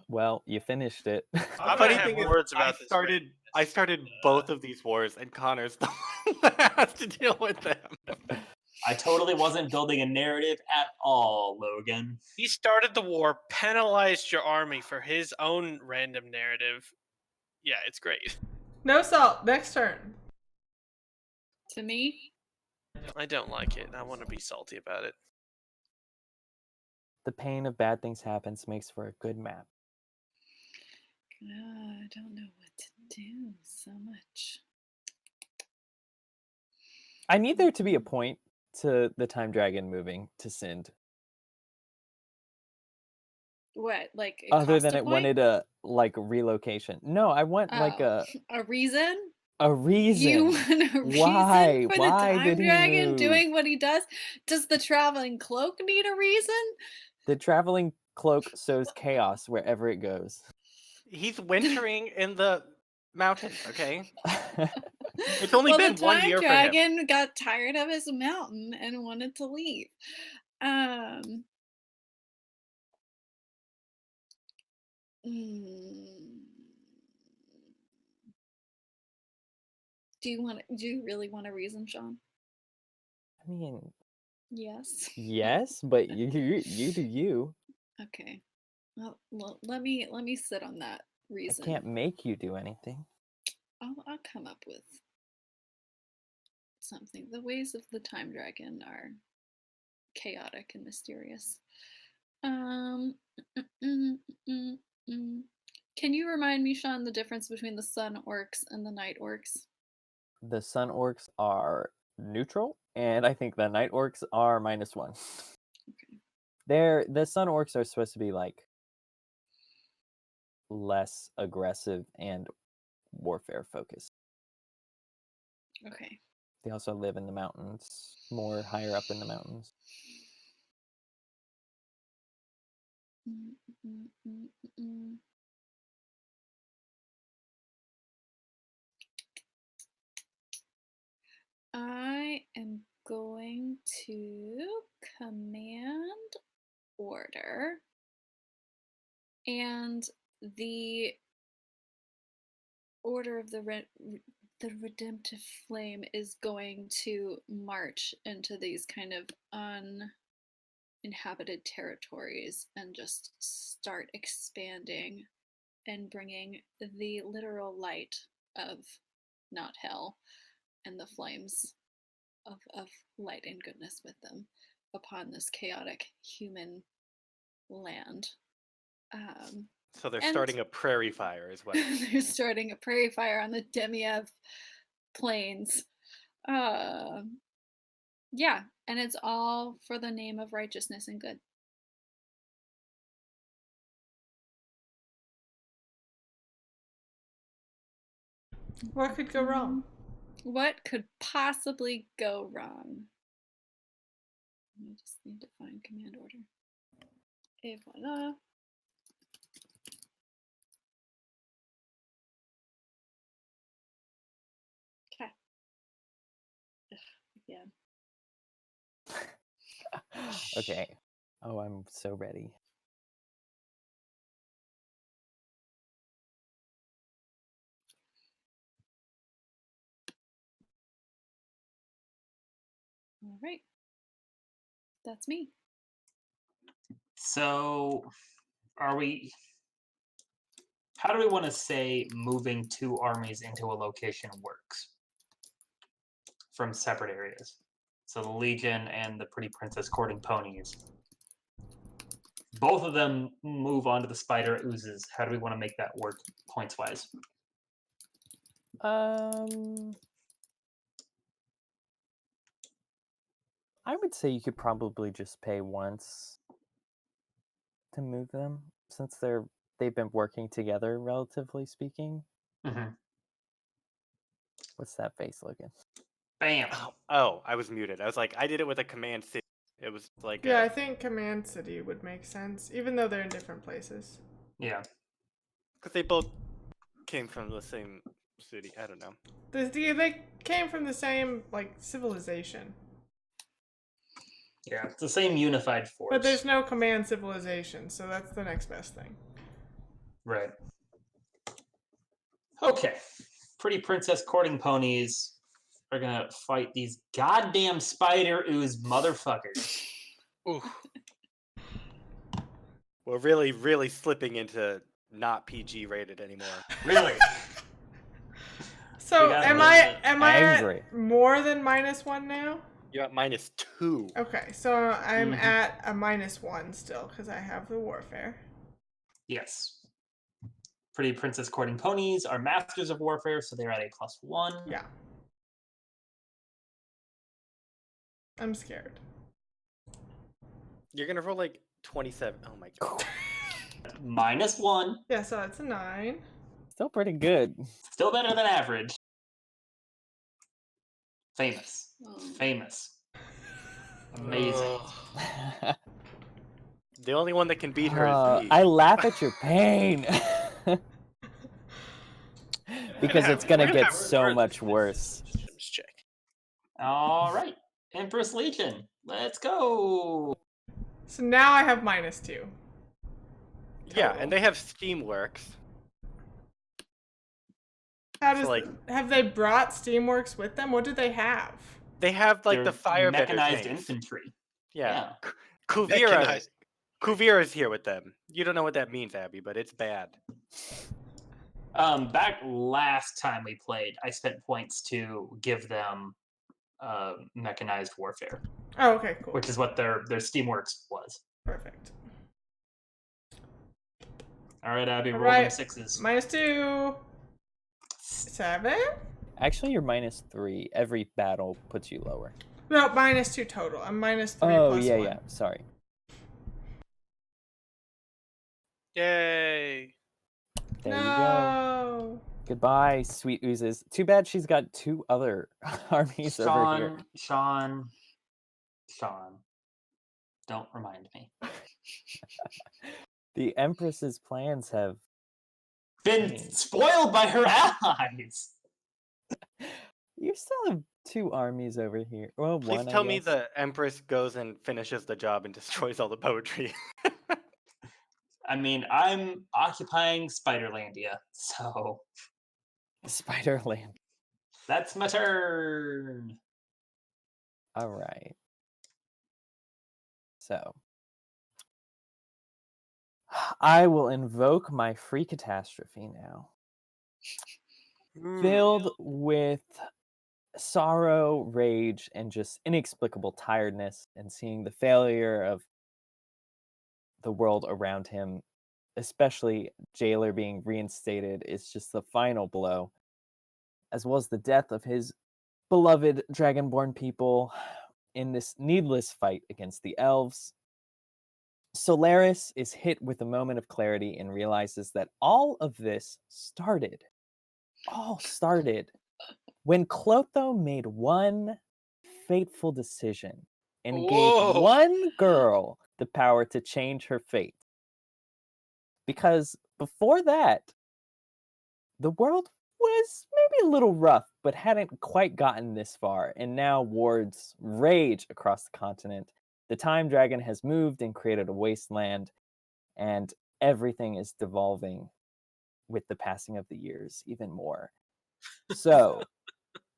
Well, you finished it. I'm Funny gonna thing have is, words about this. I started both of these wars, and Connor's the one that has to deal with them. I totally wasn't building a narrative at all, Logan. He started the war, penalized your army for his own random narrative. Yeah, it's great. No salt. Next turn. To me, I don't like it. I want to be salty about it. The pain of bad things happens makes for a good map. I don't know what to do so much. I need there to be a point to the time dragon moving to Sind. What, like it Other cost than a it point? wanted a like relocation. No, I want like Oh, a reason? a reason. You want a Why? reason for Why the time did he dragon move? doing what he does? Does the traveling cloak need a reason? The traveling cloak sows chaos wherever it goes. He's wintering in the mountains, okay? It's only Well, been the 1 time year for him. dragon got tired of his mountain and wanted to leave. Do you really want a reason, Sean? I mean, Yes. yes, but you do you. Okay. Well, let me sit on that reason. I can't make you do anything. I'll come up with something. The ways of the time dragon are chaotic and mysterious. Can you remind me, Sean, the difference between the sun orcs and the night orcs? The sun orcs are neutral, and I think the night orcs are -1. Okay. The sun orcs are supposed to be like less aggressive and warfare focused. Okay. They also live in the mountains, more higher up in the mountains. I am going to command order, and the order of the redemptive flame is going to march into these kind of uninhabited territories and just start expanding and bringing the literal light of not hell and the flames of light and goodness with them upon this chaotic human land. So they're and- starting a prairie fire as well. They're starting a prairie fire on the Demiev plains. Yeah, and it's all for the name of righteousness and good. What could go wrong? What could possibly go wrong? I just need to find command order. Et voila. Okay. Again. Okay. Oh, I'm so ready. All right. That's me. So, how do we want to say moving 2 armies into a location works from separate areas? So the Legion and the Pretty Princess courting ponies. Both of them move onto the spider oozes. How do we want to make that work points wise? I would say you could probably just pay once to move them, since they've been working together, relatively speaking. Mm-hmm. What's that face looking? Bam. Oh, I was muted. I was like, I did it with a command city. It was like Yeah, I think Command City would make sense, even though they're in different places. Yeah. because they both came from the same city. I don't know. They came from the same, like, civilization. Yeah, it's the same unified force. But there's no command civilization, so that's the next best thing. Right. Okay. Pretty Princess courting ponies are gonna fight these goddamn spider ooze motherfuckers. Ooh. We're really, really slipping into not PG rated anymore. Really? So We got am the- I Angry. at more than -1 now? You're at -2. Okay, so I'm Mhm. at a -1 still because I have the warfare. Yes. Pretty Princess Courting Ponies are masters of warfare, so they're at a +1. Yeah. I'm scared. You're gonna roll like 27. Oh my god. -1. Yeah, so that's a 9. Still pretty good. Still better than average. Famous. Oh. Famous. Amazing. Ugh. The only one that can beat her is me. I laugh at your pain. Because it's gonna get so much worse. Systems check. All right. Empress Legion. Let's go. So now I have -2. Yeah, total. and they have Steamworks. How So, does like- have they brought Steamworks with them? What do they have? They have like They're the fire mechanized tanks. infantry. Yeah. Yeah. Kuvira. Mechanized. Kuvira's here with them. You don't know what that means, Abby, but it's bad. Back last time we played, I spent points to give them mechanized warfare, Oh, okay, cool. which is what their Steamworks was. Perfect. All right, Abby, All roll them right. 6s. -2. 7? Actually, you're -3. Every battle puts you lower. No, -2 total. I'm -3 Oh, plus yeah, 1. yeah. Sorry. Yay. There you go. No. Goodbye, sweet oozes. Too bad she's got 2 other armies over here. Sean. Don't remind me. The Empress's plans have... Been spoiled by her allies. You still have 2 armies over here. Well, Please one, tell I me guess. the Empress goes and finishes the job and destroys all the poetry. I mean, I'm occupying Spiderlandia, so Spiderland. that's my turn. All right. So... I will invoke my free catastrophe now. Filled with sorrow, rage, and just inexplicable tiredness, and seeing the failure of the world around him, especially Jailer being reinstated, is just the final blow, as well as the death of his beloved Dragonborn people in this needless fight against the elves. Solaris is hit with a moment of clarity and realizes that all of this started when Clotho made one fateful decision and Whoa. gave one girl the power to change her fate. Because before that, the world was maybe a little rough, but hadn't quite gotten this far, and now wards rage across the continent. The Time Dragon has moved and created a wasteland, and everything is devolving with the passing of the years even more. So,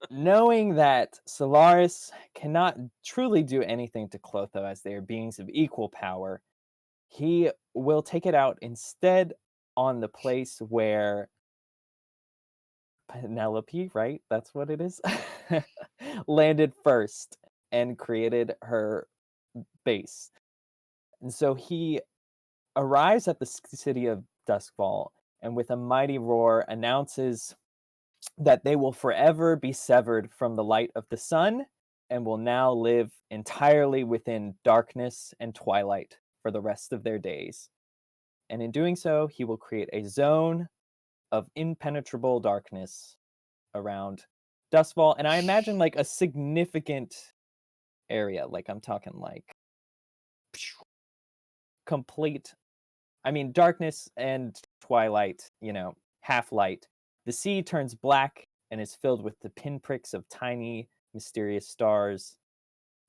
knowing that Solaris cannot truly do anything to Clotho as they are beings of equal power, he will take it out instead on the place where Penelope, right? That's what it is. Landed first and created her base. And so he arrives at the city of Duskfall and with a mighty roar announces that they will forever be severed from the light of the sun and will now live entirely within darkness and twilight for the rest of their days. And in doing so, he will create a zone of impenetrable darkness around Duskfall, and I imagine like a significant area, like I'm talking like complete, I mean, darkness and twilight, half light. The sea turns black and is filled with the pinpricks of tiny, mysterious stars.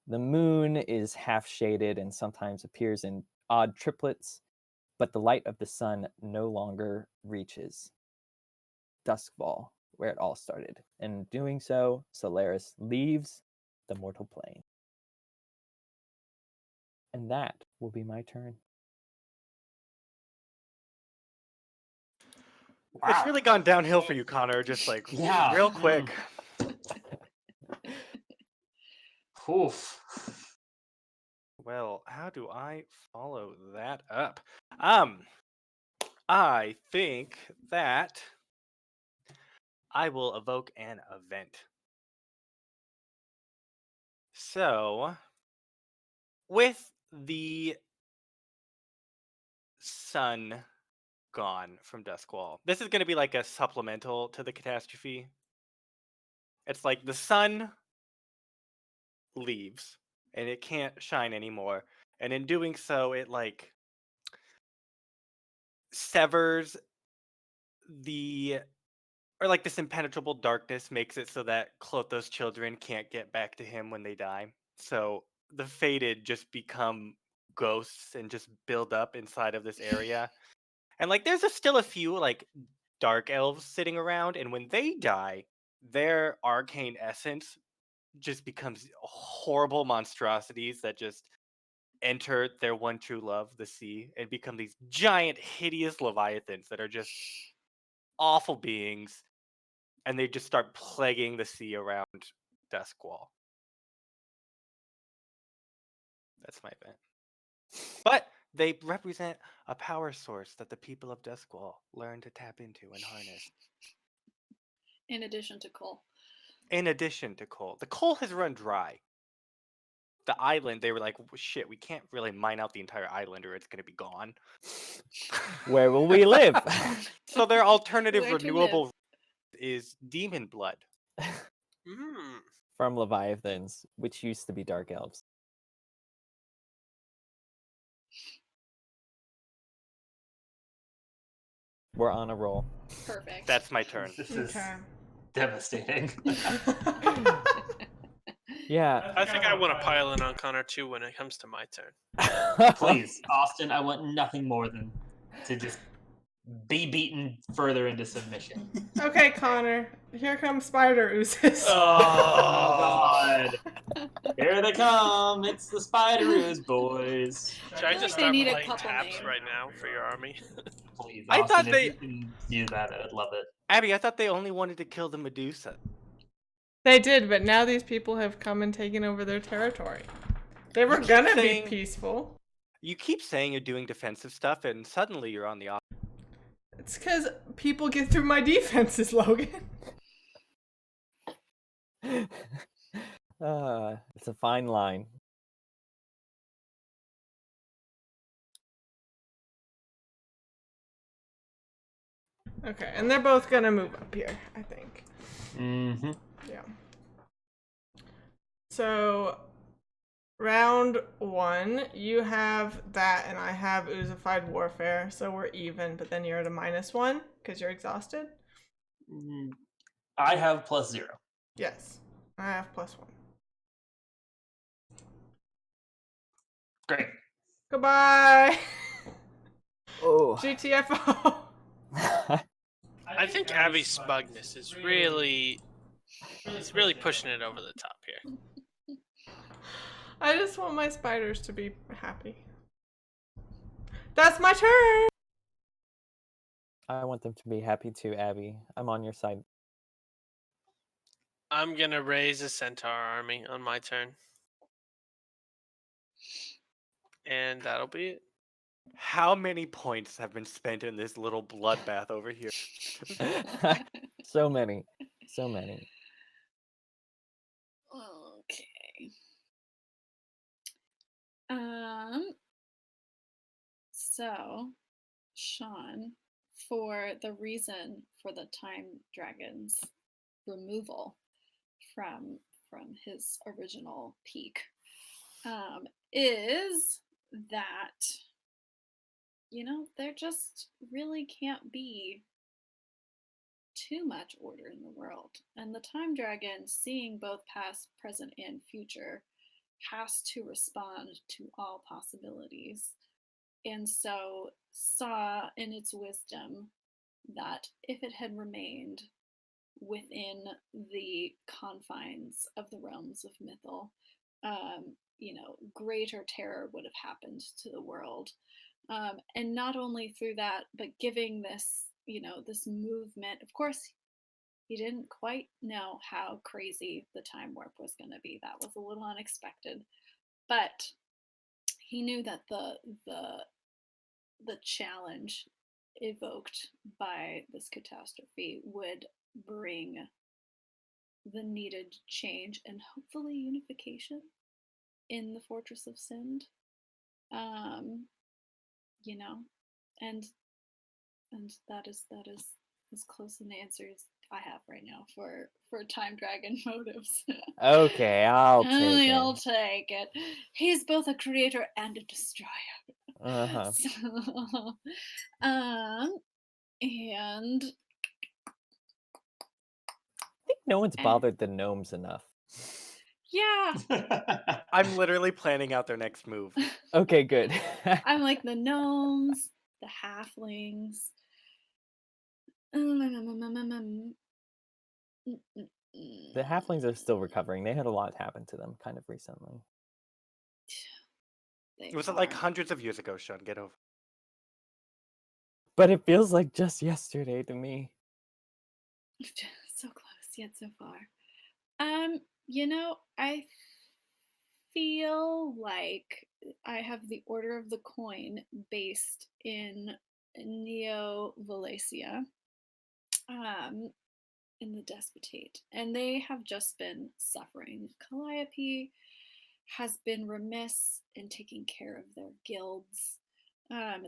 The moon is half shaded and sometimes appears in odd triplets, but the light of the sun no longer reaches Duskfall where it all started. And in doing so, Solaris leaves the mortal plane. And that will be my turn. It's Wow. really gone downhill for you, Connor. Just like Yeah. real quick. Oof. Well, how do I follow that up? I think that I will evoke an event. So, with the sun gone from Duskwall, this is going to be like a supplemental to the catastrophe. It's like the sun leaves and it can't shine anymore. And in doing so, it like severs the or like this impenetrable darkness makes it so that Clotho's children can't get back to him when they die. So the fated just become ghosts and just build up inside of this area. And like there's still a few like dark elves sitting around, and when they die, their arcane essence just becomes horrible monstrosities that just enter their one true love, the sea, and become these giant, hideous leviathans that are just awful beings, and they just start plaguing the sea around Duskwall. That's my event. But they represent a power source that the people of Duskwall learn to tap into and harness. In addition to coal. In addition to coal. The coal has run dry. The island, they were like, shit, we can't really mine out the entire island or it's going to be gone. Where will we live? So their alternative Where to renewable is demon blood. Mm. From Leviathans, which used to be dark elves. We're on a roll. Perfect. That's my turn. This is Okay. devastating. Yeah. I think I want to pile in on Connor too when it comes to my turn. Please, Austin, I want nothing more than to just be beaten further into submission. Okay, Connor. Here comes spider oozes. Oh, God. Here they come. It's the spider ooze boys. Should I feel just like they start need a playing couple taps names. right now for your army? Please, I Austin, thought if they- you can do that, I'd love it. Abby, I thought they only wanted to kill the Medusa. They did, but now these people have come and taken over their territory. They were keep gonna saying- be peaceful. You keep saying you're doing defensive stuff, and suddenly you're on the opposite. It's because people get through my defenses, Logan. It's a fine line. Okay, and they're both gonna move up here, I think. Mm-hmm. Yeah. So, round 1, you have that, and I have oozified warfare, so we're even. But then you're at a -1 because you're exhausted. I have +0. Yes, I have +1. Great. Goodbye. Oh. GTFO. I think Abby's smugness is really pushing it over the top here. I just want my spiders to be happy. That's my turn. I want them to be happy too, Abby. I'm on your side. I'm gonna raise a centaur army on my turn. And that'll be it. How many points have been spent in this little bloodbath over here? So many. So many. Okay. So, Sean, for the reason for the time dragon's removal from his original peak, is that there just really can't be too much order in the world, and the time dragon, seeing both past, present, and future, has to respond to all possibilities, and so saw in its wisdom that if it had remained within the confines of the realms of Mythal, greater terror would have happened to the world. And not only through that, but giving this, this movement. Of course, he didn't quite know how crazy the time warp was going to be. That was a little unexpected, but he knew that the challenge evoked by this catastrophe would bring the needed change and hopefully unification in the Fortress of Sind. And that is as close an answer as I have right now for Time Dragon motives. Okay, I'll take I'll it. take it. He's both a creator and a destroyer. Uh-huh. So, and I think no one's bothered the gnomes enough. yeah, I'm literally planning out their next move. Okay, good. I'm like the gnomes, the halflings. The halflings are still recovering. They had a lot happen to them kind of recently. They It was like are. hundreds of years ago, Sean. Get over. But it feels like just yesterday to me. So close yet so far. I feel like I have the Order of the Coin based in Neo Valencia, in the Despotate, and they have just been suffering. Calliope has been remiss in taking care of their guilds.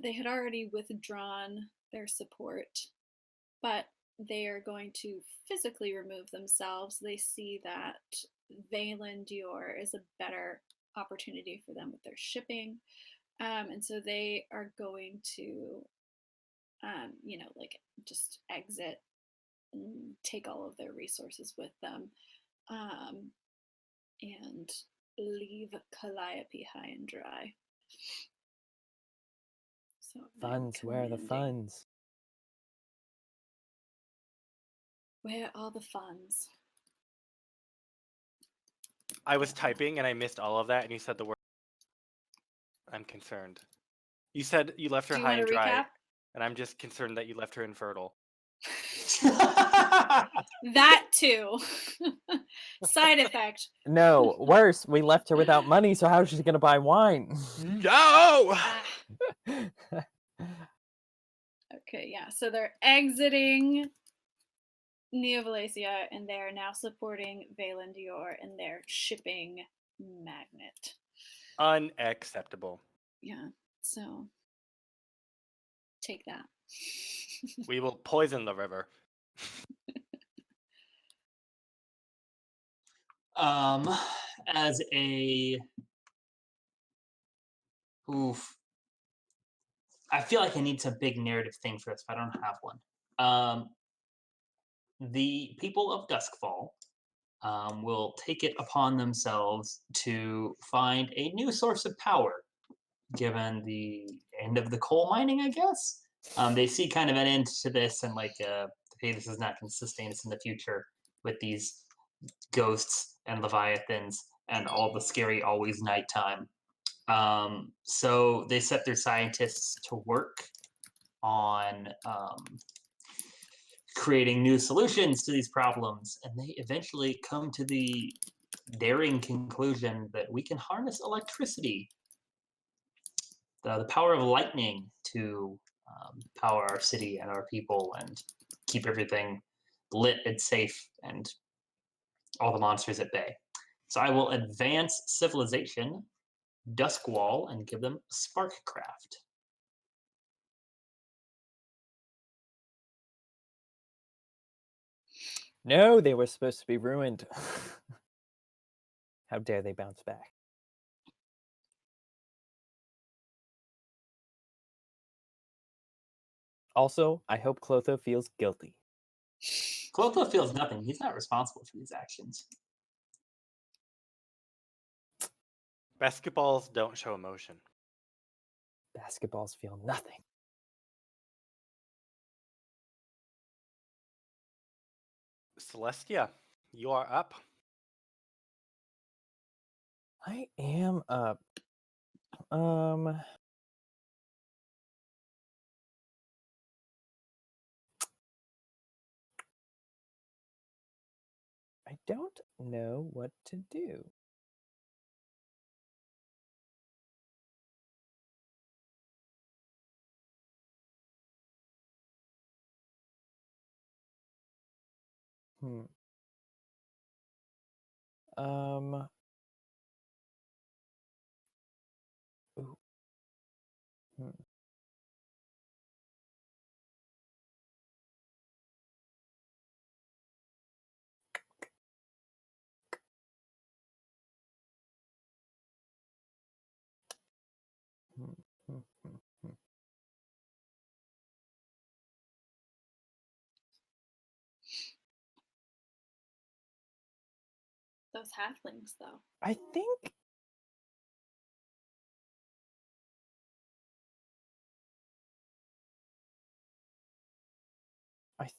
They had already withdrawn their support, but they are going to physically remove themselves. They see that Valen Dior is a better opportunity for them with their shipping. And so they are going to, just exit and take all of their resources with them, and leave Calliope high and dry. So Funds, where are the funds? Where are the funds? I was typing and I missed all of that, and you said the word. I'm concerned. You said you left her Do you high want and to dry, recap? and I'm just concerned that you left her infertile. That too. Side effect. No, worse, we left her without money, so how is she gonna buy wine? No! Okay, yeah. So they're exiting Neo Valencia, and they're now supporting Valen Dior in their shipping magnet. Unacceptable. Yeah. So take that. We will poison the river. As a oof, I feel like I need some big narrative thing for this, but I don't have one. The people of Duskfall will take it upon themselves to find a new source of power, given the end of the coal mining, I guess. They see kind of an end to this, and like, hey, this is not going to sustain us in the future with these ghosts and leviathans and all the scary always nighttime. So they set their scientists to work on creating new solutions to these problems, and they eventually come to the daring conclusion that we can harness electricity, the power of lightning, to power our city and our people and keep everything lit and safe and all the monsters at bay. So I will advance civilization, Duskwall, and give them Sparkcraft. No, they were supposed to be ruined. How dare they bounce back? Also, I hope Clotho feels guilty. Clotho feels nothing. He's not responsible for these actions. Basketballs don't show emotion. Basketballs feel nothing. Celestia, you are up. I am up. I don't know what to do. Hmm. Ooh. Hmm. Hmm, hmm, hmm, hmm. Those halflings, though. I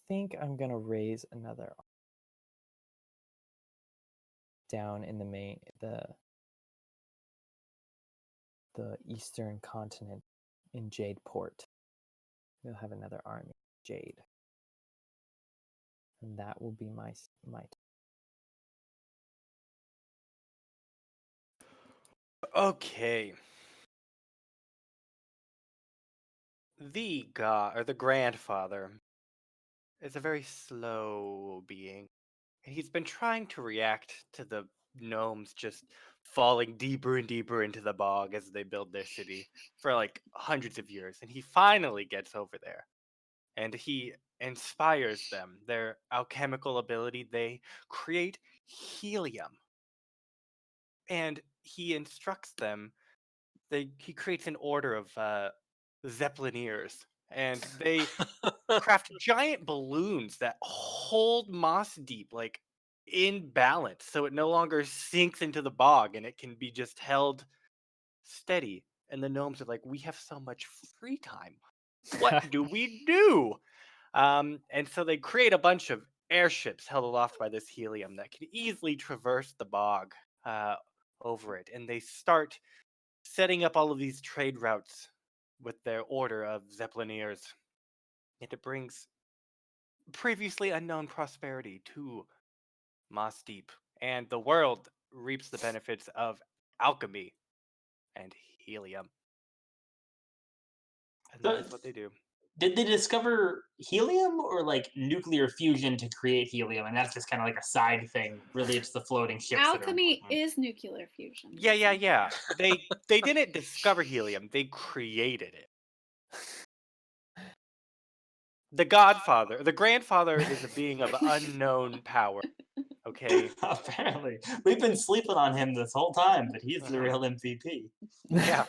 think I'm gonna raise another down in the eastern continent in Jadeport. We'll have another army, Jade, and that will be my. Okay. The god or the grandfather is a very slow being. He's been trying to react to the gnomes just falling deeper and deeper into the bog as they build their city for like hundreds of years, and he finally gets over there. And he inspires them. Their alchemical ability, they create helium. And he instructs them. He creates an order of Zeppelineers, and they craft giant balloons that hold moss deep, like in balance, so it no longer sinks into the bog, and it can be just held steady. And the gnomes are like, "We have so much free time. What do we do?" And so they create a bunch of airships held aloft by this helium that can easily traverse the bog uh, over it, and they start setting up all of these trade routes with their order of Zeppelineers. And it brings previously unknown prosperity to Moss Deep, and the world reaps the benefits of alchemy and helium. And that So, is what they do. did they discover helium or like nuclear fusion to create helium? And that's just kind of like a side thing. Really, it's the floating ships that are Alchemy important. is nuclear fusion. Yeah. They didn't discover helium, they created it. The grandfather is a being of unknown power. Okay. Apparently, we've been sleeping on him this whole time, but he's the real MVP. Yeah.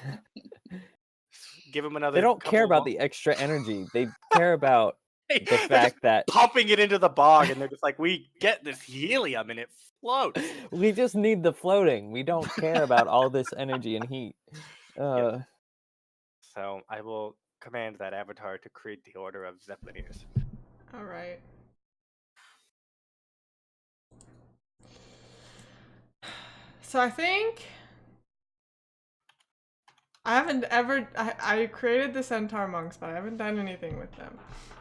Give him another They don't care couple about more. the extra energy. They care about the They're fact just that pumping it into the bog, and they're just like, we get this helium and it floats. we just need the floating. We don't care about all this energy and heat. So I will command that avatar to create the order of Zeppelineers. All right. So I think I haven't ever. I created the centaur monks, but I haven't done anything with them.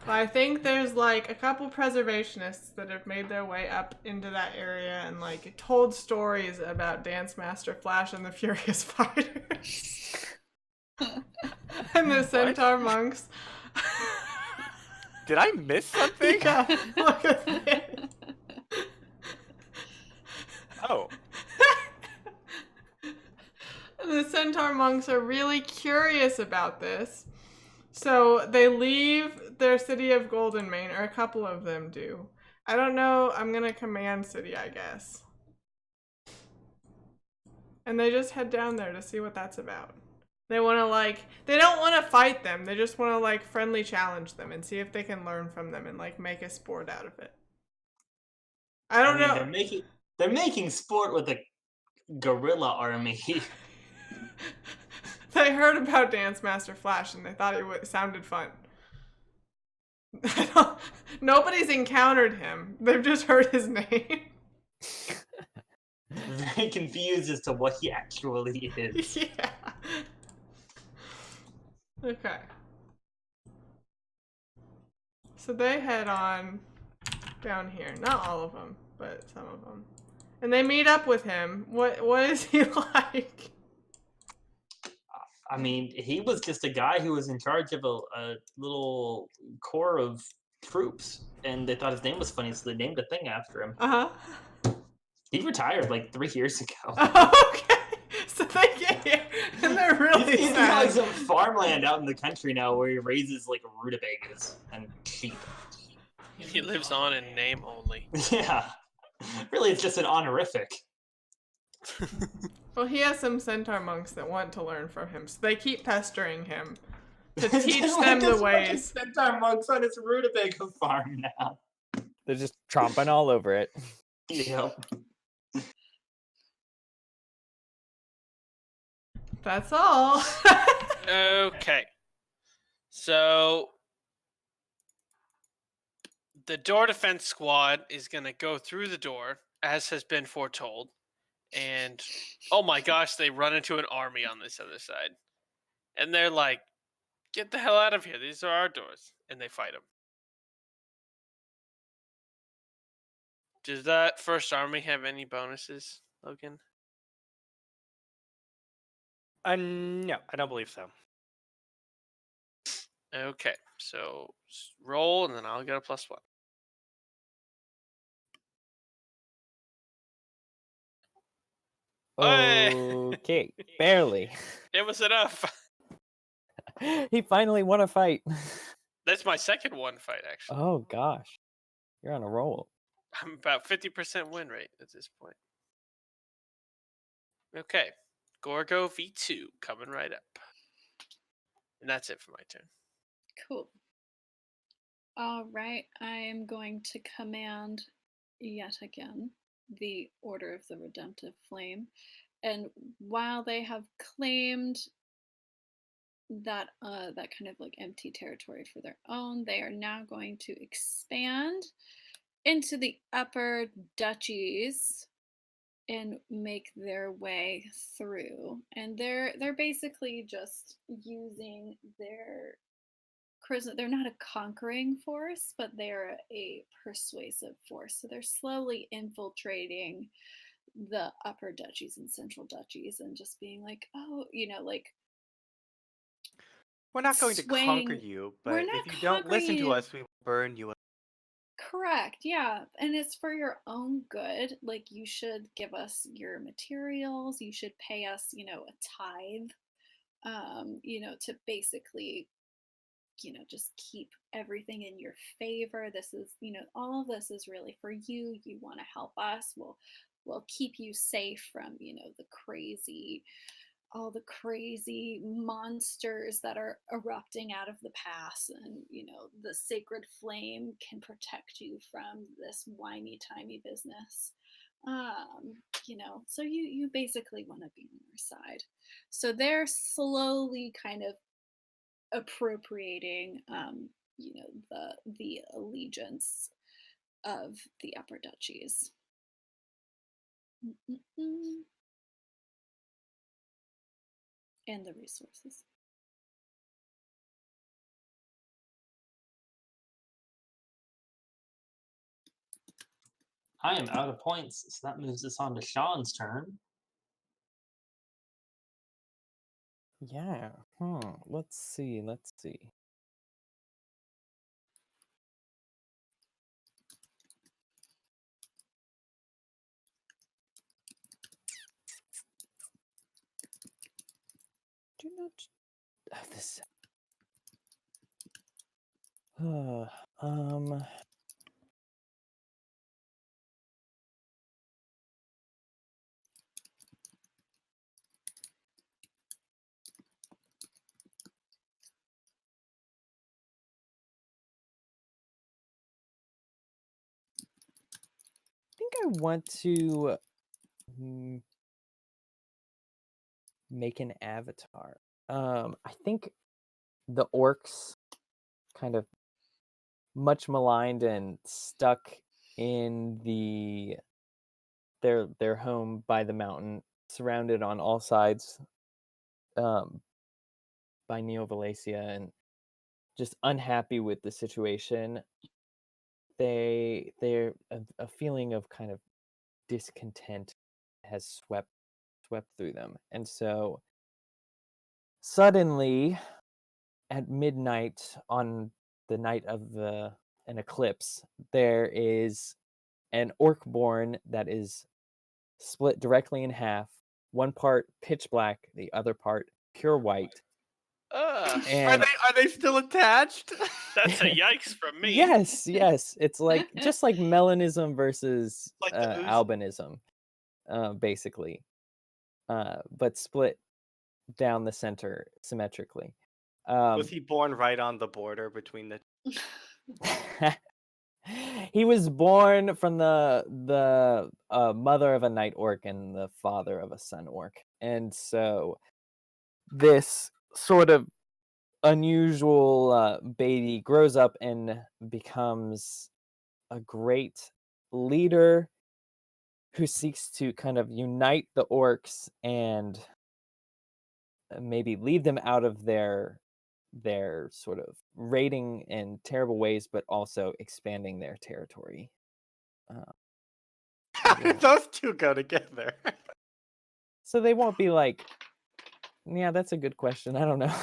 But I think there's like a couple preservationists that have made their way up into that area and like told stories about Dance Master Flash and the Furious Fighters and the centaur monks. Did I miss something? Yeah, look at this. Oh. The centaur monks are really curious about this. So they leave their city of Golden Mane, or a couple of them do. I don't know. I'm going to command city, I guess. And they just head down there to see what that's about. They want to they don't want to fight them. They just want to friendly challenge them and see if they can learn from them and make a sport out of it. I don't know. They're making sport with a gorilla army. They heard about Dance Master Flash and they thought it sounded fun. Nobody's encountered him. They've just heard his name. Very confused as to what he actually is. Yeah. Okay. So they head on down here. Not all of them, but some of them. And they meet up with him. What is he like? I mean, he was just a guy who was in charge of a little corps of troops, and they thought his name was funny, so they named a thing after him. Uh-huh. He retired like 3 years ago. Okay. So they get here and they're really He's got like sad. some farmland out in the country now where he raises like rutabagas and sheep. He lives on in name only. Yeah. Really, it's just an honorific. Well, he has some centaur monks that want to learn from him, so they keep pestering him to teach them the ways. Centaur monks on his rutabaga farm now. They're just tromping all over it. Yep. That's all. Okay. So the door defense squad is going to go through the door, as has been foretold. And oh my gosh, they run into an army on this other side. And they're like, get the hell out of here. These are our doors. And they fight them. Does that first army have any bonuses, Logan? No, I don't believe so. Okay, so roll and then I'll get a +1. Hey! Okay, barely. It was enough. He finally won a fight. That's my second one fight, actually. Oh gosh, you're on a roll. I'm about 50% win rate at this point. Okay, Gorgo V2 coming right up. And that's it for my turn. Cool. All right, I am going to command yet again the Order of the Redemptive Flame. And while they have claimed that that kind of like empty territory for their own, they are now going to expand into the upper duchies and make their way through. And they're basically just using their charisma. They're not a conquering force, but they're a persuasive force. So they're slowly infiltrating the upper duchies and central duchies and just being like, oh, like We're not going to conquer swaying. you, We're but not if you don't listen conquering to you. us, we will burn you. Correct, yeah. And it's for your own good. Like, you should give us your materials, you should pay us, a tithe, to basically, just keep everything in your favor. This is, all of this is really for you. You want to help us. We'll keep you safe from, all the crazy monsters that are erupting out of the past, and the sacred flame can protect you from this whiny timey business. So you basically want to be on their side. So they're slowly kind of appropriating the allegiance of the upper duchies. And the resources. I am out of points, so that moves us on to Sean's turn. Yeah. Let's see. Do not this. I think I want to make an avatar. I think the orcs kind of much maligned and stuck in their home by the mountain, surrounded on all sides um, by Neo-Valencia, and just unhappy with the situation. They're a feeling of kind of discontent has swept through them, and so suddenly at midnight on the night of an eclipse, there is an orc-born that is split directly in half, one part pitch black, the other part pure white. Ugh, And Are they still attached? that's a yikes from me. yes, it's like just like melanism versus Like the ooze. albinism, basically, but split down the center symmetrically. Was he born right on the border between the? He was born from the mother of a night orc and the father of a sun orc, and so this sort of unusual baby grows up and becomes a great leader who seeks to kind of unite the orcs and maybe lead them out of their sort of raiding in terrible ways, but also expanding their territory. How do those two go together? So they won't be like, yeah, that's a good question. I don't know.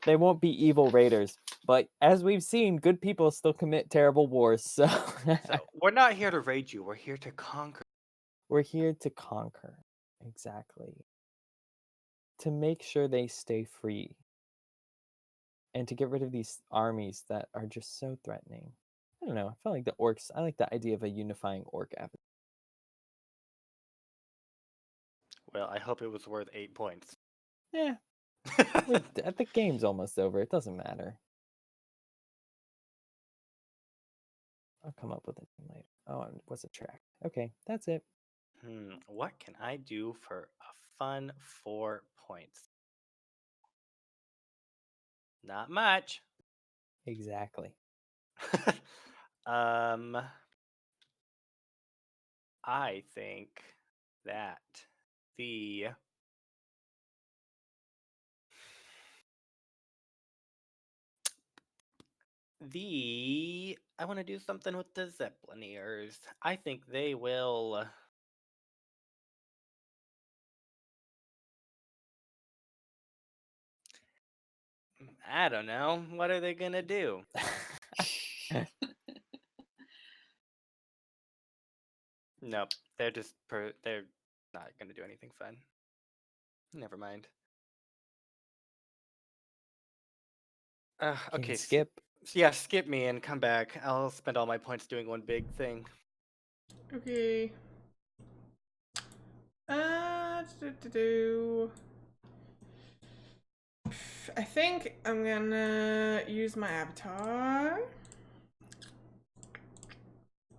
They won't be evil raiders, but as we've seen, good people still commit terrible wars. So So we're not here to raid you. We're here to conquer. we're here to conquer, exactly, to make sure they stay free, and to get rid of these armies that are just so threatening. I don't know. I feel like the orcs. I like the idea of a unifying orc avatar. Well, I hope it was worth 8 points. Yeah, the game's almost over. It doesn't matter. I'll come up with it later. Oh, it was a track. Okay, that's it. What can I do for a fun 4 points? Not much. Exactly. I think that the I want to do something with the Zeppelineers. I think they will. I don't know. What are they gonna do? Nope. They're not gonna do anything fun. Never mind. Can Okay. you skip? Yeah, skip me and come back. I'll spend all my points doing one big thing. Okay. Do. I think I'm gonna use my avatar.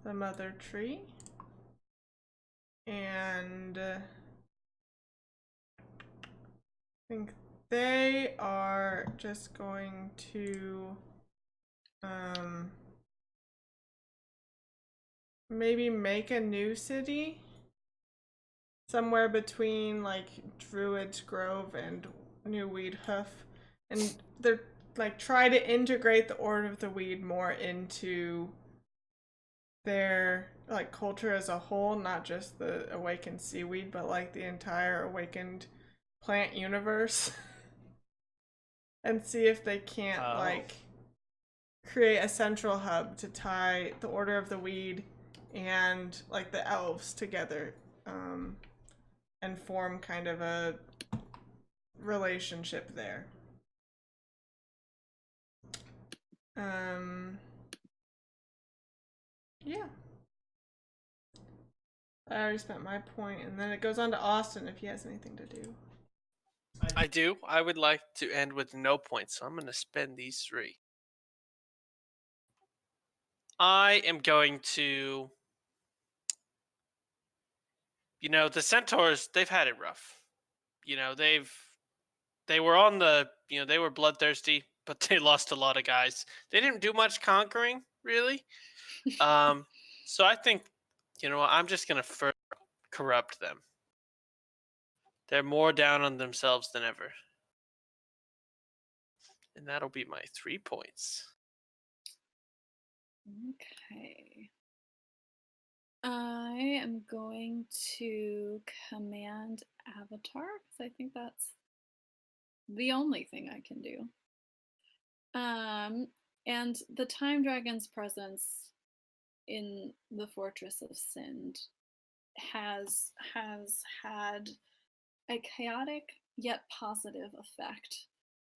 The mother tree. And I think they are just going to maybe make a new city somewhere between like Druid's Grove and New Weed Hoof, and they're like try to integrate the Order of the Weed more into their like culture as a whole, not just the awakened seaweed, but like the entire awakened plant universe. And see if they can't like create a central hub to tie the Order of the Weed and like the elves together, and form kind of a relationship there. Yeah. I already spent my point, and then it goes on to Austin if he has anything to do. I do. I would like to end with no points, so I'm going to spend these 3. I am going to. The centaurs, they've had it rough. They were on the. They were bloodthirsty. but they lost a lot of guys. They didn't do much conquering, really. So I think, you know what, I'm just going to further corrupt them. They're more down on themselves than ever. And that'll be my 3 points. Okay. I am going to command Avatar because I think that's the only thing I can do. And the Time Dragon's presence in the Fortress of Sind has had a chaotic yet positive effect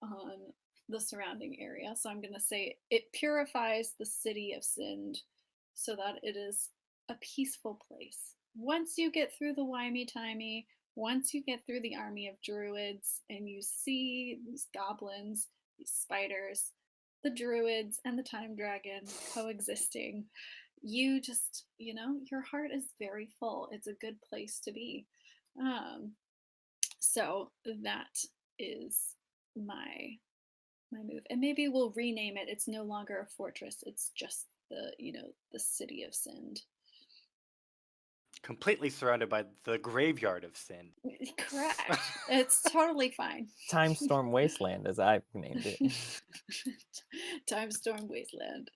on the surrounding area. So I'm going to say it purifies the city of Sind so that it is a peaceful place. Once you get through the Wimey-Timey, once you get through the army of druids and you see these goblins, these spiders, the druids, and the time dragon coexisting, you just, your heart is very full. It's a good place to be. So that is my move. And maybe we'll rename it. It's no longer a fortress. It's just the city of Sind. Completely surrounded by the graveyard of sin. Correct. It's totally fine. Time Storm Wasteland, as I've named it. Time Storm Wasteland.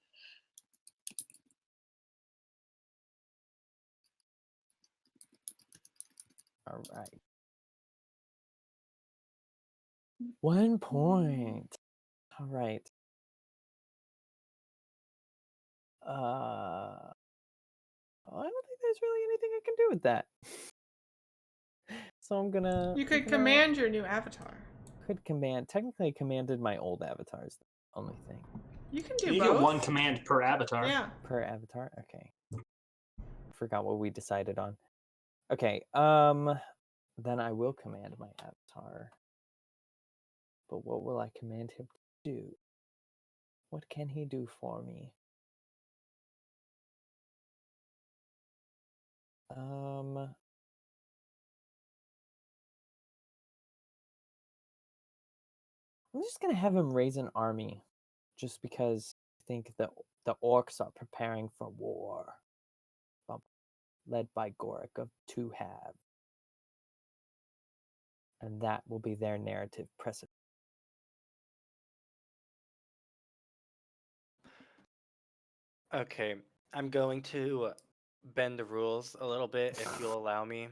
All right. 1 point. All right. I don't think there's really anything I can do with that. So I'm gonna. You could command your new avatar. Could command. Technically, I commanded my old avatars. The only thing. You can do You both. get one command per avatar. Yeah. Per avatar. Okay. Forgot what we decided on. Okay. Then I will command my avatar. But what will I command him to do? What can he do for me? I'm just gonna have him raise an army, just because I think the orcs are preparing for war, led by Goric of Two Halves, and that will be their narrative precedent. Okay, I'm going to bend the rules a little bit if you'll allow me.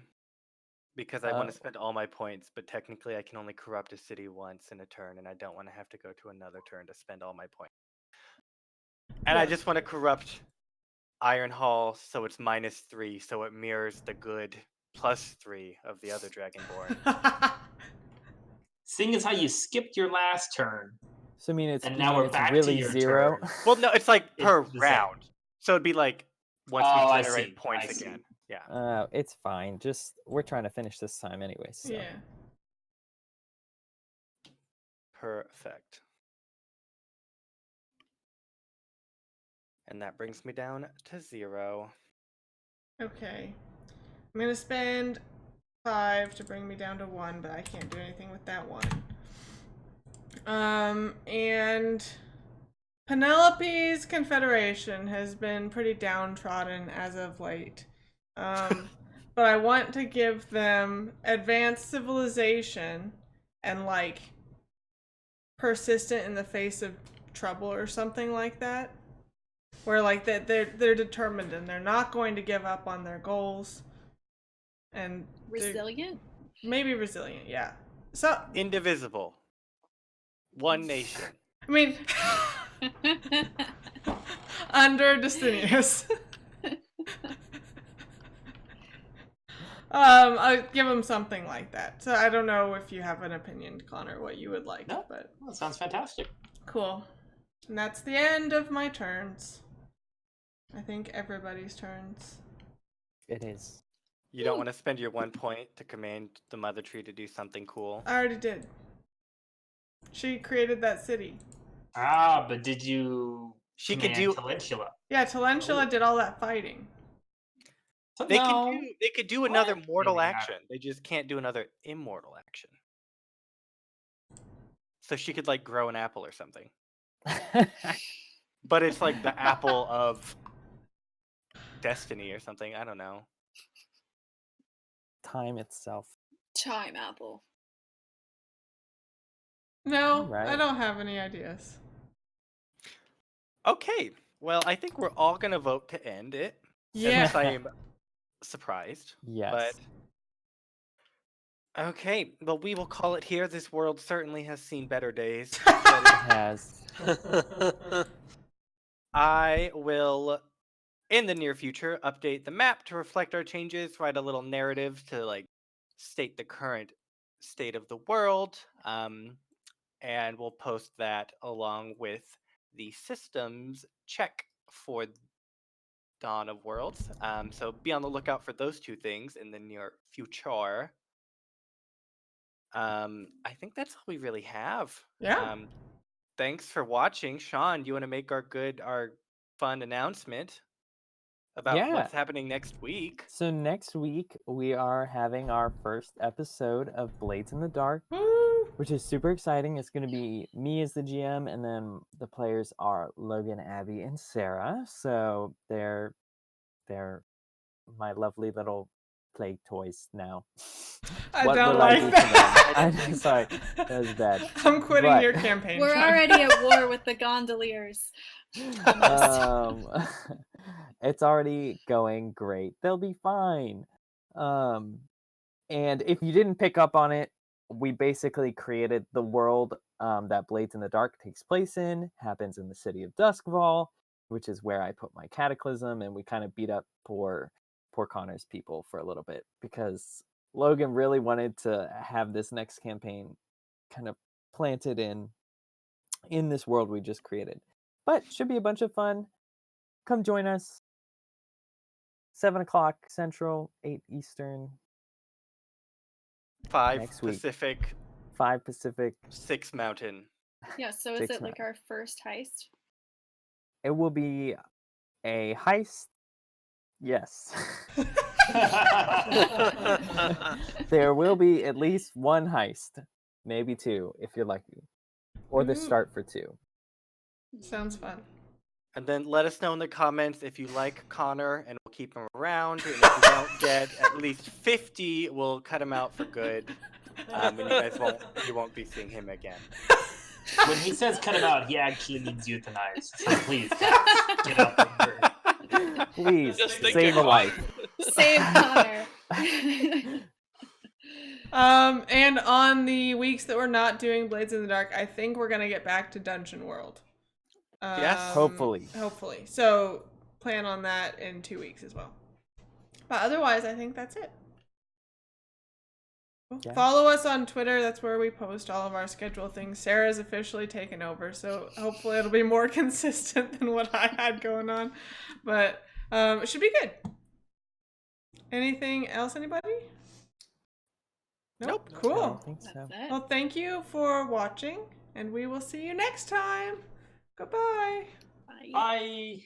Because I want to spend all my points, but technically I can only corrupt a city once in a turn, and I don't want to have to go to another turn to spend all my points. And I just want to corrupt Iron Hall so it's -3, so it mirrors the good +3 of the other Dragonborn. Seeing as how you skipped your last turn, So I mean, and now we're back really to your 0. turn. Well, no, it's like It's per the same. round. So it'd be like once Oh, we I generate see, points I see. again. Yeah. It's fine. Just we're trying to finish this time anyway. So. Yeah. Perfect. And that brings me down to 0. Okay. I'm gonna spend 5 to bring me down to 1, but I can't do anything with that 1. And Penelope's Confederation has been pretty downtrodden as of late. But I want to give them advanced civilization and like persistent in the face of trouble or something like that. Where like they're determined and they're not going to give up on their goals. And Resilient? Maybe resilient, yeah. So Indivisible. One nation. I mean under Destinius. I'll give him something like that. So I don't know if you have an opinion, Connor, what you would like. No, but that sounds fantastic. Cool. And that's the end of my turns. I think everybody's turns. It is. You don't want to spend your 1 point to command the Mother Tree to do something cool? I already did. She created that city. Ah, but did you She could command do. Talentula? Yeah, Talentula did all that fighting. They No. could do another mortal Maybe not. action. They just can't do another immortal action. So she could like grow an apple or something. But it's like the apple of destiny or something. I don't know. Time itself. Chime apple. No, I Right. don't have any ideas. Okay. Well, I think we're all gonna vote to end it. Yeah. Unless I am surprised. Yes. But okay, well, we will call it here. This world certainly has seen better days. It has. I will, in the near future, update the map to reflect our changes, write a little narrative to like state the current state of the world, and we'll post that along with the systems check for Dawn of Worlds. So be on the lookout for those two things in the near future. I think that's all we really have. Yeah. Thanks for watching. Sean, do you want to make our fun announcement about Yeah. what's happening next week? So next week we are having our first episode of Blades in the Dark, Woo. which is super exciting. It's going to be me as the GM, and then the players are Logan, Abby, and Sarah. So they're my lovely little plague toys now. I What don't will like do to that. them? I'm sorry, that was bad. I'm quitting But- your campaign. We're Sean. already at war with the gondoliers. It's already going great. They'll be fine. And if you didn't pick up on it, we basically created the world that Blades in the Dark takes place in, happens in the city of Duskfall, which is where I put my cataclysm, and we kind of beat up poor Connor's people for a little bit because Logan really wanted to have this next campaign kind of planted in this world we just created. But should be a bunch of fun. Come join us. 7 o'clock Central, 8 Eastern, 5 Next week. Pacific, 5 Pacific. 6 Mountain. Yeah, so is 6 it like our first heist? It will be a heist. Yes. There will be at least one heist, maybe 2 if you're lucky, or the Ooh. start for 2. Sounds fun. And then let us know in the comments if you like Connor, and we'll keep him around. And if we don't get at least 50, we'll cut him out for good. And you won't be seeing him again. When he says cut him out, he actually means euthanize. So please, guys, get out there. Please Just think save a about life. Save Connor. And on the weeks that we're not doing Blades in the Dark, I think we're gonna get back to Dungeon World. Yes. Hopefully. Hopefully. So plan on that in 2 weeks as well. But otherwise, I think that's it. Yeah. Follow us on Twitter. That's where we post all of our scheduled things. Sarah's officially taken over, so hopefully it'll be more consistent than what I had going on. But it should be good. Anything else, anybody? Nope. I Cool. don't think so. That's it. Well, thank you for watching, and we will see you next time. Goodbye. Bye. Bye.